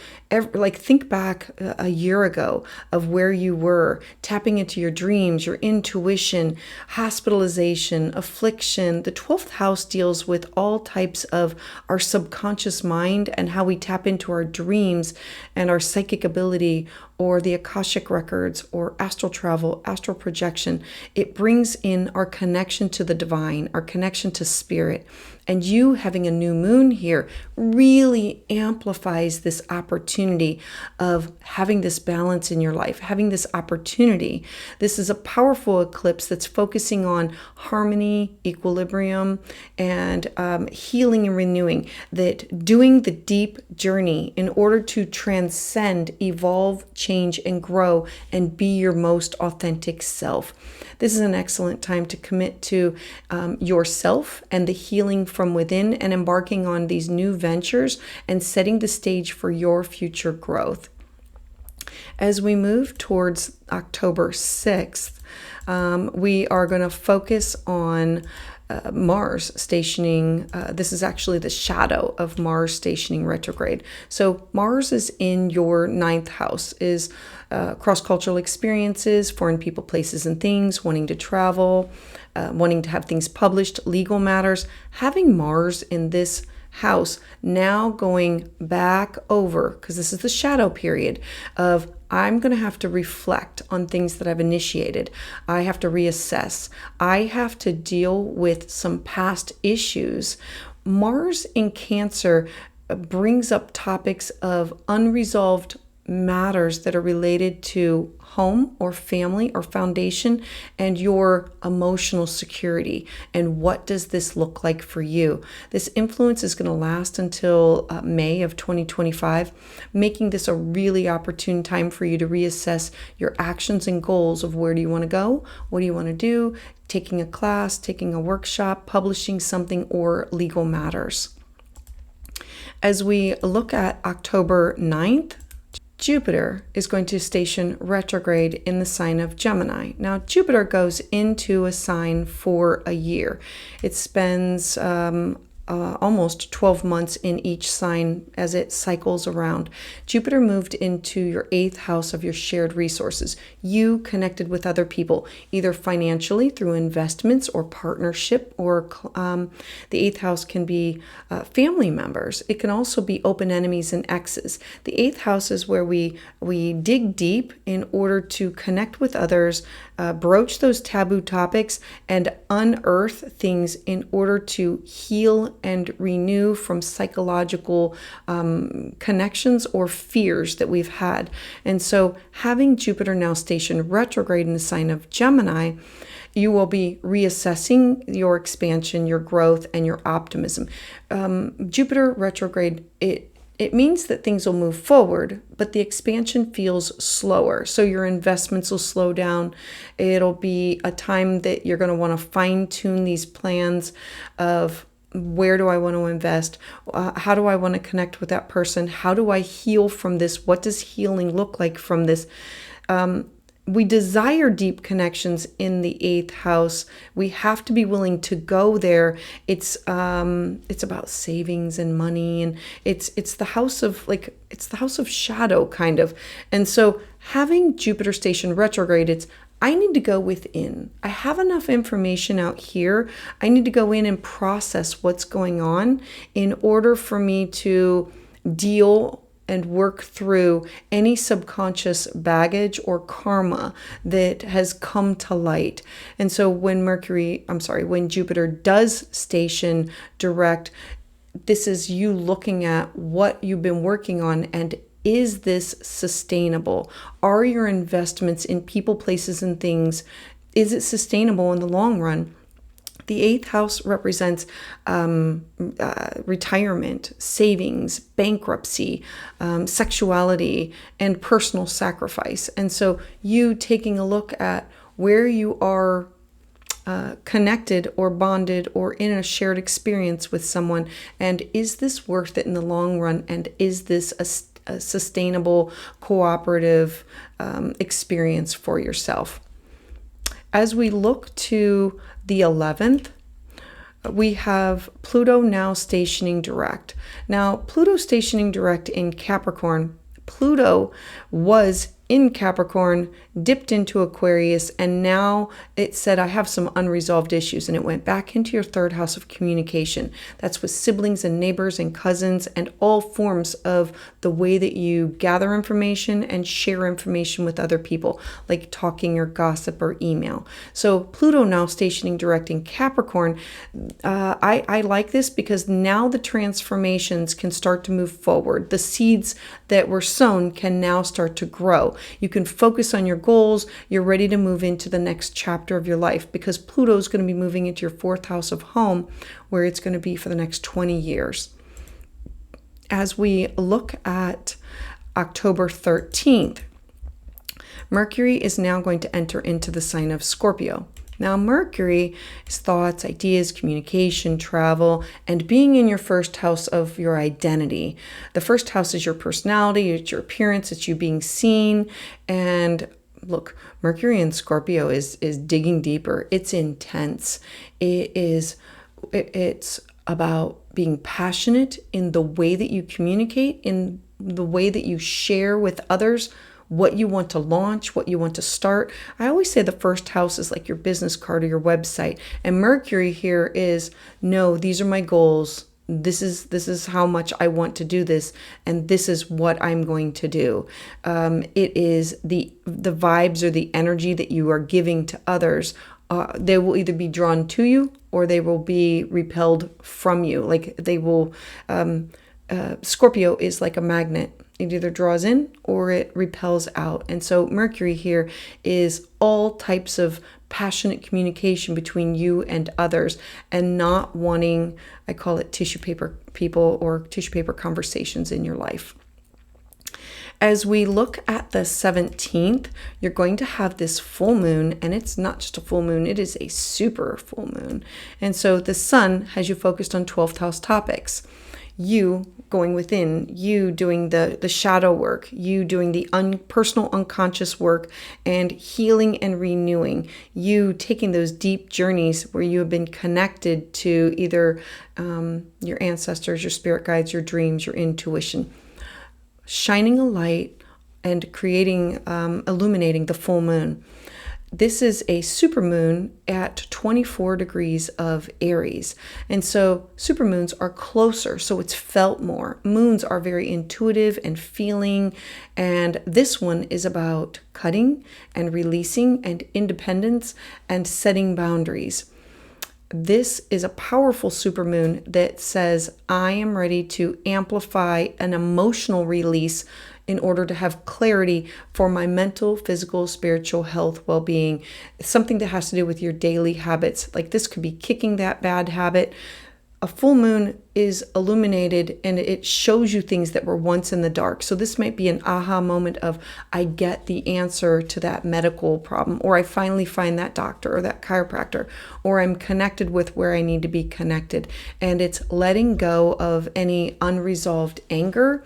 Like think back a year ago of where you were, tapping into your dreams, your intuition, hospitalization, affliction. The 12th house deals with all types of our subconscious mind and how we tap into our dreams and our psychic ability, or the Akashic records, or astral travel, astral projection. It brings in our connection to the divine, our connection to spirit. And you having a new moon here really amplifies this opportunity of having this balance in your life, having this opportunity. This is a powerful eclipse that's focusing on harmony, equilibrium, and healing and renewing. That doing the deep journey in order to transcend, evolve, change, and grow, and be your most authentic self. This is an excellent time to commit to yourself and the healing from within, and embarking on these new ventures and setting the stage for your future growth. As we move towards October 6th, we are going to focus on Mars stationing. This is actually the shadow of Mars stationing retrograde. So Mars is in your 9th house, is cross-cultural experiences, foreign people, places, and things, wanting to travel, wanting to have things published, legal matters. Having Mars in this house now going back over, because this is the shadow period of I'm going to have to reflect on things that I've initiated. I have to reassess. I have to deal with some past issues. Mars in Cancer brings up topics of unresolved matters that are related to home or family or foundation and your emotional security. And what does this look like for you? This influence is going to last until May of 2025, making this a really opportune time for you to reassess your actions and goals of where do you want to go? What do you want to do? Taking a class, taking a workshop, publishing something, or legal matters. As we look at October 9th, Jupiter is going to station retrograde in the sign of Gemini. Now, Jupiter goes into a sign for a year. It spends almost 12 months in each sign as it cycles around. Jupiter moved into your 8th house of your shared resources. You connected with other people, either financially through investments or partnership, or the 8th house can be family members. It can also be open enemies and exes. The 8th house is where we dig deep in order to connect with others, broach those taboo topics, and unearth things in order to heal and renew from psychological connections or fears that we've had. And so having Jupiter now stationed retrograde in the sign of Gemini, you will be reassessing your expansion, your growth, and your optimism. Jupiter retrograde, it means that things will move forward, but the expansion feels slower. So your investments will slow down. It'll be a time that you're going to want to fine-tune these plans of where do I want to invest? How do I want to connect with that person? How do I heal from this? What does healing look like from this? We desire deep connections in the 8th house. We have to be willing to go there. It's about savings and money, and it's the house of it's the house of shadow kind of. And so having Jupiter station retrograde, I need to go within. I have enough information out here. I need to go in and process what's going on in order for me to deal and work through any subconscious baggage or karma that has come to light. And so when Jupiter does station direct, this is you looking at what you've been working on, and is this sustainable? Are your investments in people, places, and things, is it sustainable in the long run? The 8th house represents retirement, savings, bankruptcy, sexuality, and personal sacrifice. And so you taking a look at where you are connected or bonded or in a shared experience with someone, and is this worth it in the long run? And is this a sustainable, cooperative experience for yourself? As we look to the 11th, we have Pluto now stationing direct. Now, Pluto stationing direct in Capricorn, Pluto was in Capricorn, dipped into Aquarius, and now it said, I have some unresolved issues, and it went back into your third house of communication. That's with siblings and neighbors and cousins and all forms of the way that you gather information and share information with other people, like talking or gossip or email. So Pluto now stationing direct in Capricorn, I like this because now the transformations can start to move forward. The seeds that were sown can now start to grow. You can focus on your goals. You're ready to move into the next chapter of your life because Pluto is going to be moving into your fourth house of home, where it's going to be for the next 20 years. As we look at October 13th, Mercury is now going to enter into the sign of Scorpio. Now, Mercury is thoughts, ideas, communication, travel, and being in your first house of your identity. The first house is your personality, it's your appearance, it's you being seen. And look, Mercury in Scorpio is digging deeper. It's intense. It's about being passionate in the way that you communicate, in the way that you share with others, what you want to launch, what you want to start. I always say the first house is like your business card or your website. And Mercury here is, no, these are my goals. This is how much I want to do this, and this is what I'm going to do. It is the vibes or the energy that you are giving to others. They will either be drawn to you or they will be repelled from you. Like they will, Scorpio is like a magnet. It either draws in or it repels out. And so Mercury here is all types of passionate communication between you and others, and not wanting, I call it tissue paper people or tissue paper conversations in your life. As we look at the 17th, you're going to have this full moon, and it's not just a full moon, it is a super full moon. And so the sun has you focused on 12th house topics. You going within, you doing the shadow work, you doing the personal unconscious work and healing and renewing, you taking those deep journeys where you have been connected to either your ancestors, your spirit guides, your dreams, your intuition, shining a light and creating, illuminating the full moon. This is a supermoon at 24 degrees of Aries. And so supermoons are closer, so it's felt more. Moons are very intuitive and feeling. And this one is about cutting and releasing and independence and setting boundaries. This is a powerful supermoon that says, I am ready to amplify an emotional release in order to have clarity for my mental, physical, spiritual health, well-being. It's something that has to do with your daily habits. Like this could be kicking that bad habit. A full moon is illuminated and it shows you things that were once in the dark. So this might be an aha moment of, I get the answer to that medical problem, or I finally find that doctor or that chiropractor, or I'm connected with where I need to be connected. And it's letting go of any unresolved anger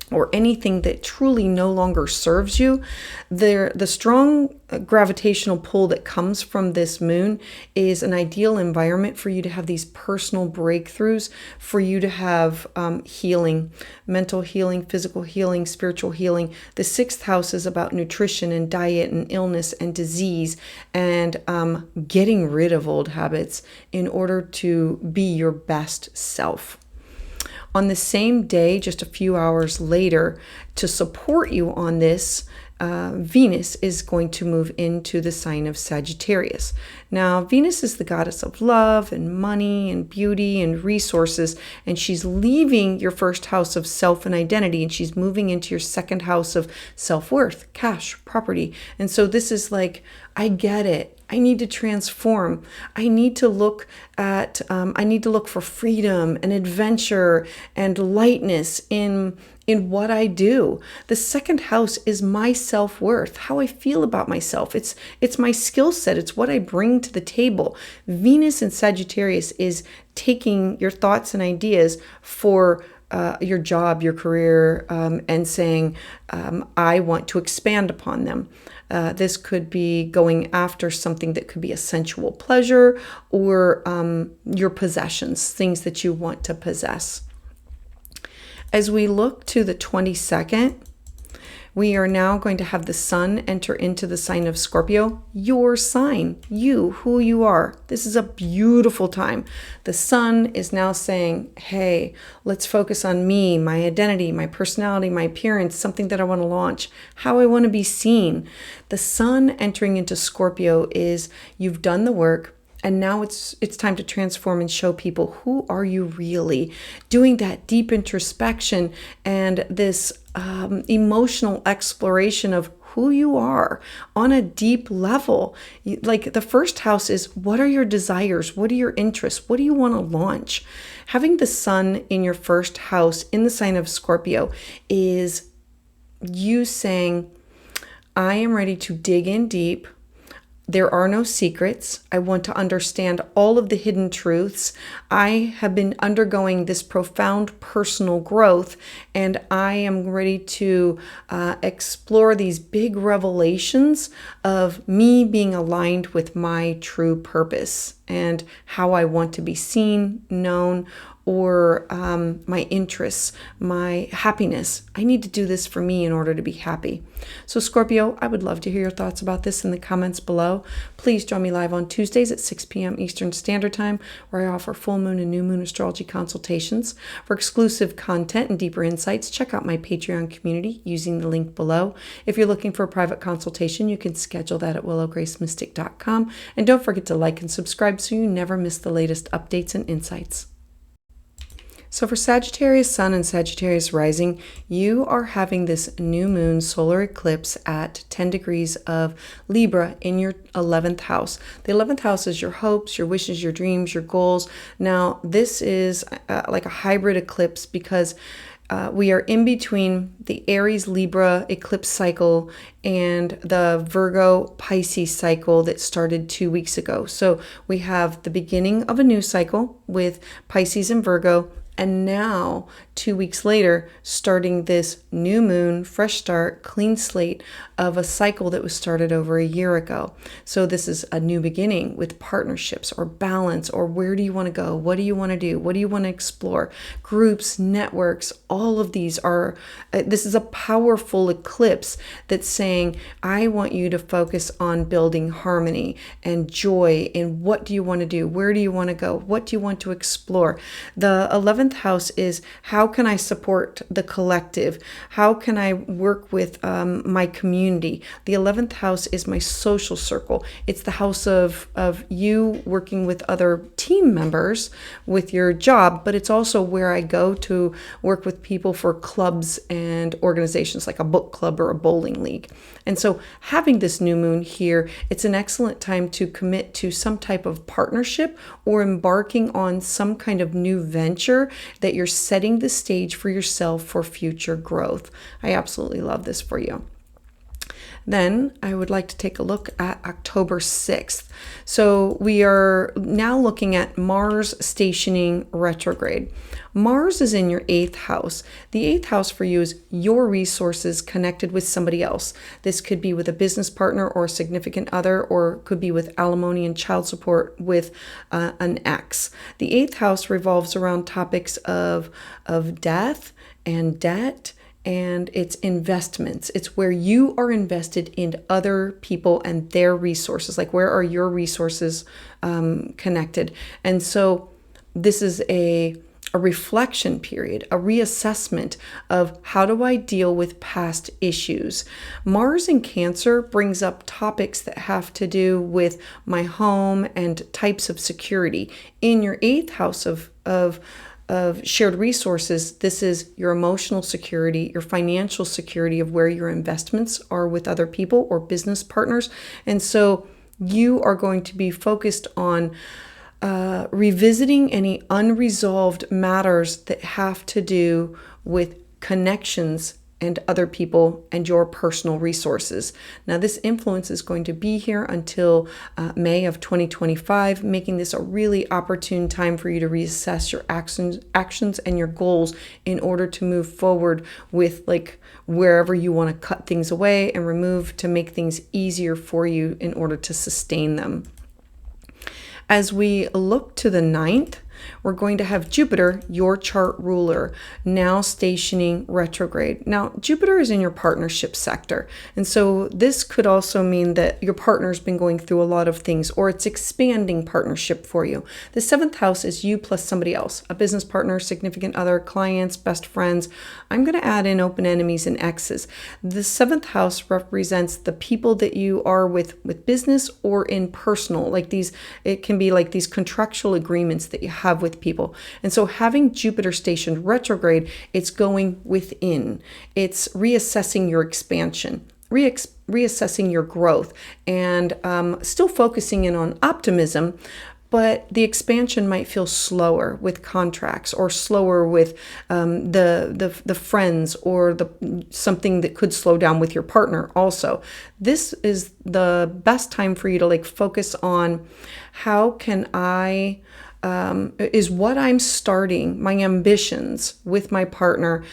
or anything that truly no longer serves you. The strong gravitational pull that comes from this moon is an ideal environment for you to have these personal breakthroughs, for you to have healing, mental healing, physical healing, spiritual healing. The sixth house is about nutrition and diet and illness and disease and getting rid of old habits in order to be your best self. On the same day, just a few hours later, to support you on this, Venus is going to move into the sign of Sagittarius. Now, Venus is the goddess of love and money and beauty and resources, and she's leaving your first house of self and identity, and she's moving into your second house of self-worth, cash, property. And so this is like, I get it. I need to transform. I need to look for freedom and adventure and lightness in what I do. The second house is my self-worth, how I feel about myself. It's my skill set. It's what I bring to the table. Venus in Sagittarius is taking your thoughts and ideas for your job, your career, and saying, I want to expand upon them. This could be going after something that could be a sensual pleasure, or your possessions, things that you want to possess. As we look to the 22nd, we are now going to have the sun enter into the sign of Scorpio, your sign, you, who you are. This is a beautiful time. The sun is now saying, hey, let's focus on me, my identity, my personality, my appearance, something that I want to launch, how I want to be seen. The sun entering into Scorpio is you've done the work, and now it's time to transform and show people, who are you really? Doing that deep introspection and this emotional exploration of who you are on a deep level. Like the first house is, what are your desires? What are your interests? What do you want to launch? Having the sun in your first house in the sign of Scorpio is you saying, I am ready to dig in deep. There are no secrets. I want to understand all of the hidden truths. I have been undergoing this profound personal growth, and I am ready to explore these big revelations of me being aligned with my true purpose and how I want to be seen, known, or my interests, my happiness. I need to do this for me in order to be happy. So Scorpio, I would love to hear your thoughts about this in the comments below. Please join me live on Tuesdays at 6 p.m. Eastern Standard Time, where I offer full moon and new moon astrology consultations. For exclusive content and deeper insights, check out my Patreon community using the link below. If you're looking for a private consultation, you can schedule that at willowgracemystic.com. And don't forget to like and subscribe so you never miss the latest updates and insights. So for Sagittarius Sun and Sagittarius Rising, you are having this new moon solar eclipse at 10 degrees of Libra in your 11th house. The 11th house is your hopes, your wishes, your dreams, your goals. Now, this is like a hybrid eclipse because we are in between the Aries Libra eclipse cycle and the Virgo Pisces cycle that started 2 weeks ago. So we have the beginning of a new cycle with Pisces and Virgo, and now 2 weeks later, starting this new moon, fresh start, clean slate of a cycle that was started over a year ago. So this is a new beginning with partnerships or balance, or where do you want to go? What do you want to do? What do you want to explore? Groups, networks, all of these are, this is a powerful eclipse that's saying, I want you to focus on building harmony and joy in what do you want to do? Where do you want to go? What do you want to explore? The 11th house is, how can I support the collective? How can I work with my community? The 11th house is my social circle. It's the house of you working with other team members with your job, but it's also where I go to work with people for clubs and organizations like a book club or a bowling league. And so having this new moon here, it's an excellent time to commit to some type of partnership or embarking on some kind of new venture that you're setting the stage for yourself for future growth. I absolutely love this for you. Then I would like to take a look at October 6th. So we are now looking at Mars stationing retrograde. Mars is in your 8th house. The 8th house for you is your resources connected with somebody else. This could be with a business partner or a significant other, or could be with alimony and child support with an ex. The 8th house revolves around topics of death and debt, and it's investments. It's where you are invested in other people and their resources. Like, where are your resources connected? And so this is a reflection period, a reassessment of, how do I deal with past issues? Mars in Cancer brings up topics that have to do with my home and types of security. In your 8th house of shared resources, this is your emotional security, your financial security of where your investments are with other people or business partners. And so you are going to be focused on revisiting any unresolved matters that have to do with connections and other people and your personal resources. Now, this influence is going to be here until May of 2025, making this a really opportune time for you to reassess your actions and your goals in order to move forward with like wherever you want to cut things away and remove to make things easier for you in order to sustain them. As we look to the 9th, we're going to have Jupiter, your chart ruler, now stationing retrograde. Now, Jupiter is in your partnership sector. And so this could also mean that your partner's been going through a lot of things, or it's expanding partnership for you. The 7th house is you plus somebody else, a business partner, significant other, clients, best friends. I'm going to add in open enemies and exes. The 7th house represents the people that you are with business or in personal, like these, it can be like these contractual agreements that you have with people. And so having Jupiter stationed retrograde, it's going within. It's reassessing your expansion, reassessing your growth, and still focusing in on optimism, but the expansion might feel slower with contracts or slower with the friends or something that could slow down with your partner also. This is the best time for you to like focus on how can I is what I'm starting, my ambitions with my partner,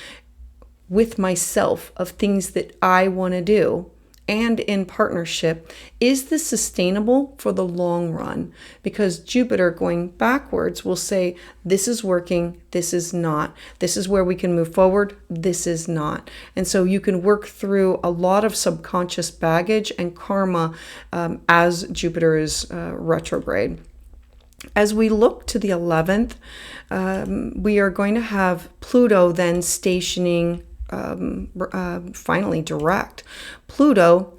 with myself of things that I want to do and in partnership. Is this sustainable for the long run? Because Jupiter going backwards will say, this is working, this is not. This is where we can move forward, this is not. And so you can work through a lot of subconscious baggage and karma as Jupiter is retrograde. As we look to the 11th, we are going to have Pluto then stationing finally direct. Pluto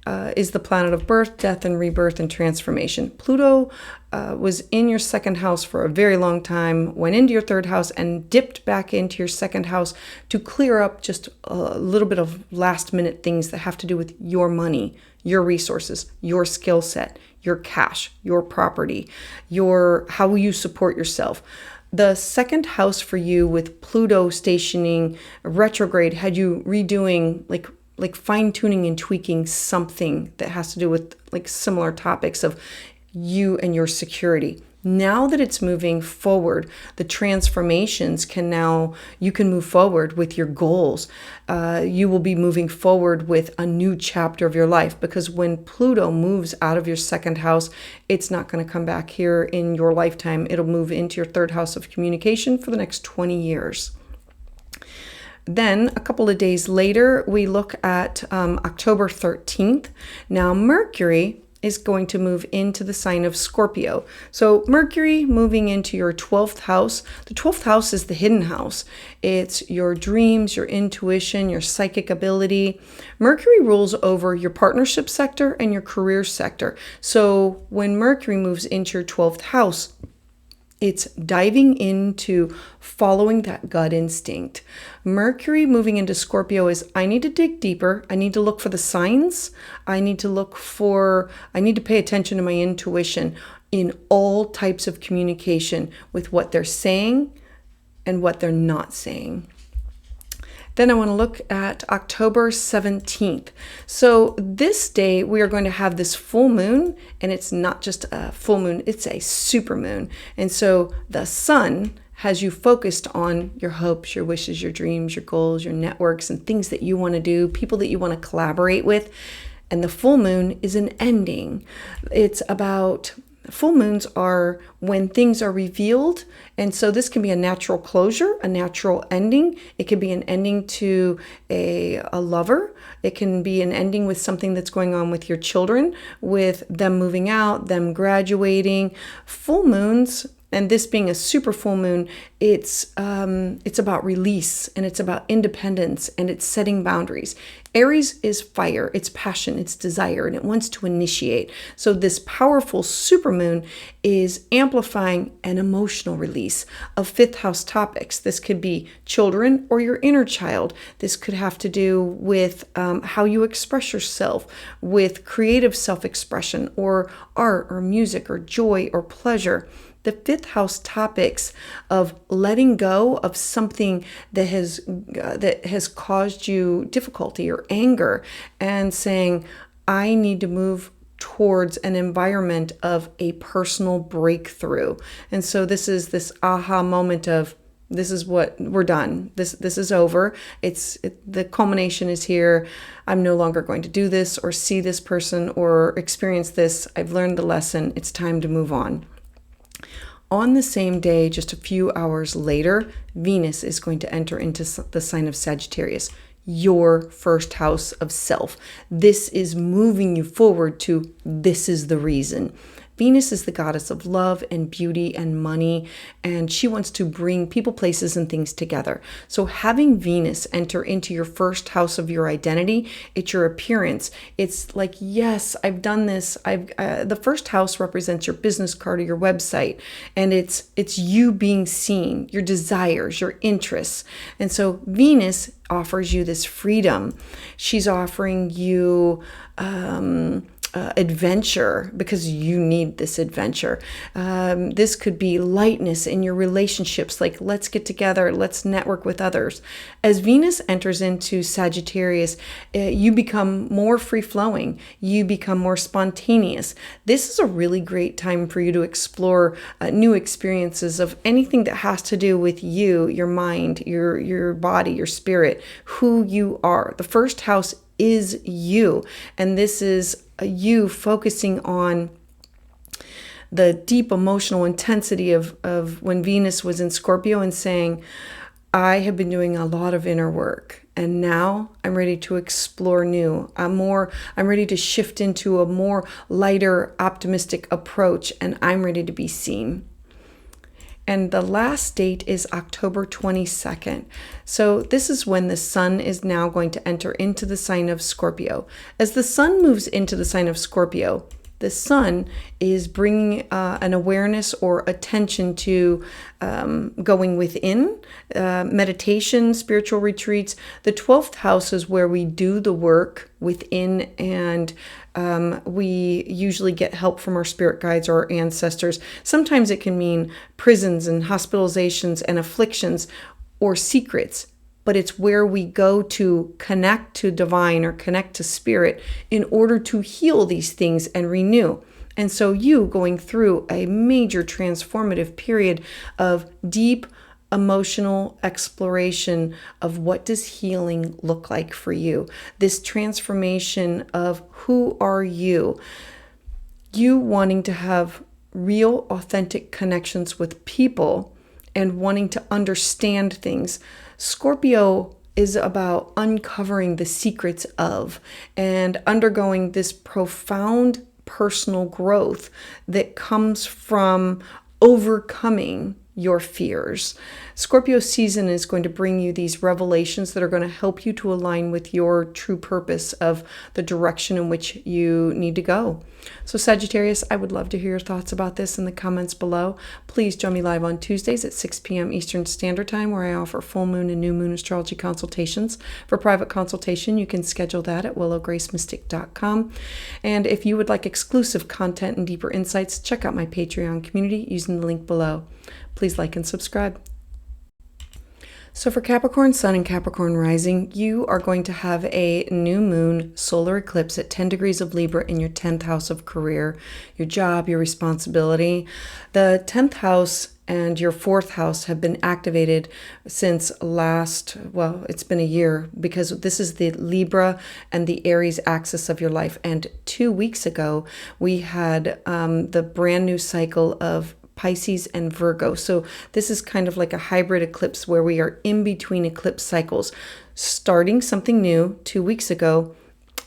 is the planet of birth, death, and rebirth and transformation. Pluto was in your 2nd house for a very long time, went into your 3rd house and dipped back into your 2nd house to clear up just a little bit of last minute things that have to do with your money, your resources, your skill set, your cash, your property, how you support yourself. The 2nd house for you with Pluto stationing retrograde had you redoing like fine-tuning and tweaking something that has to do with like similar topics of you and your security. Now that it's moving forward, the transformations you can move forward with your goals. You will be moving forward with a new chapter of your life, because when Pluto moves out of your 2nd house, it's not going to come back here in your lifetime. It'll move into your 3rd house of communication for the next 20 years. Then a couple of days later, we look at October 13th. Now Mercury is going to move into the sign of Scorpio. So Mercury moving into your 12th house. The 12th house is the hidden house. It's your dreams, your intuition, your psychic ability. Mercury rules over your partnership sector and your career sector. So when Mercury moves into your 12th house, it's diving into following that gut instinct. Mercury moving into Scorpio is, I need to dig deeper. I need to look for the signs. I need to pay attention to my intuition in all types of communication with what they're saying and what they're not saying. Then I want to look at October 17th. So this day we are going to have this full moon, and it's not just a full moon, it's a super moon. And so the sun has you focused on your hopes, your wishes, your dreams, your goals, your networks, and things that you want to do, people that you want to collaborate with. And the full moon is an ending. It's about full moons are when things are revealed. And so this can be a natural closure, a natural ending. It can be an ending to a lover. It can be an ending with something that's going on with your children, with them moving out, them graduating. Full moons, and this being a super full moon, it's about release, and it's about independence, and it's setting boundaries. Aries is fire, it's passion, it's desire, and it wants to initiate. So this powerful supermoon is amplifying an emotional release of 5th house topics. This could be children or your inner child. This could have to do with how you express yourself, with creative self-expression or art or music or joy or pleasure. The fifth house topics of letting go of something that has caused you difficulty or anger, and saying, I need to move towards an environment of a personal breakthrough. And so this is this aha moment of, this is what we're done. This is over. The culmination is here. I'm no longer going to do this or see this person or experience this. I've learned the lesson. It's time to move on. On the same day, just a few hours later, Venus is going to enter into the sign of Sagittarius, your first house of self. This is moving you forward to, this is the reason. Venus is the goddess of love and beauty and money, and she wants to bring people, places, and things together. So having Venus enter into your first house of your identity, it's your appearance. It's like, yes, I've done this. The first house represents your business card or your website, and it's you being seen, your desires, your interests. And so Venus offers you this freedom. She's offering you adventure, because you need this adventure. This could be lightness in your relationships, like let's get together, let's network with others. As Venus enters into Sagittarius, you become more free-flowing, you become more spontaneous. This is a really great time for you to explore new experiences of anything that has to do with you, your mind, your body, your spirit, who you are. The first house is you, and this is you focusing on the deep emotional intensity of when Venus was in Scorpio, and saying, I have been doing a lot of inner work, and now I'm ready to explore new. I'm ready to shift into a more lighter, optimistic approach, and I'm ready to be seen. And the last date is October 22nd. So this is when the sun is now going to enter into the sign of Scorpio. As the sun moves into the sign of Scorpio, the sun is bringing an awareness or attention to going within, meditation, spiritual retreats. The 12th house is where we do the work within, and we usually get help from our spirit guides or our ancestors. Sometimes it can mean prisons and hospitalizations and afflictions or secrets, but it's where we go to connect to divine or connect to spirit in order to heal these things and renew. And so you going through a major transformative period of deep emotional exploration of what does healing look like for you. This transformation of who are you wanting to have real, authentic connections with people and wanting to understand things. Scorpio is about uncovering the secrets of and undergoing this profound personal growth that comes from overcoming your fears. Scorpio season is going to bring you these revelations that are going to help you to align with your true purpose of the direction in which you need to go. So Sagittarius, I would love to hear your thoughts about this in the comments below. Please join me live on Tuesdays at 6 p.m. Eastern Standard Time, where I offer full moon and new moon astrology consultations. For private consultation, you can schedule that at willowgracemystic.com. And if you would like exclusive content and deeper insights, check out my Patreon community using the link below. Please like and subscribe. So for Capricorn Sun and Capricorn Rising, you are going to have a new moon solar eclipse at 10 degrees of Libra in your 10th house of career, your job, your responsibility. The 10th house and your 4th house have been activated since it's been a year, because this is the Libra and the Aries axis of your life. And 2 weeks ago, we had the brand new cycle of Pisces and Virgo. So this is kind of like a hybrid eclipse where we are in between eclipse cycles, starting something new 2 weeks ago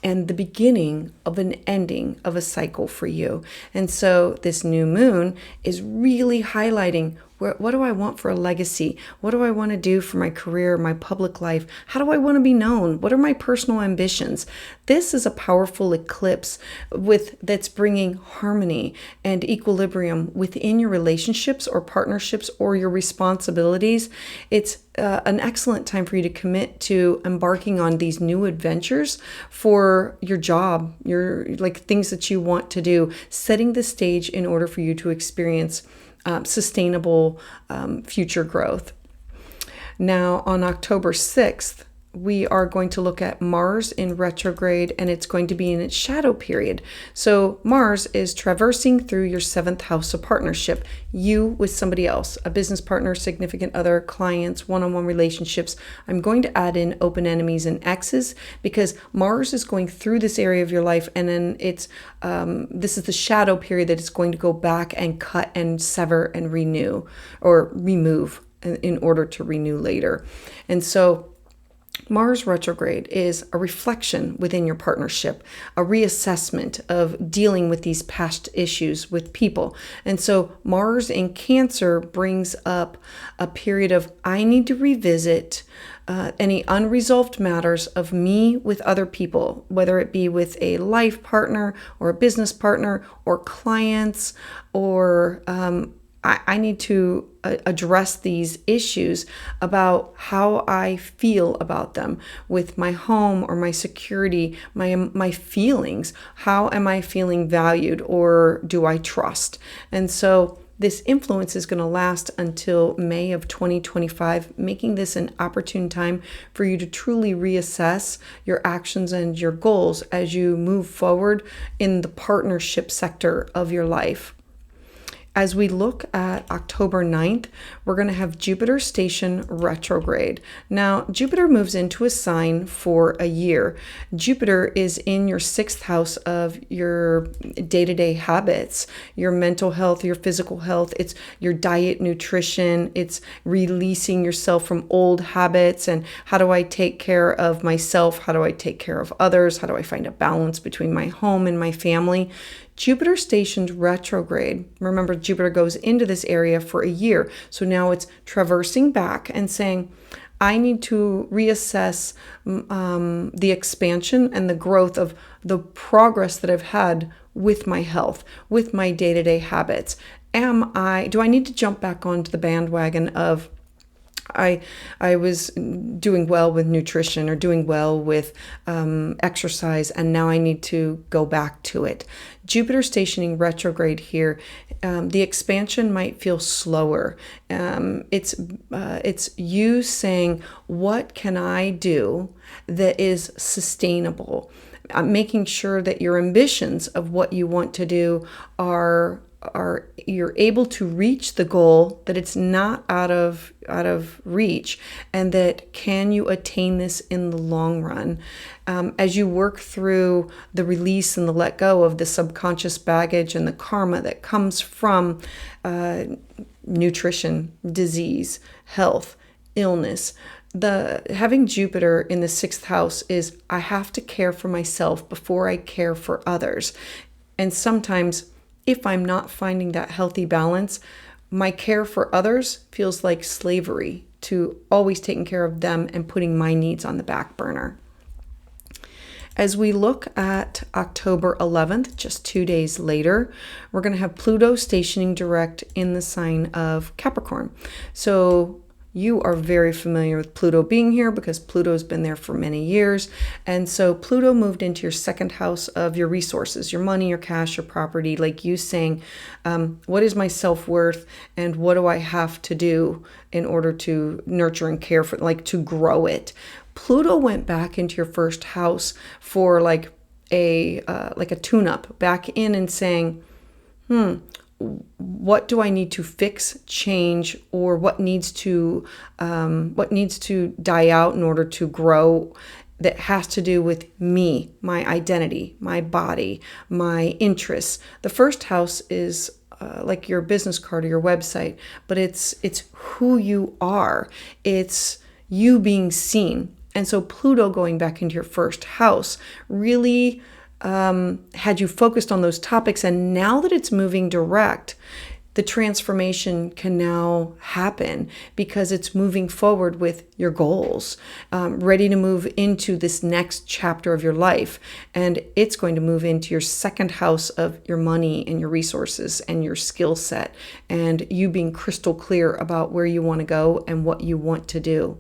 and the beginning of an ending of a cycle for you. And so this new moon is really highlighting what do I want for a legacy? What do I want to do for my career, my public life? How do I want to be known? What are my personal ambitions? This is a powerful eclipse that's bringing harmony and equilibrium within your relationships or partnerships or your responsibilities. It's an excellent time for you to commit to embarking on these new adventures for your job, your things that you want to do, setting the stage in order for you to experience sustainable future growth. Now, on October 6th, we are going to look at Mars in retrograde, and it's going to be in its shadow period. So Mars is traversing through your 7th house of partnership, you with somebody else, a business partner, significant other, clients, one-on-one relationships. I'm going to add in open enemies and exes because Mars is going through this area of your life, and then this is the shadow period that it's going to go back and cut and sever and renew or remove in order to renew later. And so Mars retrograde is a reflection within your partnership, a reassessment of dealing with these past issues with people. And so Mars in Cancer brings up a period of, I need to revisit any unresolved matters of me with other people, whether it be with a life partner or a business partner or clients, or I need to address these issues about how I feel about them with my home or my security, my feelings. How am I feeling valued, or do I trust? And so this influence is going to last until May of 2025, making this an opportune time for you to truly reassess your actions and your goals as you move forward in the partnership sector of your life. As we look at October 9th, we're going to have Jupiter station retrograde. Now, Jupiter moves into a sign for a year. Jupiter is in your 6th house of your day-to-day habits, your mental health, your physical health. It's your diet, nutrition. It's releasing yourself from old habits and how do I take care of myself? How do I take care of others? How do I find a balance between my home and my family? Jupiter stationed retrograde. Remember, Jupiter goes into this area for a year. So now it's traversing back and saying, I need to reassess the expansion and the growth of the progress that I've had with my health, with my day-to-day habits. Do I need to jump back onto the bandwagon of I was doing well with nutrition or doing well with exercise, and now I need to go back to it. Jupiter stationing retrograde here, the expansion might feel slower. It's you saying, what can I do that is sustainable? Making sure that your ambitions of what you want to do are you're able to reach the goal, that it's not out of reach, and that can you attain this in the long run. As you work through the release and the let go of the subconscious baggage and the karma that comes from nutrition, disease, health, illness. Having Jupiter in the 6th house is, I have to care for myself before I care for others. And sometimes, if I'm not finding that healthy balance, my care for others feels like slavery to always taking care of them and putting my needs on the back burner. As we look at October 11th, just 2 days later, we're going to have Pluto stationing direct in the sign of Capricorn. So you are very familiar with Pluto being here because Pluto's been there for many years. And so Pluto moved into your 2nd house of your resources, your money, your cash, your property, like you saying, what is my self-worth and what do I have to do in order to nurture and care for, like to grow it? Pluto went back into your 1st house for like a tune-up, back in and saying, what do I need to fix, change, or what needs to die out in order to grow, that has to do with me, my identity, my body, my interests. The 1st house is like your business card or your website, but it's who you are. It's you being seen. And so Pluto going back into your 1st house really had you focused on those topics. And now that it's moving direct, the transformation can now happen because it's moving forward with your goals, ready to move into this next chapter of your life. And it's going to move into your 2nd house of your money and your resources and your skill set, and you being crystal clear about where you want to go and what you want to do.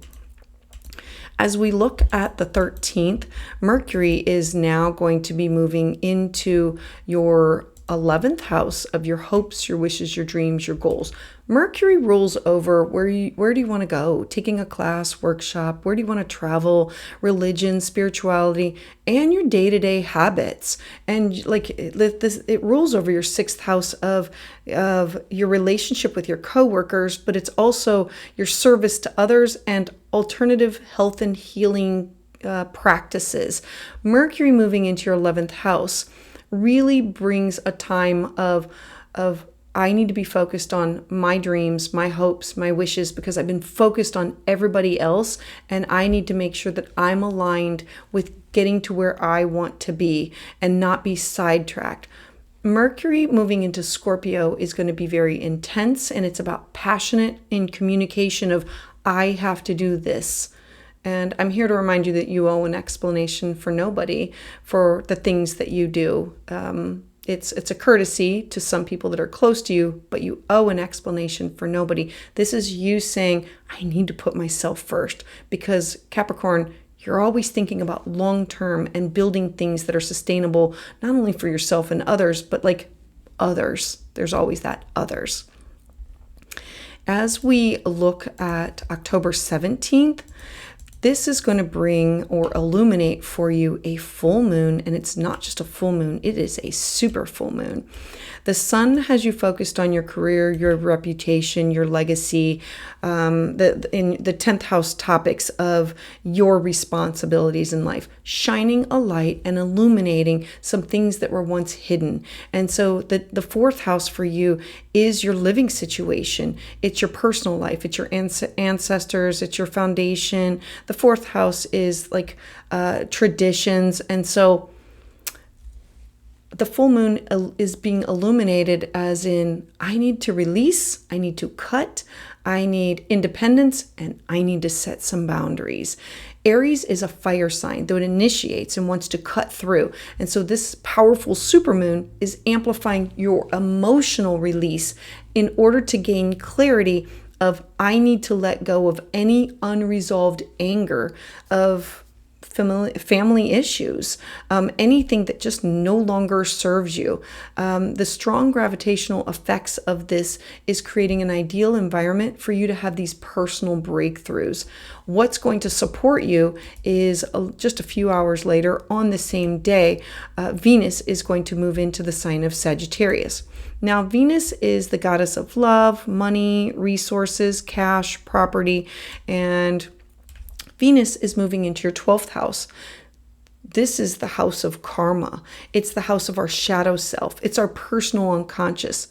As we look at the 13th, Mercury is now going to be moving into your 11th house of your hopes, your wishes, your dreams, your goals. Mercury rules over where do you want to go? Taking a class, workshop, where do you want to travel, religion, spirituality, and your day-to-day habits. And like it rules over your 6th house of your relationship with your coworkers, but it's also your service to others and alternative health and healing practices. Mercury moving into your 11th house really brings a time of I need to be focused on my dreams, my hopes, my wishes, because I've been focused on everybody else, and I need to make sure that I'm aligned with getting to where I want to be and not be sidetracked. Mercury moving into Scorpio is going to be very intense, and it's about passionate in communication of I have to do this. And I'm here to remind you that you owe an explanation for nobody for the things that you do. It's a courtesy to some people that are close to you, but you owe an explanation for nobody. This is you saying, I need to put myself first, because Capricorn, you're always thinking about long-term and building things that are sustainable, not only for yourself and others, but like others. There's always that others. As we look at October 17th, this is going to bring or illuminate for you a full moon, and it's not just a full moon, it is a super full moon. The sun has you focused on your career, your reputation, your legacy, in the 10th house topics of your responsibilities in life, shining a light and illuminating some things that were once hidden. And so the 4th house for you is your living situation. It's your personal life. It's your ancestors. It's your foundation. The 4th house is like traditions. And so the full moon is being illuminated as in, I need to release, I need to cut, I need independence, and I need to set some boundaries. Aries is a fire sign, though it initiates and wants to cut through. And so this powerful supermoon is amplifying your emotional release in order to gain clarity of, I need to let go of any unresolved anger, of family issues, anything that just no longer serves you. The strong gravitational effects of this is creating an ideal environment for you to have these personal breakthroughs. What's going to support you is just a few hours later on the same day, Venus is going to move into the sign of Sagittarius. Now, Venus is the goddess of love, money, resources, cash, property, and Venus is moving into your 12th house. This is the house of karma. It's the house of our shadow self. It's our personal unconscious.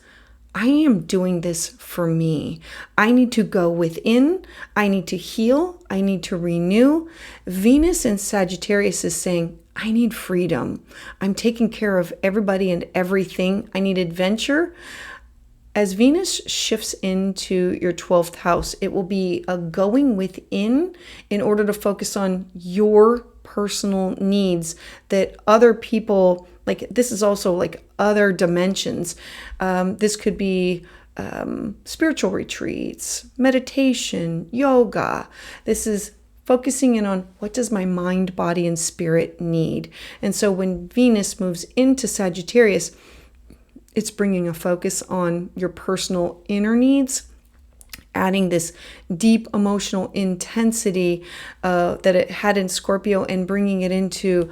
I am doing this for me. I need to go within. I need to heal. I need to renew. Venus in Sagittarius is saying, I need freedom. I'm taking care of everybody and everything. I need adventure. As Venus shifts into your 12th house, it will be a going within in order to focus on your personal needs that other people, like this is also like other dimensions. This could be spiritual retreats, meditation, yoga. This is focusing in on what does my mind, body, and spirit need. And so when Venus moves into Sagittarius, it's bringing a focus on your personal inner needs, adding this deep emotional intensity that it had in Scorpio and bringing it into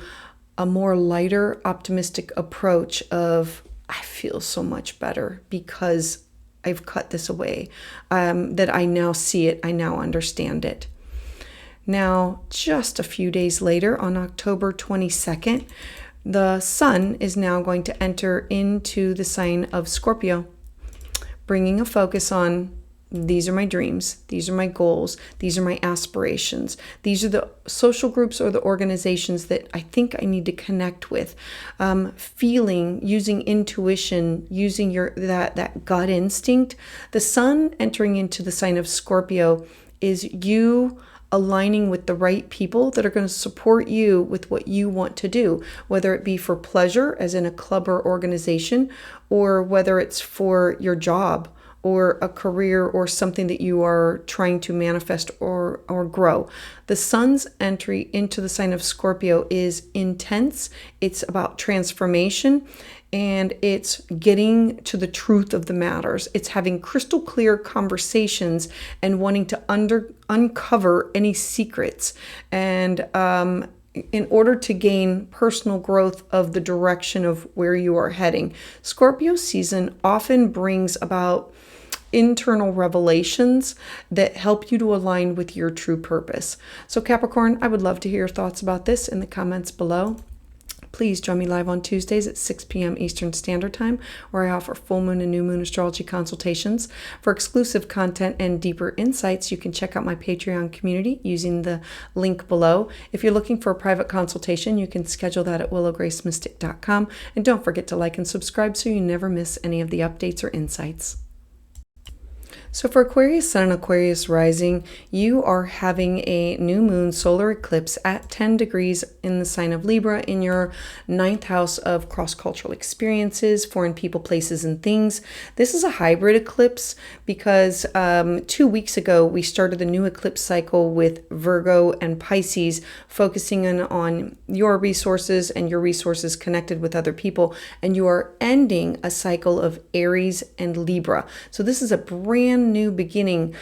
a more lighter, optimistic approach of, I feel so much better because I've cut this away, that I now see it, I now understand it. Now, just a few days later, on October 22nd, the sun is now going to enter into the sign of Scorpio, bringing a focus on, these are my dreams, these are my goals, these are my aspirations, these are the social groups or the organizations that I think I need to connect with. Feeling, using intuition, using that gut instinct. The sun entering into the sign of Scorpio is you aligning with the right people that are going to support you with what you want to do, whether it be for pleasure, as in a club or organization, or whether it's for your job or a career or something that you are trying to manifest or grow. The sun's entry into the sign of Scorpio is intense. It's about transformation, and it's getting to the truth of the matters. It's having crystal clear conversations and wanting to uncover any secrets, and in order to gain personal growth of the direction of where you are heading. Scorpio season often brings about internal revelations that help you to align with your true purpose. So Capricorn, I would love to hear your thoughts about this in the comments below. Please join me live on Tuesdays at 6 p.m. Eastern Standard Time, where I offer full moon and new moon astrology consultations. For exclusive content and deeper insights, you can check out my Patreon community using the link below. If you're looking for a private consultation, you can schedule that at willowgracemystic.com. And don't forget to like and subscribe so you never miss any of the updates or insights. So for Aquarius Sun and Aquarius Rising, you are having a new moon solar eclipse at 10 degrees in the sign of Libra in your 9th house of cross-cultural experiences, foreign people, places, and things. This is a hybrid eclipse because 2 weeks ago, we started the new eclipse cycle with Virgo and Pisces, focusing on your resources and your resources connected with other people. And you are ending a cycle of Aries and Libra. So this is a brand new beginning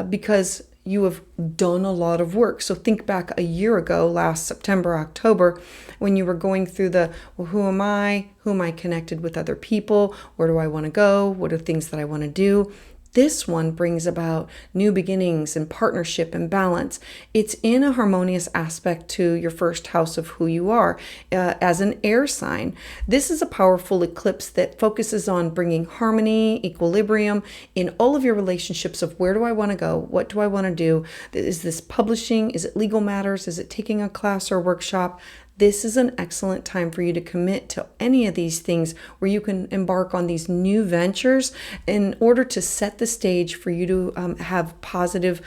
because you have done a lot of work. So think back a year ago, last September, October, when you were going through well, who am I? Who am I connected with other people? Where do I want to go? What are things that I want to do? This one brings about new beginnings and partnership and balance. It's in a harmonious aspect to your first house of who you are as an air sign. This is a powerful eclipse that focuses on bringing harmony, equilibrium in all of your relationships of where do I want to go? What do I want to do? Is this publishing? Is it legal matters? Is it taking a class or workshop? This is an excellent time for you to commit to any of these things where you can embark on these new ventures in order to set the stage for you to have positive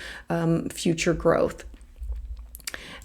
future growth.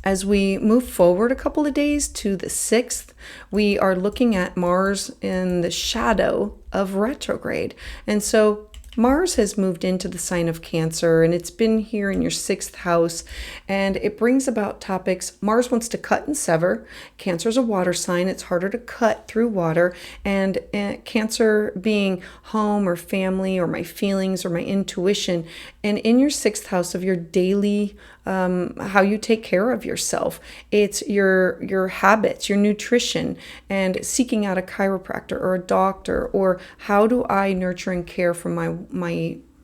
As we move forward a couple of days to the 6th, we are looking at Mars in the shadow of retrograde. And so Mars has moved into the sign of Cancer, and it's been here in your 6th house, and it brings about topics. Mars wants to cut and sever. Cancer is a water sign. It's harder to cut through water, and Cancer being home or family or my feelings or my intuition, and in your 6th house of your daily how you take care of yourself. It's your habits, your nutrition, and seeking out a chiropractor or a doctor, or how do I nurture and care for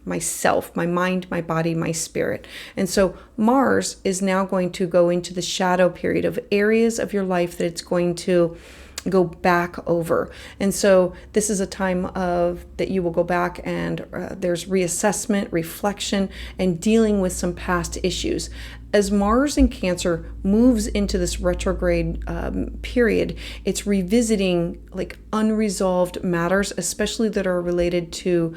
myself, my mind, my body, my spirit. And so Mars is now going to go into the shadow period of areas of your life that it's going to go back over. And so this is a time that you will go back and there's reassessment, reflection, and dealing with some past issues. As Mars in Cancer moves into this retrograde period, it's revisiting like unresolved matters, especially that are related to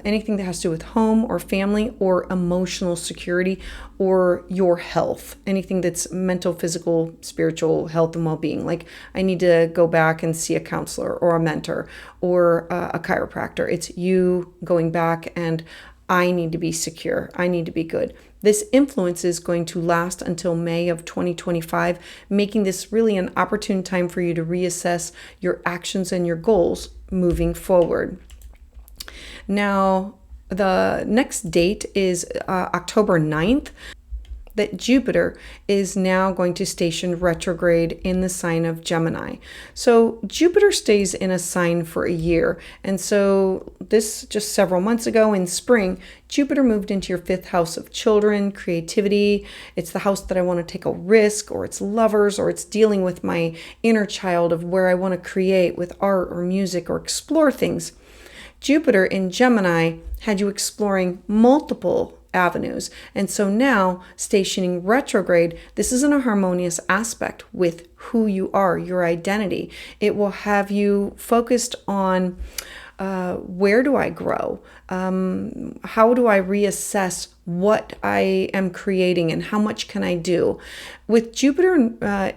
anything that has to do with home or family or emotional security or your health, anything that's mental, physical, spiritual health and well-being. Like I need to go back and see a counselor or a mentor or a chiropractor. It's you going back and I need to be secure. I need to be good. This influence is going to last until May of 2025, making this really an opportune time for you to reassess your actions and your goals moving forward. Now, the next date is October 9th. That Jupiter is now going to station retrograde in the sign of Gemini. So Jupiter stays in a sign for a year. And so this just several months ago in spring, Jupiter moved into your 5th house of children, creativity. It's the house that I want to take a risk, or it's lovers, or it's dealing with my inner child of where I want to create with art or music or explore things. Jupiter in Gemini had you exploring multiple avenues. And so now, stationing retrograde, this is in a harmonious aspect with who you are, your identity. It will have you focused on where do I grow? How do I reassess what I am creating and how much can I do? With Jupiter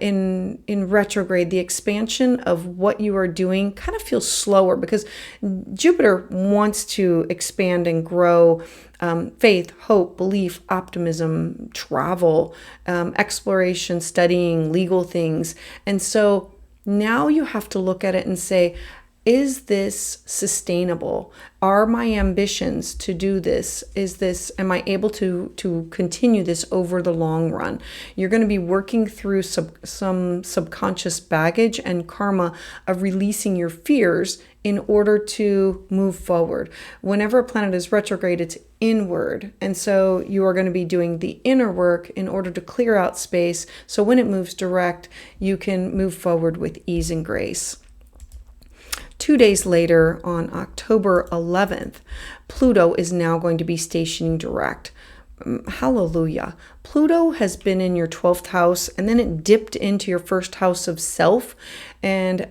in retrograde, the expansion of what you are doing kind of feels slower because Jupiter wants to expand and grow faith, hope, belief, optimism, travel, exploration, studying, legal things. And so now you have to look at it and say, is this sustainable? Are my ambitions to do this? Am I able to continue this over the long run? You're going to be working through some subconscious baggage and karma of releasing your fears in order to move forward. Whenever a planet is retrograde, it's inward. And so you are going to be doing the inner work in order to clear out space. So when it moves direct, you can move forward with ease and grace. 2 days later, on October 11th, Pluto is now going to be stationing direct. Hallelujah. Pluto has been in your 12th house, and then it dipped into your first house of self and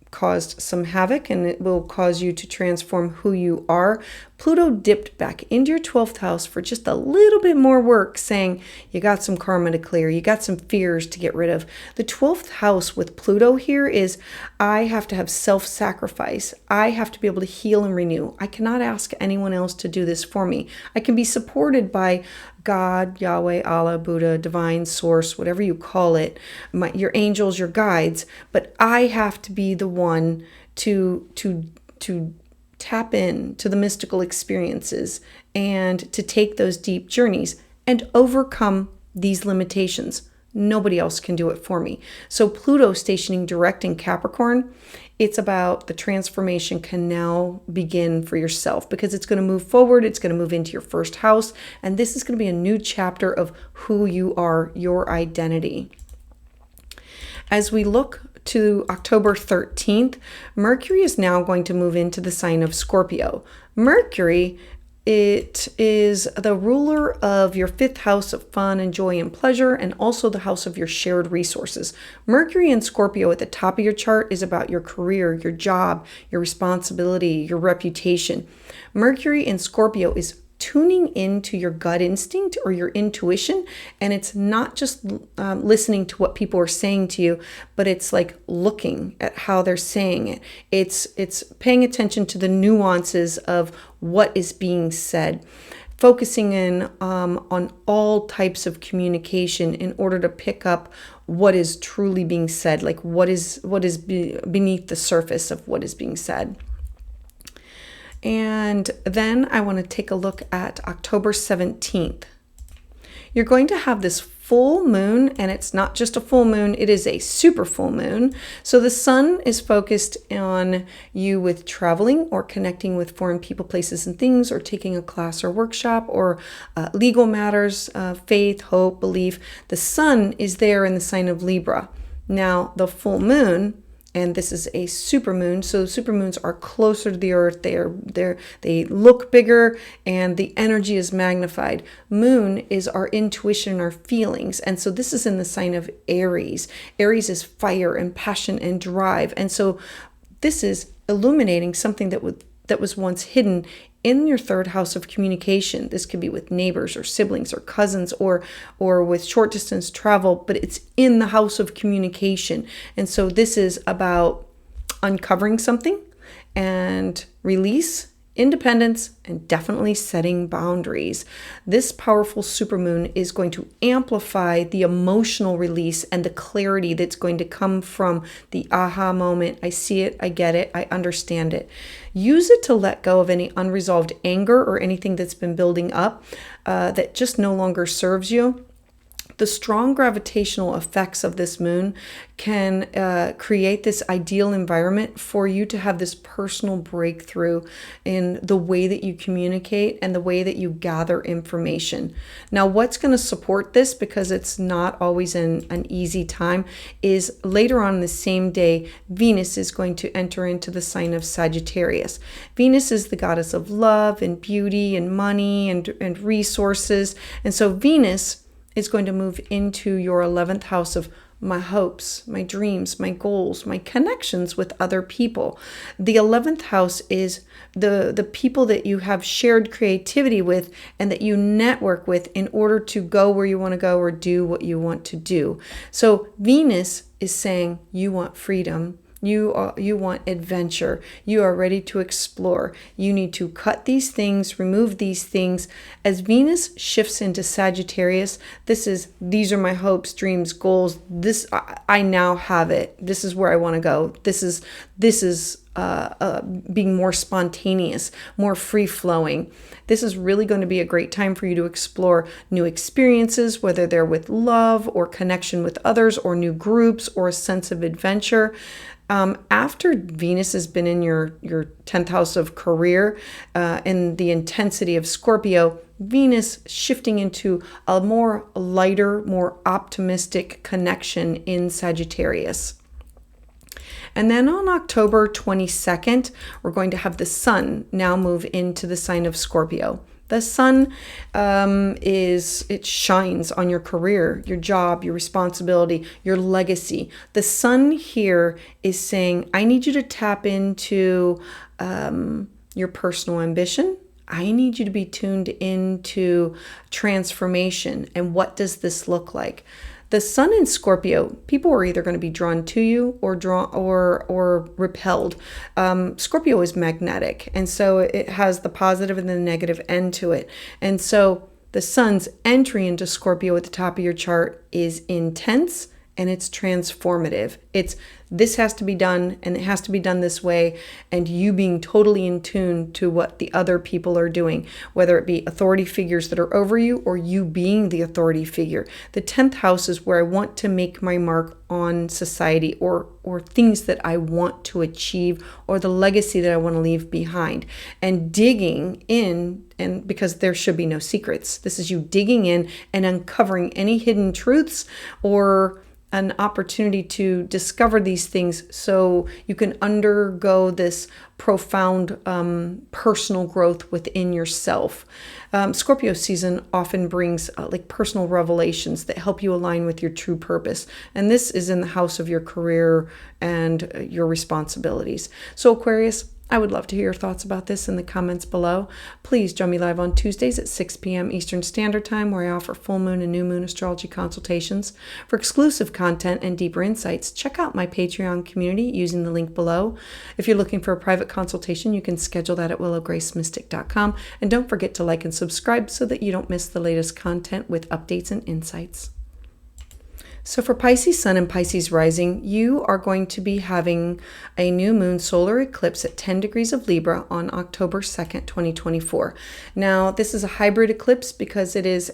caused some havoc, and it will cause you to transform who you are. Pluto dipped back into your 12th house for just a little bit more work, saying you got some karma to clear, you got some fears to get rid of. The 12th house with Pluto here is I have to have self-sacrifice. I have to be able to heal and renew. I cannot ask anyone else to do this for me. I can be supported by God, Yahweh, Allah, Buddha, divine source, whatever you call it, your angels, your guides, but I have to be the one to tap in to the mystical experiences and to take those deep journeys and overcome these limitations. Nobody else can do it for me. So Pluto stationing direct in Capricorn, it's about the transformation can now begin for yourself because it's going to move forward. It's going to move into your first house. And this is going to be a new chapter of who you are, your identity. As we look to October 13th, Mercury is now going to move into the sign of Scorpio. Mercury, it is the ruler of your 5th house of fun and joy and pleasure, and also the house of your shared resources. Mercury in Scorpio at the top of your chart is about your career, your job, your responsibility, your reputation. Mercury in Scorpio is tuning into your gut instinct or your intuition, and it's not just listening to what people are saying to you, but it's like looking at how they're saying it. It's paying attention to the nuances of what is being said, focusing in on all types of communication in order to pick up what is truly being said, like what is beneath the surface of what is being said. And then I want to take a look at October 17th. You're going to have this full moon, and it's not just a full moon, it is a super full moon. So the sun is focused on you with traveling or connecting with foreign people, places, and things, or taking a class or workshop, or legal matters, faith, hope, belief. The sun is there in the sign of Libra. Now, the full moon, and this is a supermoon, so supermoons are closer to the earth. They look bigger, and the energy is magnified. Moon is our intuition, our feelings, and so this is in the sign of Aries. Aries is fire and passion and drive, and so this is illuminating something that was once hidden in your 3rd house of communication. This could be with neighbors or siblings or cousins or with short distance travel, but it's in the house of communication. And so this is about uncovering something and release, independence, and definitely setting boundaries. This powerful supermoon is going to amplify the emotional release and the clarity that's going to come from the aha moment. I see it, I get it, I understand it. Use it to let go of any unresolved anger or anything that's been building up that just no longer serves you. The strong gravitational effects of this moon can create this ideal environment for you to have this personal breakthrough in the way that you communicate and the way that you gather information. Now, what's going to support this, because it's not always an easy time, is later on the same day, Venus is going to enter into the sign of Sagittarius. Venus is the goddess of love and beauty and money and resources. And so Venus is going to move into your 11th house of my hopes, my dreams, my goals, my connections with other people. The 11th house is the people that you have shared creativity with and that you network with in order to go where you want to go or do what you want to do. So Venus is saying you want freedom. You want adventure. You are ready to explore. You need to cut these things, remove these things. As Venus shifts into Sagittarius, these are my hopes, dreams, goals. This I now have it. This is where I want to go. This is being more spontaneous, more free flowing. This is really going to be a great time for you to explore new experiences, whether they're with love or connection with others or new groups or a sense of adventure. After Venus has been in your 10th house of career and the intensity of Scorpio, Venus shifting into a more lighter, more optimistic connection in Sagittarius. And then on October 22nd, we're going to have the sun now move into the sign of Scorpio. The sun it shines on your career, your job, your responsibility, your legacy. The sun here is saying, I need you to tap into your personal ambition. I need you to be tuned into transformation. And what does this look like? The sun in Scorpio, people are either going to be drawn to you or repelled. Scorpio is magnetic, and so it has the positive and the negative end to it. And so the sun's entry into Scorpio at the top of your chart is intense and it's transformative. This has to be done, and it has to be done this way, and you being totally in tune to what the other people are doing, whether it be authority figures that are over you or you being the authority figure. The 10th house is where I want to make my mark on society or things that I want to achieve or the legacy that I want to leave behind. And digging in, and because there should be no secrets. This is you digging in and uncovering any hidden truths or an opportunity to discover these things so you can undergo this profound personal growth within yourself. Scorpio season often brings like personal revelations that help you align with your true purpose. And this is in the house of your career and your responsibilities. So Aquarius, I would love to hear your thoughts about this in the comments below. Please join me live on Tuesdays at 6 p.m. Eastern Standard Time, where I offer full moon and new moon astrology consultations. For exclusive content and deeper insights, check out my Patreon community using the link below. If you're looking for a private consultation, you can schedule that at willowgracemystic.com. And don't forget to like and subscribe so that you don't miss the latest content with updates and insights. So for Pisces Sun and Pisces Rising, you are going to be having a new moon solar eclipse at 10 degrees of Libra on October 2nd, 2024. Now, this is a hybrid eclipse because it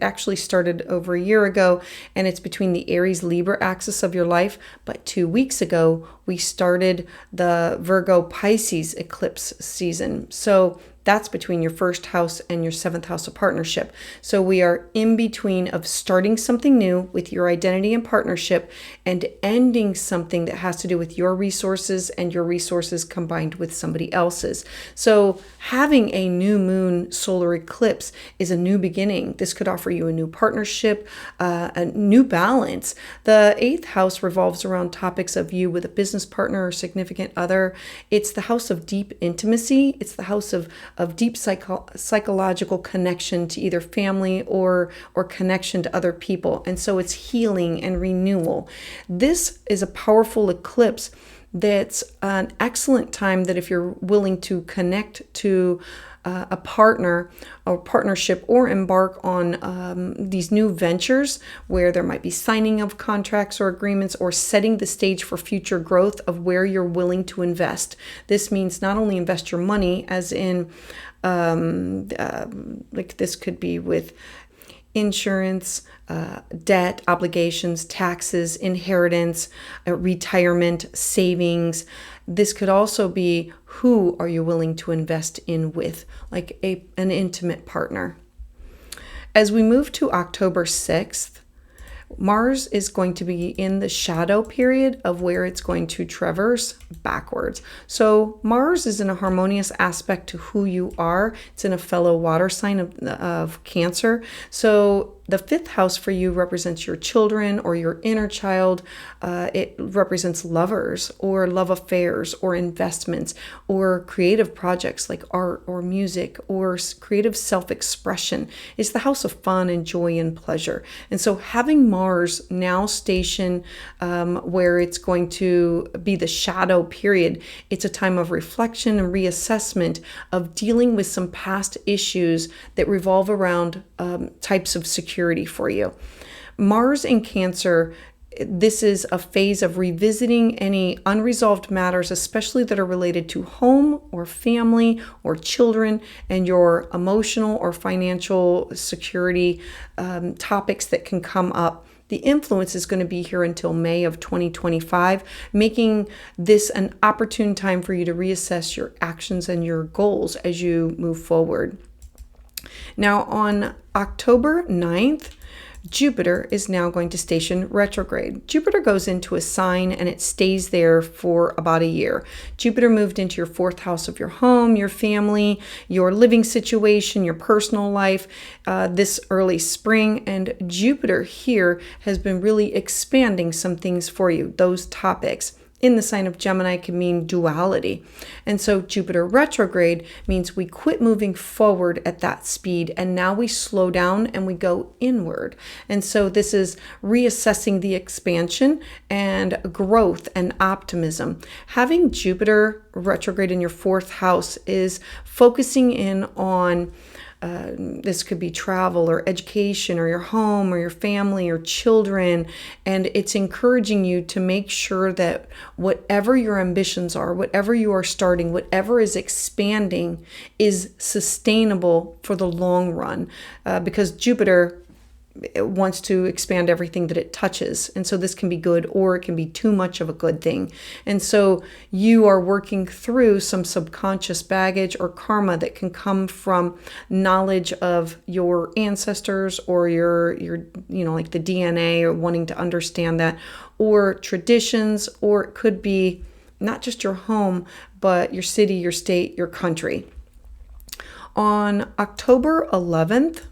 actually started over a year ago, and it's between the Aries Libra axis of your life. But 2 weeks ago, we started the Virgo Pisces eclipse season. So that's between your first house and your 7th house of partnership. So we are in between of starting something new with your identity and partnership and ending something that has to do with your resources and your resources combined with somebody else's. So having a new moon solar eclipse is a new beginning. This could offer you a new partnership, a new balance. The 8th house revolves around topics of you with a business partner or significant other. It's the house of deep intimacy. It's the house of deep psychological connection to either family or connection to other people. And so it's healing and renewal. This is a powerful eclipse that's an excellent time that if you're willing to connect to a partner or partnership or embark on these new ventures where there might be signing of contracts or agreements or setting the stage for future growth of where you're willing to invest. This means not only invest your money as in like this could be with insurance, debt, obligations, taxes, inheritance, retirement, savings. This could also be who are you willing to invest in with, like an intimate partner. As we move to October 6th, Mars is going to be in the shadow period of where it's going to traverse backwards. So Mars is in a harmonious aspect to who you are. It's in a fellow water sign of Cancer. So the fifth house for you represents your children or your inner child. It represents lovers or love affairs or investments or creative projects like art or music or creative self-expression. It's the house of fun and joy and pleasure. And so having Mars now stationed where it's going to be the shadow period, it's a time of reflection and reassessment of dealing with some past issues that revolve around types of security for you. Mars in Cancer, this is a phase of revisiting any unresolved matters, especially that are related to home or family or children and your emotional or financial security topics that can come up. The influence is going to be here until May of 2025, making this an opportune time for you to reassess your actions and your goals as you move forward. Now, on October 9th, Jupiter is now going to station retrograde. Jupiter goes into a sign and it stays there for about a year. Jupiter moved into your fourth house of your home, your family, your living situation, your personal life this early spring. And Jupiter here has been really expanding some things for you, those topics. In the sign of Gemini can mean duality. And so Jupiter retrograde means we quit moving forward at that speed and now we slow down and we go inward. And so this is reassessing the expansion and growth and optimism. Having Jupiter retrograde in your fourth house is focusing in on this could be travel or education or your home or your family or children. And it's encouraging you to make sure that whatever your ambitions are, whatever you are starting, whatever is expanding is sustainable for the long run. Because Jupiter wants to expand everything that it touches. And so this can be good or it can be too much of a good thing. And so you are working through some subconscious baggage or karma that can come from knowledge of your ancestors or your like the DNA or wanting to understand that, or traditions, or it could be not just your home, but your city, your state, your country. On October 11th,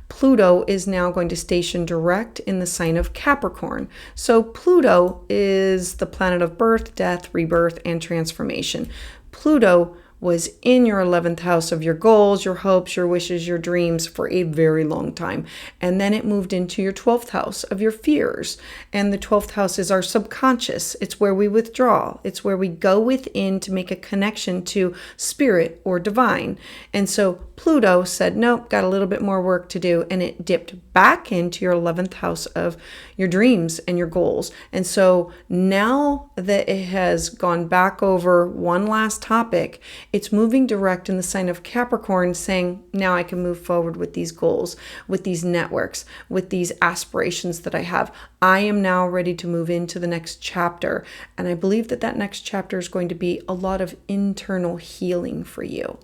Pluto is now going to station direct in the sign of Capricorn. So Pluto is the planet of birth, death, rebirth, and transformation. Pluto was in your 11th house of your goals, your hopes, your wishes, your dreams for a very long time. And then it moved into your 12th house of your fears. And the 12th house is our subconscious. It's where we withdraw. It's where we go within to make a connection to spirit or divine. And so Pluto said, nope, got a little bit more work to do. And it dipped back into your 11th house of your dreams and your goals. And so now that it has gone back over one last topic, it's moving direct in the sign of Capricorn, saying, now I can move forward with these goals, with these networks, with these aspirations that I have. I am now ready to move into the next chapter. And I believe that that next chapter is going to be a lot of internal healing for you.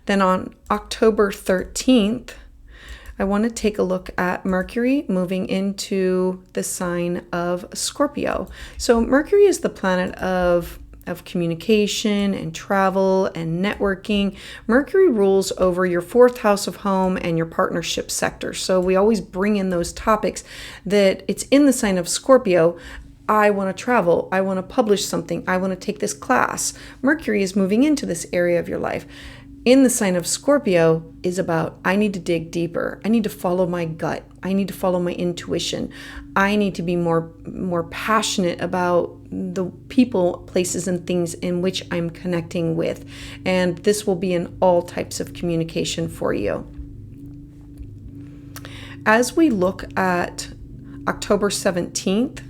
Then on October 13th, I want to take a look at Mercury moving into the sign of Scorpio. So Mercury is the planet of communication and travel and networking. Mercury rules over your fourth house of home and your partnership sector. So we always bring in those topics that it's in the sign of Scorpio. I want to travel. I want to publish something. I want to take this class. Mercury is moving into this area of your life. In the sign of Scorpio is about, I need to dig deeper. I need to follow my gut. I need to follow my intuition. I need to be more passionate about the people, places, and things in which I'm connecting with. And this will be in all types of communication for you. As we look at October 17th,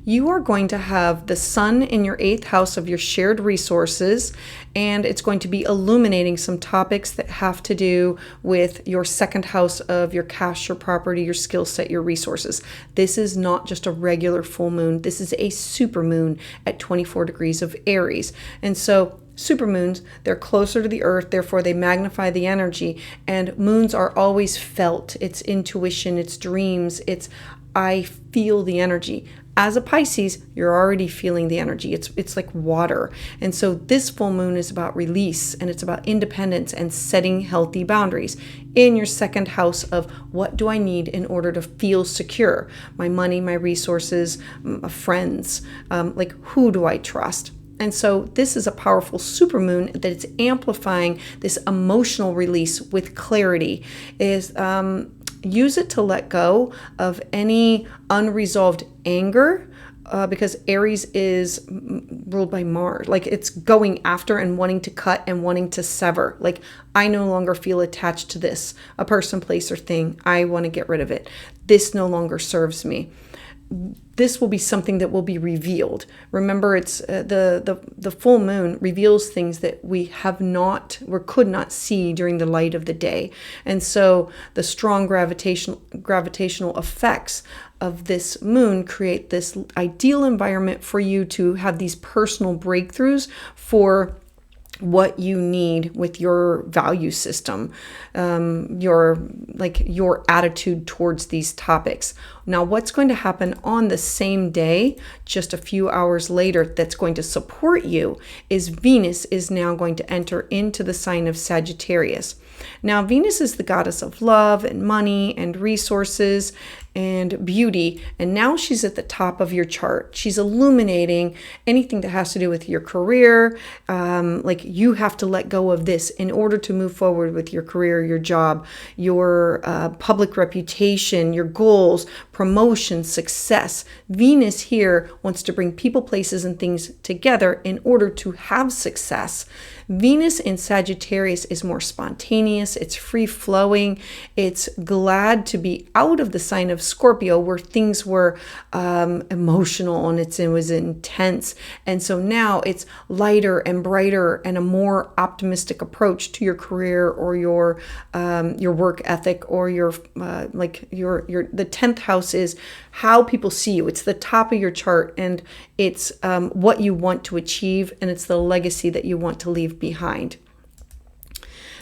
you are going to have the sun in your 8th house of your shared resources, and it's going to be illuminating some topics that have to do with your 2nd house of your cash, your property, your skill set, your resources. This is not just a regular full moon. This is a super moon at 24 degrees of Aries. And so supermoons, they're closer to the earth, therefore they magnify the energy, and moons are always felt. It's intuition, it's dreams, it's I feel the energy. As a Pisces, you're already feeling the energy. It's like water. And so this full moon is about release, and it's about independence and setting healthy boundaries in your second house of what do I need in order to feel secure? My money, my resources, my friends, like who do I trust? And so this is a powerful supermoon that it's amplifying this emotional release with clarity. Use it to let go of any unresolved anger, because Aries is ruled by Mars. Like it's going after and wanting to cut and wanting to sever. Like I no longer feel attached to this, a person, place, or thing. I want to get rid of it. This no longer serves me. This will be something that will be revealed. Remember, it's the full moon reveals things that we have not or could not see during the light of the day. And so the strong gravitational effects of this moon create this ideal environment for you to have these personal breakthroughs for what you need with your value system, your attitude towards these topics. Now, what's going to happen on the same day, just a few hours later, that's going to support you is Venus is now going to enter into the sign of Sagittarius. Now, Venus is the goddess of love and money and resources and beauty, and now she's at the top of your chart. She's illuminating anything that has to do with your career. Like you have to let go of this in order to move forward with your career, your job, your public reputation, your goals, promotion, success. Venus here wants to bring people, places, and things together in order to have success. Venus in Sagittarius is more spontaneous, it's free-flowing, it's glad to be out of the sign of Scorpio where things were emotional and it was intense. And so now it's lighter and brighter and a more optimistic approach to your career or your work ethic or your the 10th house is how people see you. It's the top of your chart, and it's what you want to achieve, and it's the legacy that you want to leave behind.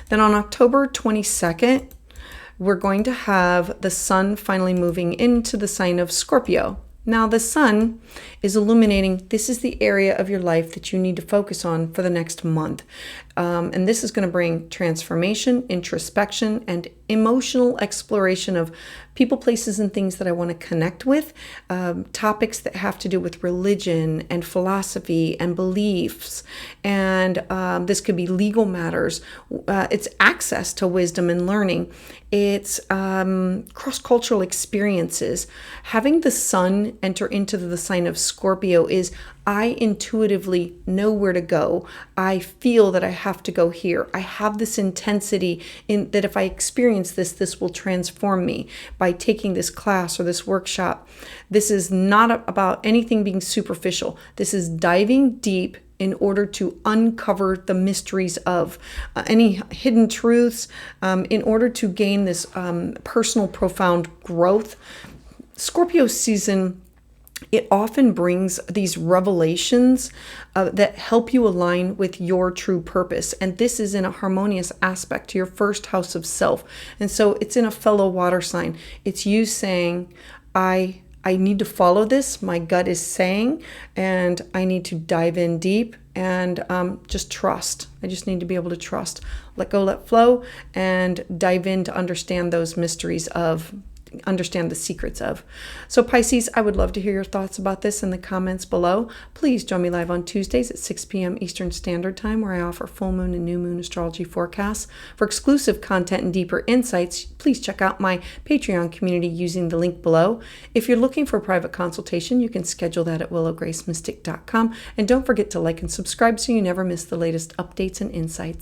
Then on October 22nd, we're going to have the sun finally moving into the sign of Scorpio. Now, the sun is illuminating. This is the area of your life that you need to focus on for the next month. And this is going to bring transformation, introspection, and emotional exploration of people, places, and things that I want to connect with, topics that have to do with religion and philosophy and beliefs. And this could be legal matters. It's access to wisdom and learning. It's cross-cultural experiences. Having the sun enter into the sign of Scorpio is I intuitively know where to go. I feel that I have to go here. I have this intensity in that if I experience this, this will transform me by taking this class or this workshop. This is not about anything being superficial. This is diving deep in order to uncover the mysteries of any hidden truths, in order to gain this personal, profound growth. Scorpio season, it often brings these revelations that help you align with your true purpose. And this is in a harmonious aspect to your first house of self. And so it's in a fellow water sign. It's you saying, I need to follow this. My gut is saying, and I need to dive in deep and just trust. I just need to be able to trust, let go, let flow, and dive in to understand those mysteries of understand the secrets of. So Pisces, I would love to hear your thoughts about this in the comments below. Please join me live on Tuesdays at 6 p.m. Eastern Standard Time, where I offer full moon and new moon astrology forecasts. For exclusive content and deeper insights, please check out my Patreon community using the link below. If you're looking for a private consultation, you can schedule that at willowgracemystic.com. And don't forget to like and subscribe so you never miss the latest updates and insights.